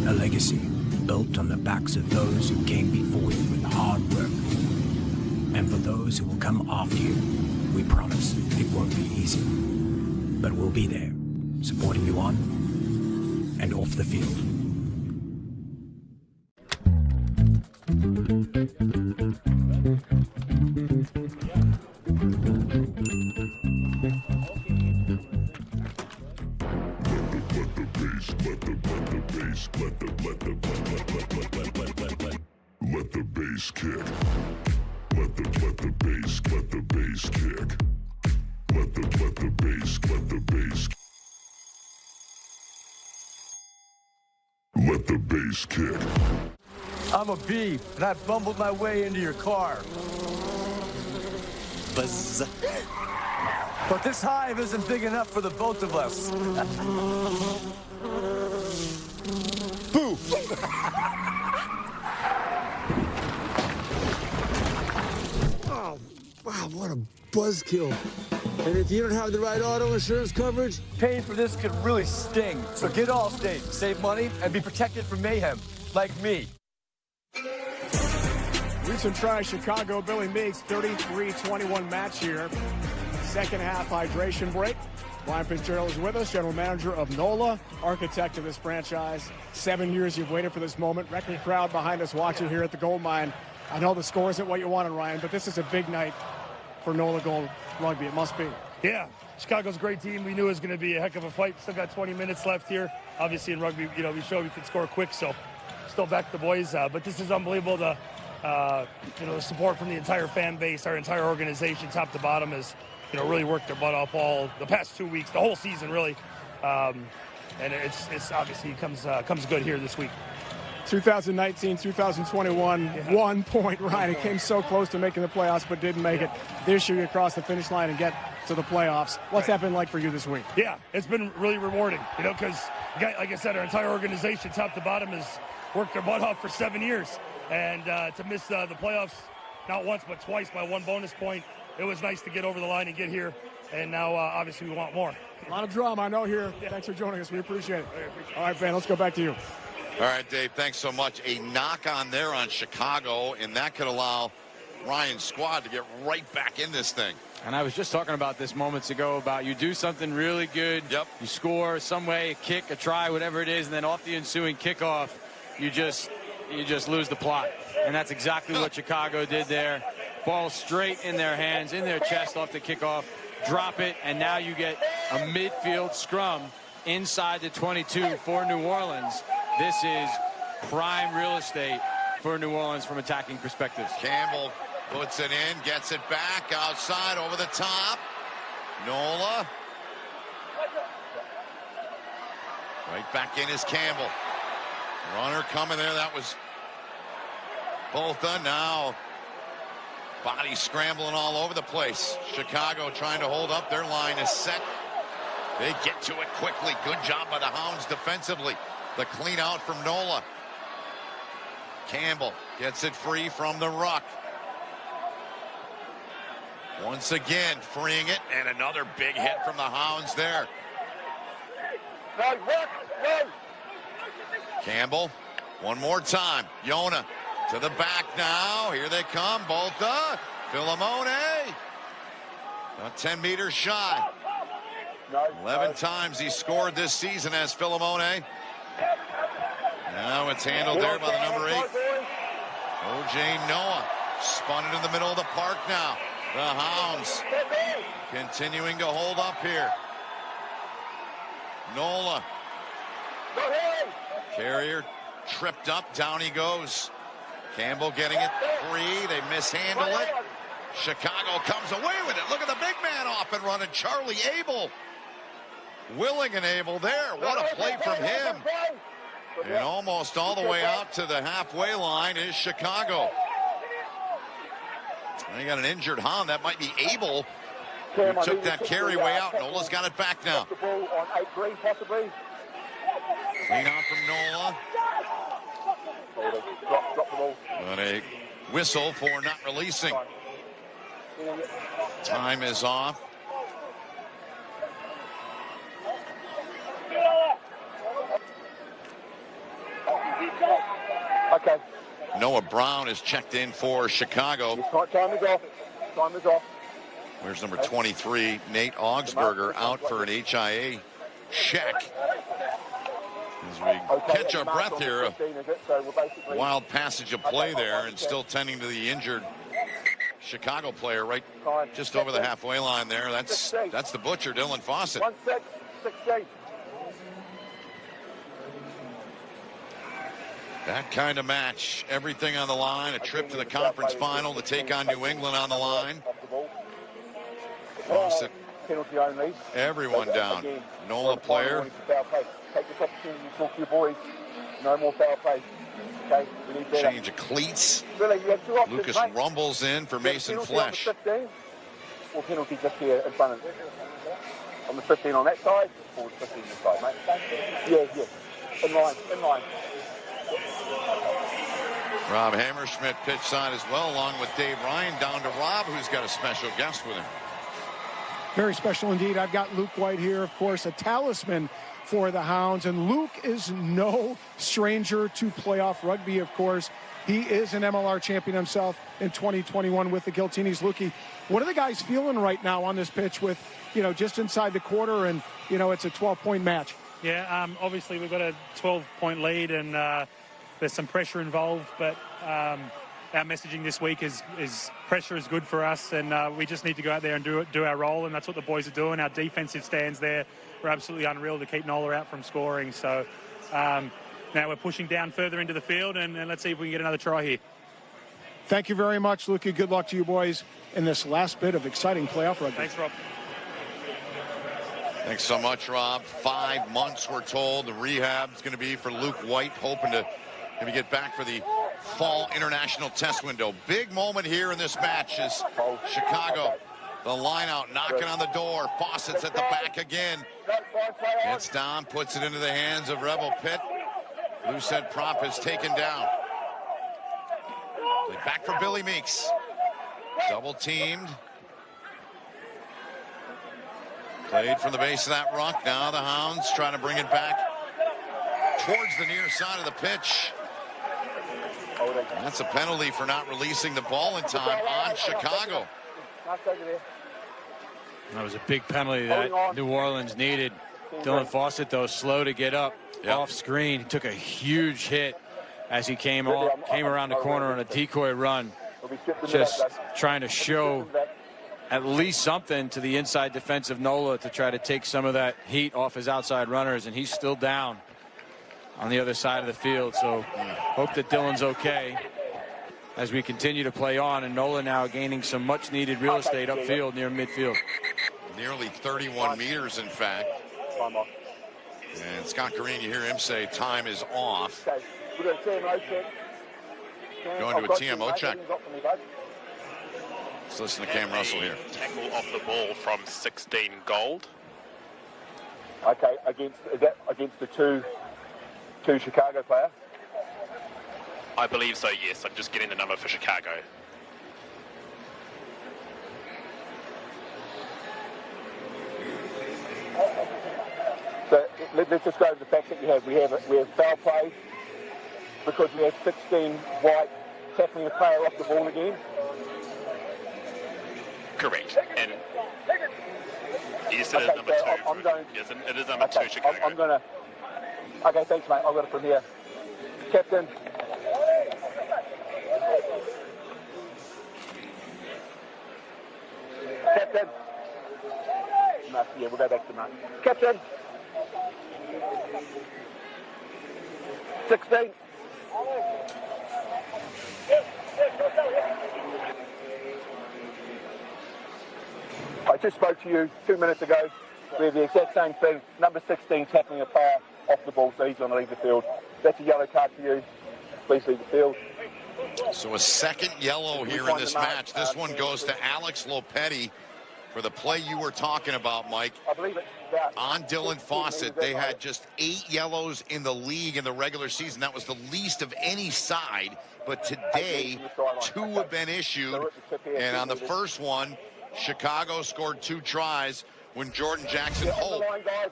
A legacy built on the backs of those who came before you with hard work. And for those who will come after you, we promise it won't be easy. But we'll be there, supporting you on and off the field. Let the bass kick. Let the bass kick. Let the bass. Let the bass kick. I'm a bee, and I bumbled my way into your car. Buzz. But this hive isn't big enough for the both of us. Boo! Oh, wow, what a buzzkill. And if you don't have the right auto insurance coverage, paying for this could really sting. So get Allstate, save money, and be protected from mayhem, like me. Recent try, Chicago, Billy Meeks, 33-21 match here. Second half hydration break. Brian Fitzgerald is with us, general manager of NOLA, architect of this franchise. 7 years you've waited for this moment. Record crowd behind us watching here at the Gold Mine. I know the score isn't what you wanted, Ryan, but this is a big night for NOLA Gold Rugby. It must be. Yeah, Chicago's a great team. We knew it was going to be a heck of a fight. Still got 20 minutes left here. Obviously in rugby, we showed we could score quick, so still back the boys. But this is unbelievable. The support from the entire fan base, our entire organization, top to bottom, has really worked their butt off all the past 2 weeks, the whole season, really. And it's obviously comes good here this week. 2019, 2021, 1 point, Ryan. It came so close to making the playoffs, but didn't make it. This year, you cross the finish line and get to the playoffs. What's that been like for you this week? Yeah, it's been really rewarding, because, like I said, our entire organization, top to bottom, has worked their butt off for 7 years. And to miss the playoffs not once but twice by 1 bonus point, it was nice to get over the line and get here. And now, obviously, we want more. A lot of drama, I know, here. Yeah. Thanks for joining us. We appreciate it. All right, Ben, let's go back to you. All right, Dave, thanks so much. A knock on there on Chicago, and that could allow Ryan's squad to get right back in this thing. And I was just talking about this moments ago about you do something really good. Yep. You score some way, a kick, a try, whatever it is, and then off the ensuing kickoff, you just lose the plot. And that's exactly what Chicago did there. Ball straight in their hands, in their chest off the kickoff, drop it, and now you get a midfield scrum inside the 22 for New Orleans. This is prime real estate for New Orleans from attacking perspectives. Campbell puts it in, gets it back outside over the top. NOLA. Right back in is Campbell. Runner coming there. That was Botha. Now Body scrambling all over the place. Chicago trying to hold up. Their line is set. They get to it quickly. Good job by the Hounds defensively. The clean out from NOLA. Campbell gets it free from the ruck. Once again, freeing it, and another big hit from the Hounds there. Campbell, one more time. Yona to the back now. Here they come. Bolta. Filimone. About 10 meters shy. 11 times he scored this season as Filimone. Now it's handled there by the number 8. O.J. Noah. Spun it in the middle of the park now. The Hounds continuing to hold up here. NOLA. Carrier tripped up. Down he goes. Campbell getting it free. They mishandle it. Chicago comes away with it. Look at the big man off and running. Charlie Abel. Willing and able there. What a play from him. And almost all the way out to the halfway line is Chicago. They got an injured Hound. That might be Abel who took that carry way out. NOLA's got it back now. Clean out from NOLA. But a whistle for not releasing. Time is off. Okay. Noah Brown is checked in for Chicago. Time is off. Time is off. Where's number 23, Nate Augsburger, out for an HIA check. As we catch our breath here, a wild passage of play there, and still tending to the injured Chicago player right just over the halfway line there. That's the butcher, Dylan Fawcett. 1-6-16. That kind of match, everything on the line, a trip to the conference final to take on New England on the line. Fawcett, everyone down. NOLA player. Take this opportunity to talk to your boys. No more foul play. Okay, we need better. Change of cleats. Billy, you have 2 options, Lucas mate. rumbles in for Mason Flesh. Or penalty just here in front of it. On the 15 on that side, or 15 this side, mate. Yeah. In line. Rob Hammerschmidt pitch side as well, along with Dave Ryan, down to Rob, who's got a special guest with him. Very special indeed. I've got Luke White here, of course, a talisman for the Hounds. And Luke is no stranger to playoff rugby, of course. He is an MLR champion himself in 2021 with the Giltinis. Lukey, what are the guys feeling right now on this pitch with, just inside the quarter and, it's a 12-point match? Yeah, obviously we've got a 12-point lead and there's some pressure involved, but our messaging this week is pressure is good for us, and we just need to go out there and do our role, and that's what the boys are doing. Our defensive stands there were absolutely unreal to keep NOLA out from scoring. So now we're pushing down further into the field, and let's see if we can get another try here. Thank you very much, Lukey. Good luck to you boys in this last bit of exciting playoff rugby. Thanks, Rob. Thanks so much, Rob. 5 months, we're told, the rehab's going to be for Luke White, hoping to maybe get back for the fall international test window. Big moment here in this match is Chicago. The line out, knocking on the door. Fawcett's at the back again. Gets down, puts it into the hands of Rebel Pitt. Loose head prop is taken down. Back for Billy Meeks. Double teamed. Played from the base of that ruck. Now the Hounds trying to bring it back towards the near side of the pitch. That's a penalty for not releasing the ball in time on Chicago. That was a big penalty that New Orleans needed. Dylan Fawcett, though, slow to get up off screen. He took a huge hit as he came around the corner on a decoy run. Just trying to show at least something to the inside defensive NOLA to try to take some of that heat off his outside runners, and he's still down on the other side of the field. So hope that Dylan's okay as we continue to play on, and NOLA now gaining some much needed real estate upfield near midfield. Nearly 31 meters, in fact. And Scott Green, you hear him say time is off. Going to a TMO check. Let's listen to Cam Russell here. Tackle off the ball from 16 gold. Okay, against the two Chicago players? I believe so, yes. I'm just getting the number for Chicago. So let's just go over the facts that we have foul play because we have 16 white tackling the player off the ball again. Correct. And yes, it is number 2. Yes, it is number 2, Chicago. Okay, thanks, mate. I've got it from here. Captain. Captain. No, yeah, we'll go back to Mark. Captain. 16. I just spoke to you 2 minutes ago. We have the exact same thing. Number 16 tackling a player off the ball, so he's going to leave the field. That's a yellow card for you. Please leave the field. So a second yellow here in this match. This one goes to Alex Lopetti for the play you were talking about, Mike. I believe it's on Dylan Fawcett. They had just 8 yellows in the league in the regular season. That was the least of any side. But today, 2 have been issued. And on the first one, Chicago scored 2 tries when Jordan Jackson Holt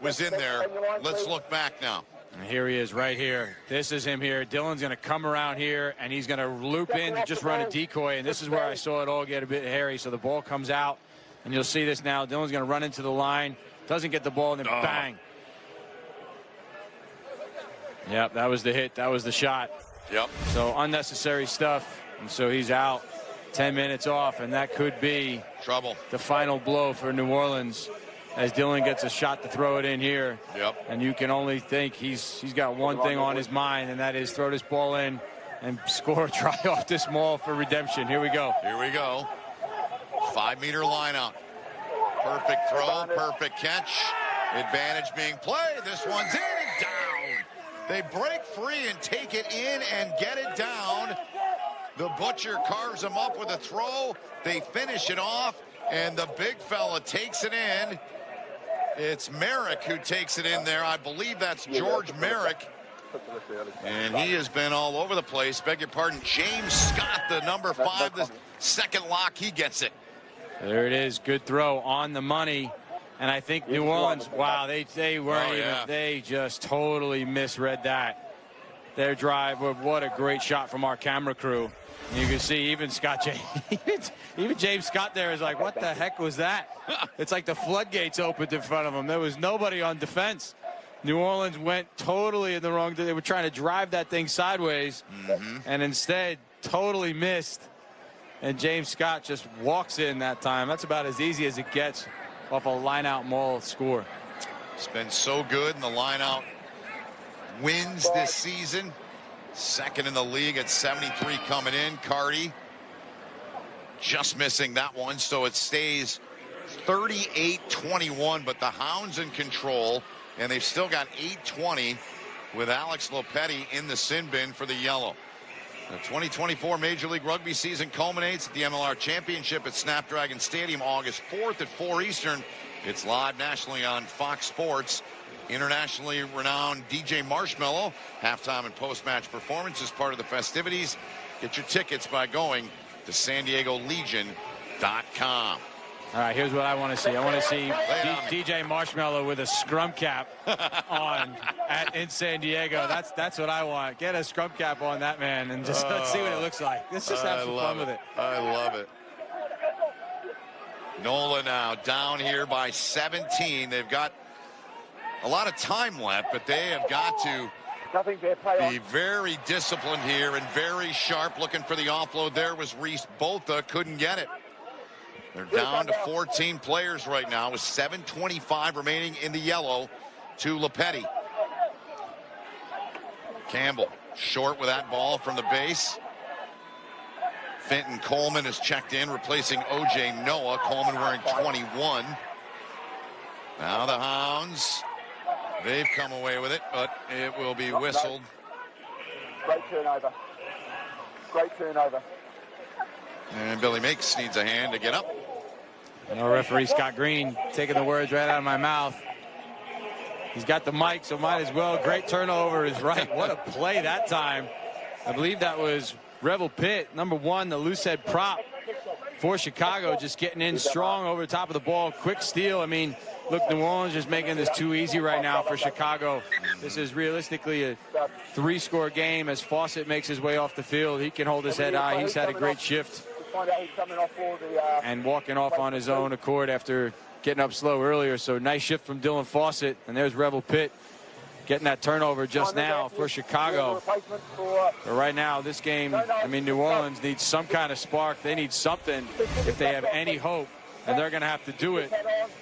was in there. Let's look back now. And here he is right here. This is him here. Dylan's going to come around here, and he's going to loop in and just run a decoy. And this is where I saw it all get a bit hairy. So the ball comes out, and you'll see this now. Dylan's going to run into the line, doesn't get the ball, and then bang. Yep, that was the hit. That was the shot. Yep. So unnecessary stuff. And so he's out. 10 minutes off, and that could be trouble. The final blow for New Orleans as Dylan gets a shot to throw it in here. Yep. And you can only think he's got one thing on his mind, and that is throw this ball in and score a try off this maul for redemption. Here we go. Here we go. 5-meter line out. Perfect throw, perfect catch. Advantage being played. This one's in and down. They break free and take it in and get it down. The Butcher carves him up with a throw. They finish it off, and the big fella takes it in. It's Merrick who takes it in there. I believe that's George Merrick. And he has been all over the place. Beg your pardon, James Scott, the number 5, the second lock, he gets it. There it is. Good throw on the money. And I think New Orleans, wow, they weren't even, they just totally misread that. Their drive, what a great shot from our camera crew. You can see even even James Scott there is like, what the heck was that? It's like the floodgates opened in front of him. There was nobody on defense. New Orleans went totally in the wrong. They were trying to drive that thing sideways, and instead totally missed. And James Scott just walks in that time. That's about as easy as it gets off a line-out maul score. It's been so good in the line-out wins this season. Second in the league at 73 coming in. Carty just missing that one, so it stays 38-21, but the Hounds in control, and they've still got 8:20 with Alex Lopetti in the sin bin for the yellow. The 2024 Major League Rugby season culminates at the MLR Championship at Snapdragon Stadium August 4th at 4 Eastern. It's live nationally on Fox Sports. Internationally renowned DJ Marshmello, halftime and post-match performance is part of the festivities. Get your tickets by going to SanDiegoLegion.com. All right, here's what I want to see. I want to see DJ Marshmello with a scrum cap on in San Diego. That's what I want. Get a scrum cap on that man and just let's see what it looks like. Let's just have some fun with it. I love it. NOLA now down here by 17. They've got a lot of time left, but they have got to be very disciplined here and very sharp. Looking for the offload there was Reese Botha. Couldn't get it. They're down to 14 players right now with 7:25 remaining in the yellow to Lopetti. Campbell short with that ball from the base. Fenton Coleman is checked in, replacing O.J. Noah. Coleman wearing 21. Now the Hounds. They've come away with it, but it will be whistled. Great turnover. Great turnover. And Billy Meeks needs a hand to get up. And our referee Scott Green taking the words right out of my mouth. He's got the mic, so might as well. Great turnover is right. What a play that time. I believe that was Revel Pitt, number 1, the loose head prop for Chicago, just getting in strong over the top of the ball. Quick steal. I mean, look, New Orleans just making this too easy right now for Chicago. This is realistically a 3-score game as Fawcett makes his way off the field. He can hold his head high. He's had a great shift. And walking off on his own accord after getting up slow earlier. So nice shift from Dylan Fawcett. And there's Revel Pitt getting that turnover just now for Chicago. But right now, this game, I mean, New Orleans needs some kind of spark. They need something if they have any hope. And they're going to have to do it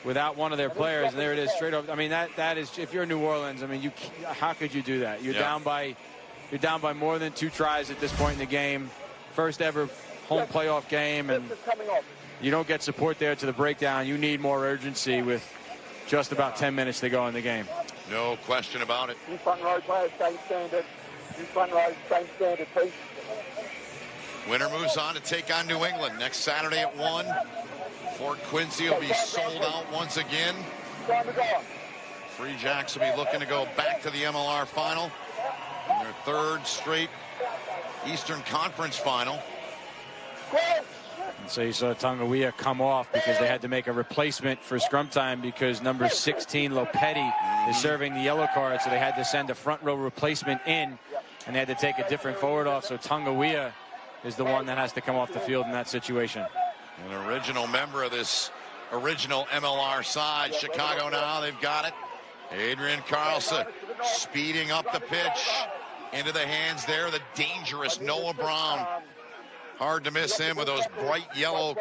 without one of their players. And there it is, straight over. I mean, that is, if you're New Orleans, I mean, how could you do that? You're down by more than 2 tries at this point in the game. First ever home playoff game, and you don't get support there to the breakdown. You need more urgency with just about 10 minutes to go in the game. No question about it. New front row players, same standard. New front row, same standard, please. Winner moves on to take on New England next Saturday at 1. Fort Quincy will be sold out once again. Free Jacks will be looking to go back to the MLR final in their 3rd straight Eastern Conference final. And so you saw Tongawiya come off because they had to make a replacement for scrum time because number 16 Lopetti is serving the yellow card, so they had to send a front row replacement in, and they had to take a different forward off. So Tongawiya is the one that has to come off the field in that situation. An original member of this original MLR side. Chicago now, they've got it. Adrian Carlson speeding up the pitch into the hands there, the dangerous Noah Brown. Hard to miss him with those bright yellow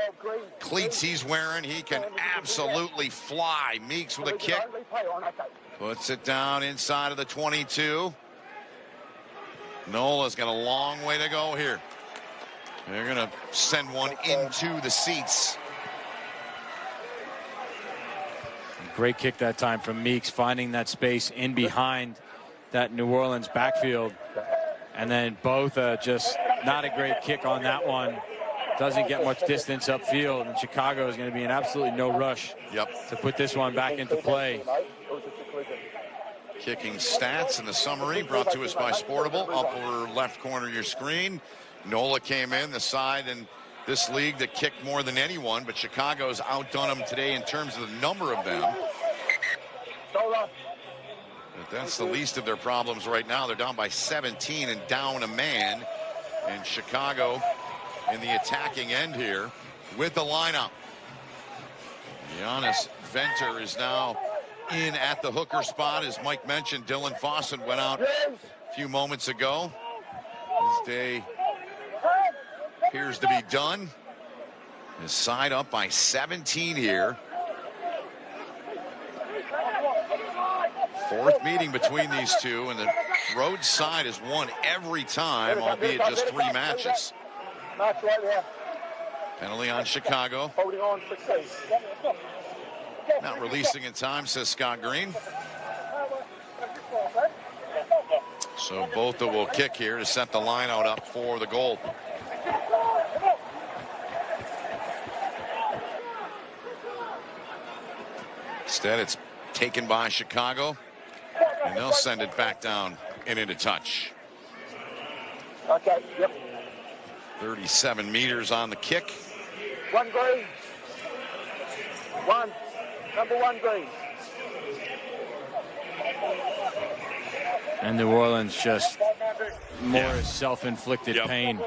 cleats he's wearing. He can absolutely fly. Meeks with a kick. Puts it down inside of the 22. NOLA's got a long way to go here. They're going to send one into the seats. Great kick that time from Meeks, finding that space in behind that New Orleans backfield. And then both just not a great kick on that one. Doesn't get much distance upfield, and Chicago is going to be in absolutely no rush to put this one back into play. Kicking stats in the summary brought to us by Sportable. Upper left corner of your screen. NOLA came in, the side in this league that kicked more than anyone, but Chicago's outdone them today in terms of the number of them. But that's the least of their problems right now. They're down by 17 and down a man. And Chicago in the attacking end here with the lineup. Giannis Venter is now in at the hooker spot. As Mike mentioned, Dylan Fawcett went out a few moments ago. His day appears to be done. His side up by 17 here. 4th meeting between these two, and the road side has won every time, albeit just 3 matches. Penalty on Chicago. Not releasing in time, says Scott Green. So Botha will kick here to set the line out up for the goal. Instead, it's taken by Chicago, and they'll send it back down and into touch. Okay, yep. 37 meters on the kick. 1 green. 1. Number 1 green. And New Orleans just more self-inflicted pain.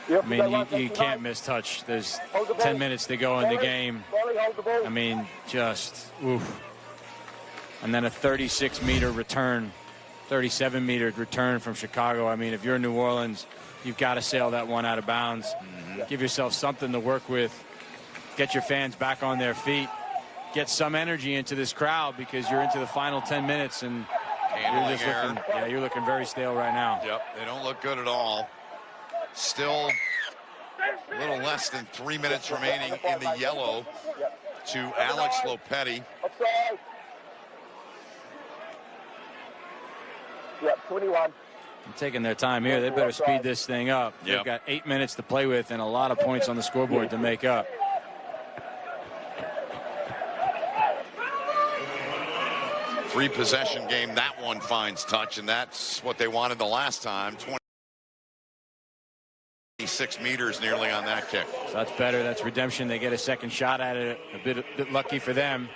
I mean, you can't miss-touch. There's 10 minutes to go in the game. I mean, just, oof. And then a 36-meter return, 37-meter return from Chicago. I mean, if you're New Orleans, you've got to sail that one out of bounds. Give yourself something to work with. Get your fans back on their feet. Get some energy into this crowd because you're into the final 10 minutes and you're looking very stale right now. Yep, they don't look good at all. Still a little less than 3 minutes remaining in the yellow to Alex Lopetti. Yeah, 21. Taking their time here. They better speed this thing up. Yep. They've got 8 minutes to play with and a lot of points on the scoreboard to make up. Three-possession game. That one finds touch, and that's what they wanted the last time. 26 meters nearly on that kick. So that's better. That's redemption. They get a second shot at it. A bit lucky for them.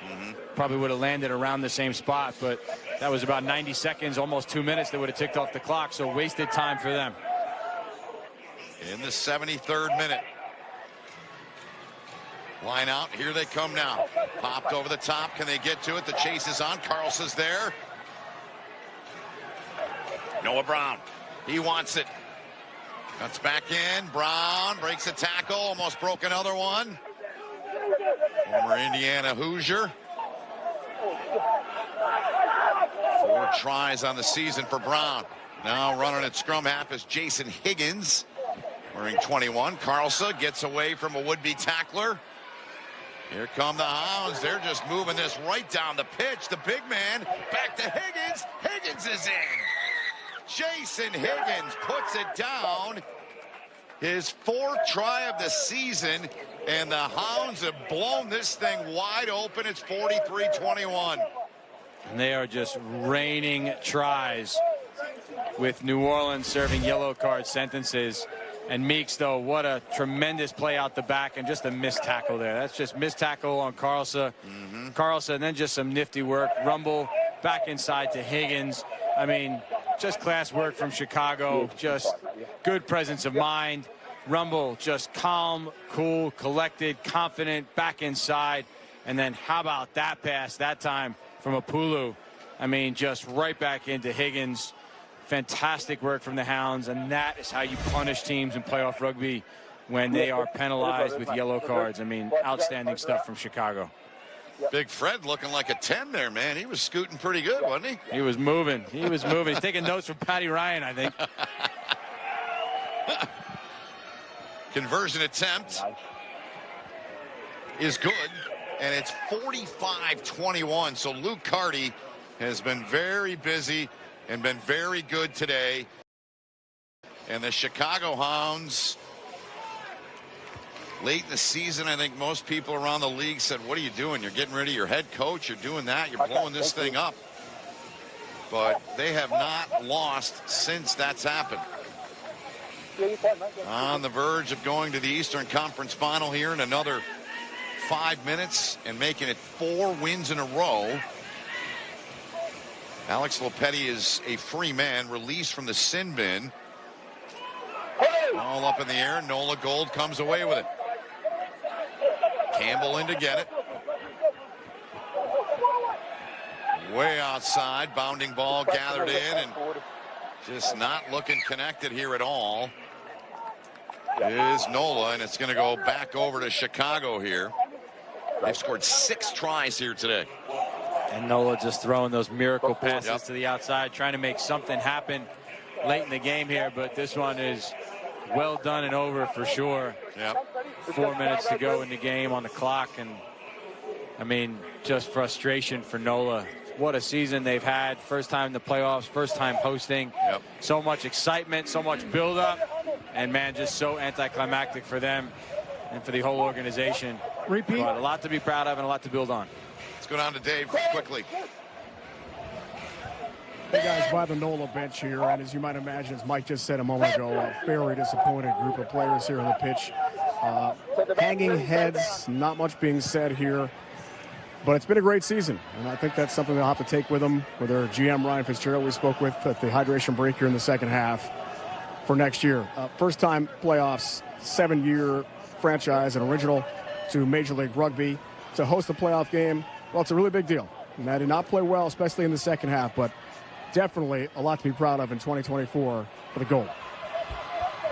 Probably would have landed around the same spot, but that was about 90 seconds, almost 2 minutes that would have ticked off the clock, so wasted time for them. In the 73rd minute. Line out. Here they come now. Popped over the top. Can they get to it? The chase is on. Carlson's there. Noah Brown. He wants it. Cuts back in. Brown breaks a tackle. Almost broke another one. Former Indiana Hoosier. 4 tries on the season for Brown. Now running at scrum half is Jason Higgins, wearing 21. Carlson gets away from a would-be tackler. Here come the Hounds. They're just moving this right down the pitch. The big man back to Higgins. Higgins is in. Jason Higgins puts it down. His 4th try of the season, and the Hounds have blown this thing wide open. It's 43-21. And they are just raining tries with New Orleans serving yellow card sentences. And Meeks, though, what a tremendous play out the back and just a missed tackle there. That's just missed tackle on Carlson. Carlson, and then just some nifty work. Rumble back inside to Higgins. I mean, just class work from Chicago. Just good presence of mind. Rumble just calm, cool, collected, confident, back inside. And then how about that pass that time from Apulu? I mean, just right back into Higgins. Fantastic work from the Hounds, and that is how you punish teams in playoff rugby when they are penalized with yellow cards. I mean, outstanding stuff from Chicago. Big Fred looking like a 10 there, man. He was scooting pretty good, wasn't he? He was moving. He was moving. He's taking notes from Patty Ryan, I think. Conversion attempt is good, and it's 45-21. So Luke Carty has been very busy and been very good today. And the Chicago Hounds, late in the season, I think most people around the league said, what are you doing? You're getting rid of your head coach. You're doing that. You're blowing this thing up. But they have not lost since that's happened. On the verge of going to the Eastern Conference Final here in another 5 minutes and making it 4 wins in a row. Alex Lopetti is a free man, released from the sin bin. All up in the air. Nola Gold comes away with it. Campbell in to get it. Way outside. Bounding ball gathered in and just not looking connected here at all. Is Nola, and it's going to go back over to Chicago here. They've scored 6 tries here today. And Nola just throwing those miracle passes to the outside, trying to make something happen late in the game here. But this one is well done and over for sure. 4 minutes to go in the game on the clock. And, I mean, just frustration for Nola. What a season they've had. First time in the playoffs, first time hosting. So much excitement, so much buildup. And, man, just so anticlimactic for them and for the whole organization. Repeat. But a lot to be proud of and a lot to build on. Let's go down to Dave quickly. The guys by the NOLA bench here, and as you might imagine, as Mike just said a moment ago, a very disappointed group of players here on the pitch. Hanging heads, not much being said here. But it's been a great season, and I think that's something they'll have to take with them. With their GM, Ryan Fitzgerald, we spoke with at the hydration break here in the second half for next year. First-time playoffs, 7-year franchise and original to Major League Rugby. To host a playoff game, well, it's a really big deal. And I did not play well, especially in the second half, but definitely a lot to be proud of in 2024 for the Gold.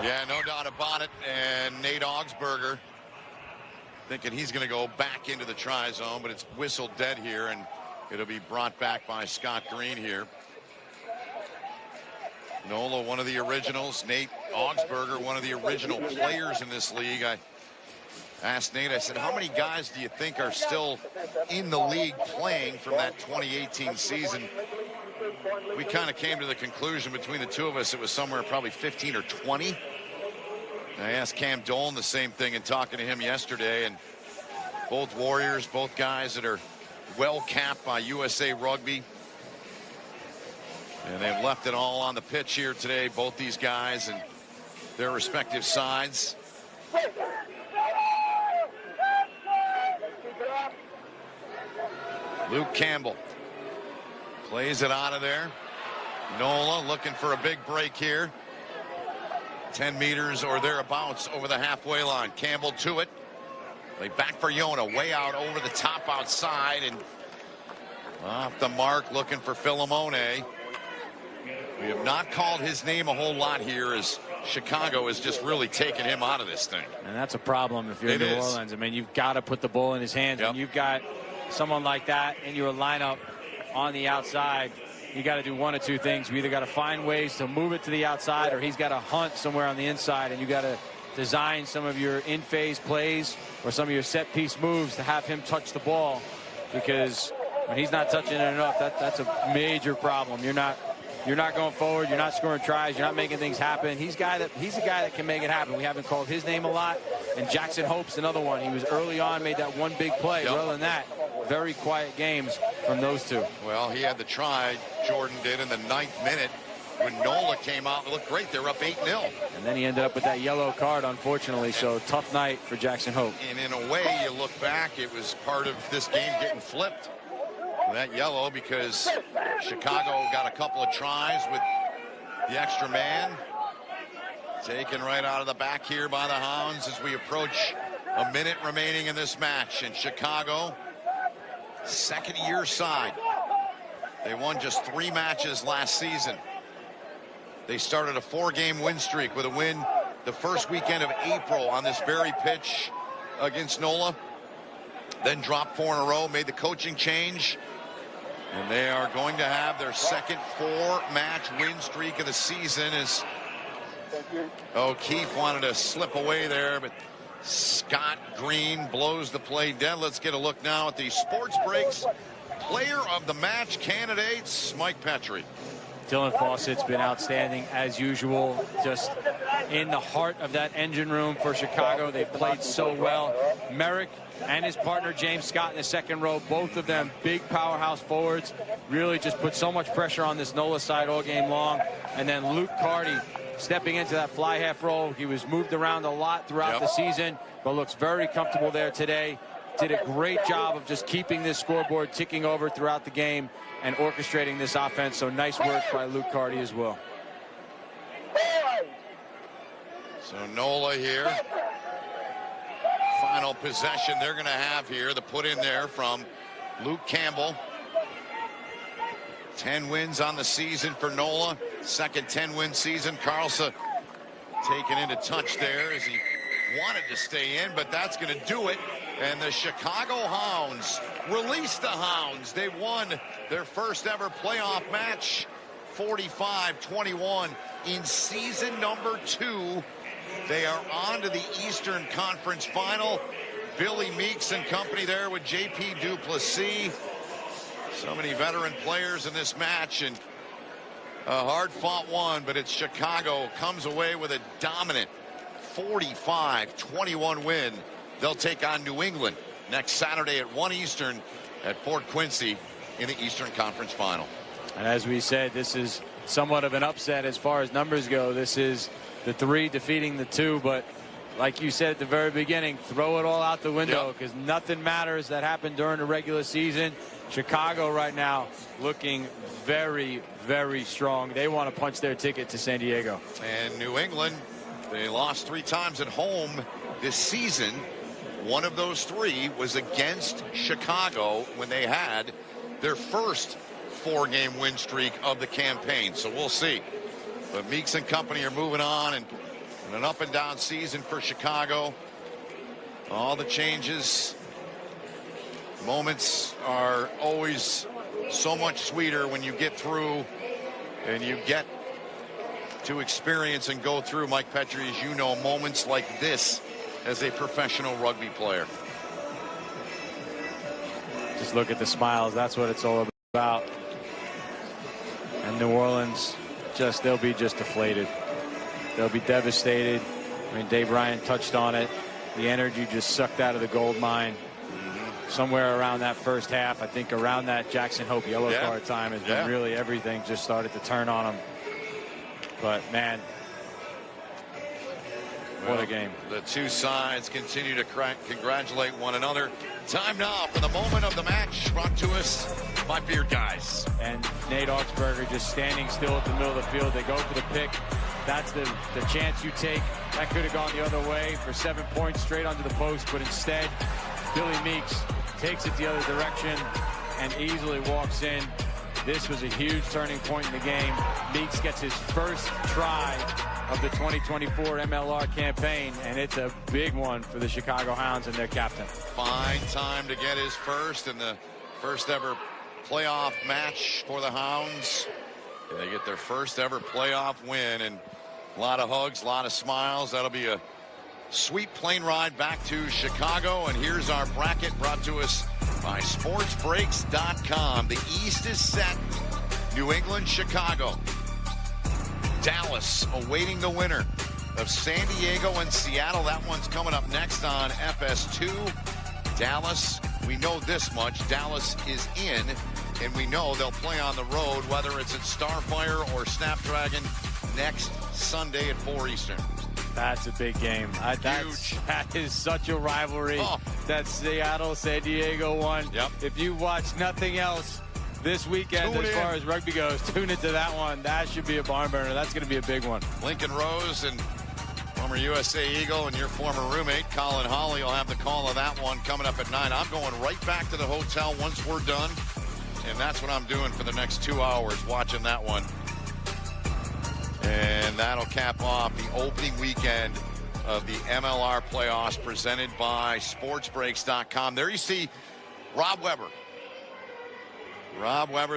Yeah, no doubt about it. And Nate Augsburger thinking he's going to go back into the try zone, but it's whistled dead here, and it'll be brought back by Scott Green here. Nola, one of the originals. Nate Augsburger, one of the original players in this league. I asked Nate, I said, how many guys do you think are still in the league playing from that 2018 season? we kind of came to the conclusion between the two of us it was somewhere probably 15 or 20. I asked Cam Dolan the same thing and talking to him yesterday, and both Warriors, both guys that are well capped by USA Rugby. And they've left it all on the pitch here today, both these guys and their respective sides. Luke Campbell plays it out of there. NOLA looking for a big break here. 10 meters or thereabouts over the halfway line. Campbell to it. Play back for Yona, way out over the top outside, and off the mark looking for Philemone. We have not called his name a whole lot here as Chicago has just really taken him out of this thing. And that's a problem if you're in New Orleans. I mean, you've got to put the ball in his hands. When you've got someone like that in your lineup on the outside, you got to do one of two things. You either got to find ways to move it to the outside, or he's got to hunt somewhere on the inside, and you got to design some of your in-phase plays or some of your set-piece moves to have him touch the ball, because when he's not touching it enough, that's a major problem. You're not going forward. You're not scoring tries. You're not making things happen. He's a guy that can make it happen. We haven't called his name a lot. And Jackson Hope's another one. He was early on, made that one big play. Other than that, very quiet games from those two. Well, he had the try, Jordan did, in the 9th minute when NOLA came out. It looked great. They were up 8-0. And then he ended up with that yellow card, unfortunately. So tough night for Jackson Hope. And in a way, you look back, it was part of this game getting flipped. That yellow, because Chicago got a couple of tries with the extra man. Taken right out of the back here by the Hounds as we approach a minute remaining in this match. And Chicago, second-year side. They won just 3 matches last season. They started a 4-game win streak with a win the first weekend of April on this very pitch against NOLA. Then dropped 4 in a row, made the coaching change. And they are going to have their second 4-match win streak of the season as O'Keefe wanted to slip away there, but Scott Green blows the play dead. Let's get a look now at the Sports Breaks Player of the Match candidates. Mike Petrie. Dylan Fawcett's been outstanding as usual, just in the heart of that engine room for Chicago. They've played so well. Merrick and his partner James Scott in the second row, both of them big powerhouse forwards, really just put so much pressure on this NOLA side all game long. And then Luke Carty stepping into that fly half roll. He was moved around a lot throughout the season, but looks very comfortable there today. Did a great job of just keeping this scoreboard ticking over throughout the game and orchestrating this offense. So nice work by Luke Carty as well. So NOLA here. Final possession they're going to have here. The put in there from Luke Campbell. 10 wins on the season for NOLA. Second 10-win season. Carlson taken into touch there as he wanted to stay in, but that's going to do it. And the Chicago Hounds release the Hounds. They won their first ever playoff match, 45-21 in season number 2. They are on to the Eastern Conference Final. Billy Meeks and company there with J.P. Duplessis. So many veteran players in this match, and a hard-fought one, but it's Chicago comes away with a dominant 45-21 win. They'll take on New England next Saturday at 1 Eastern at Fort Quincy in the Eastern Conference Final. And as we said, this is somewhat of an upset as far as numbers go. This is the 3 defeating the 2, but like you said at the very beginning, throw it all out the window because nothing matters that happened during the regular season. Chicago right now looking very, very strong. They want to punch their ticket to San Diego. And New England, they lost 3 times at home this season. One of those 3 was against Chicago when they had their first 4-game win streak of the campaign. So we'll see. But Meeks and company are moving on, and an up and down season for Chicago. All the changes. Moments are always so much sweeter when you get through and you get to experience and go through, Mike Petrie, as you know, moments like this as a professional rugby player. Just look at the smiles. That's what it's all about. And New Orleans, they'll be just deflated. They'll be devastated. I mean, Dave Ryan touched on it. The energy just sucked out of the gold mine. Somewhere around that first half, I think around that Jackson Hope yellow card time is when really everything just started to turn on them. But, man, what a game. The two sides continue to congratulate one another. Time now for the moment of the match, brought to us by Beard Guys. And Nate Augsburger just standing still at the middle of the field. They go for the pick. That's the chance you take. That could have gone the other way for 7 points straight onto the post, but instead, Billy Meeks takes it the other direction and easily walks in. This was a huge turning point in the game. Meeks gets his first try of the 2024 MLR campaign, and it's a big one for the Chicago Hounds and their captain. Fine time to get his first in the first ever playoff match for the Hounds. They get their first ever playoff win, and a lot of hugs, a lot of smiles. That'll be a sweet plane ride back to Chicago. And here's our bracket brought to us by sportsbreaks.com. The East is set. New England, Chicago. Dallas awaiting the winner of San Diego and Seattle. That one's coming up next on FS2. Dallas, we know this much. Dallas is in, and we know they'll play on the road, whether it's at Starfire or Snapdragon, next Sunday at 4 Eastern. That's a big game. That is such a rivalry. That Seattle-San Diego one. If you watch nothing else this weekend as far as rugby goes, tune into that one. That should be a barn burner. That's going to be a big one. Lincoln Rose and former USA Eagle and your former roommate, Colin Hawley, will have the call of that one coming up at 9. I'm going right back to the hotel once we're done, and that's what I'm doing for the next 2 hours, watching that one. And that'll cap off the opening weekend of the MLR playoffs presented by sportsbreaks.com. There you see Rob Weber. Rob Weber.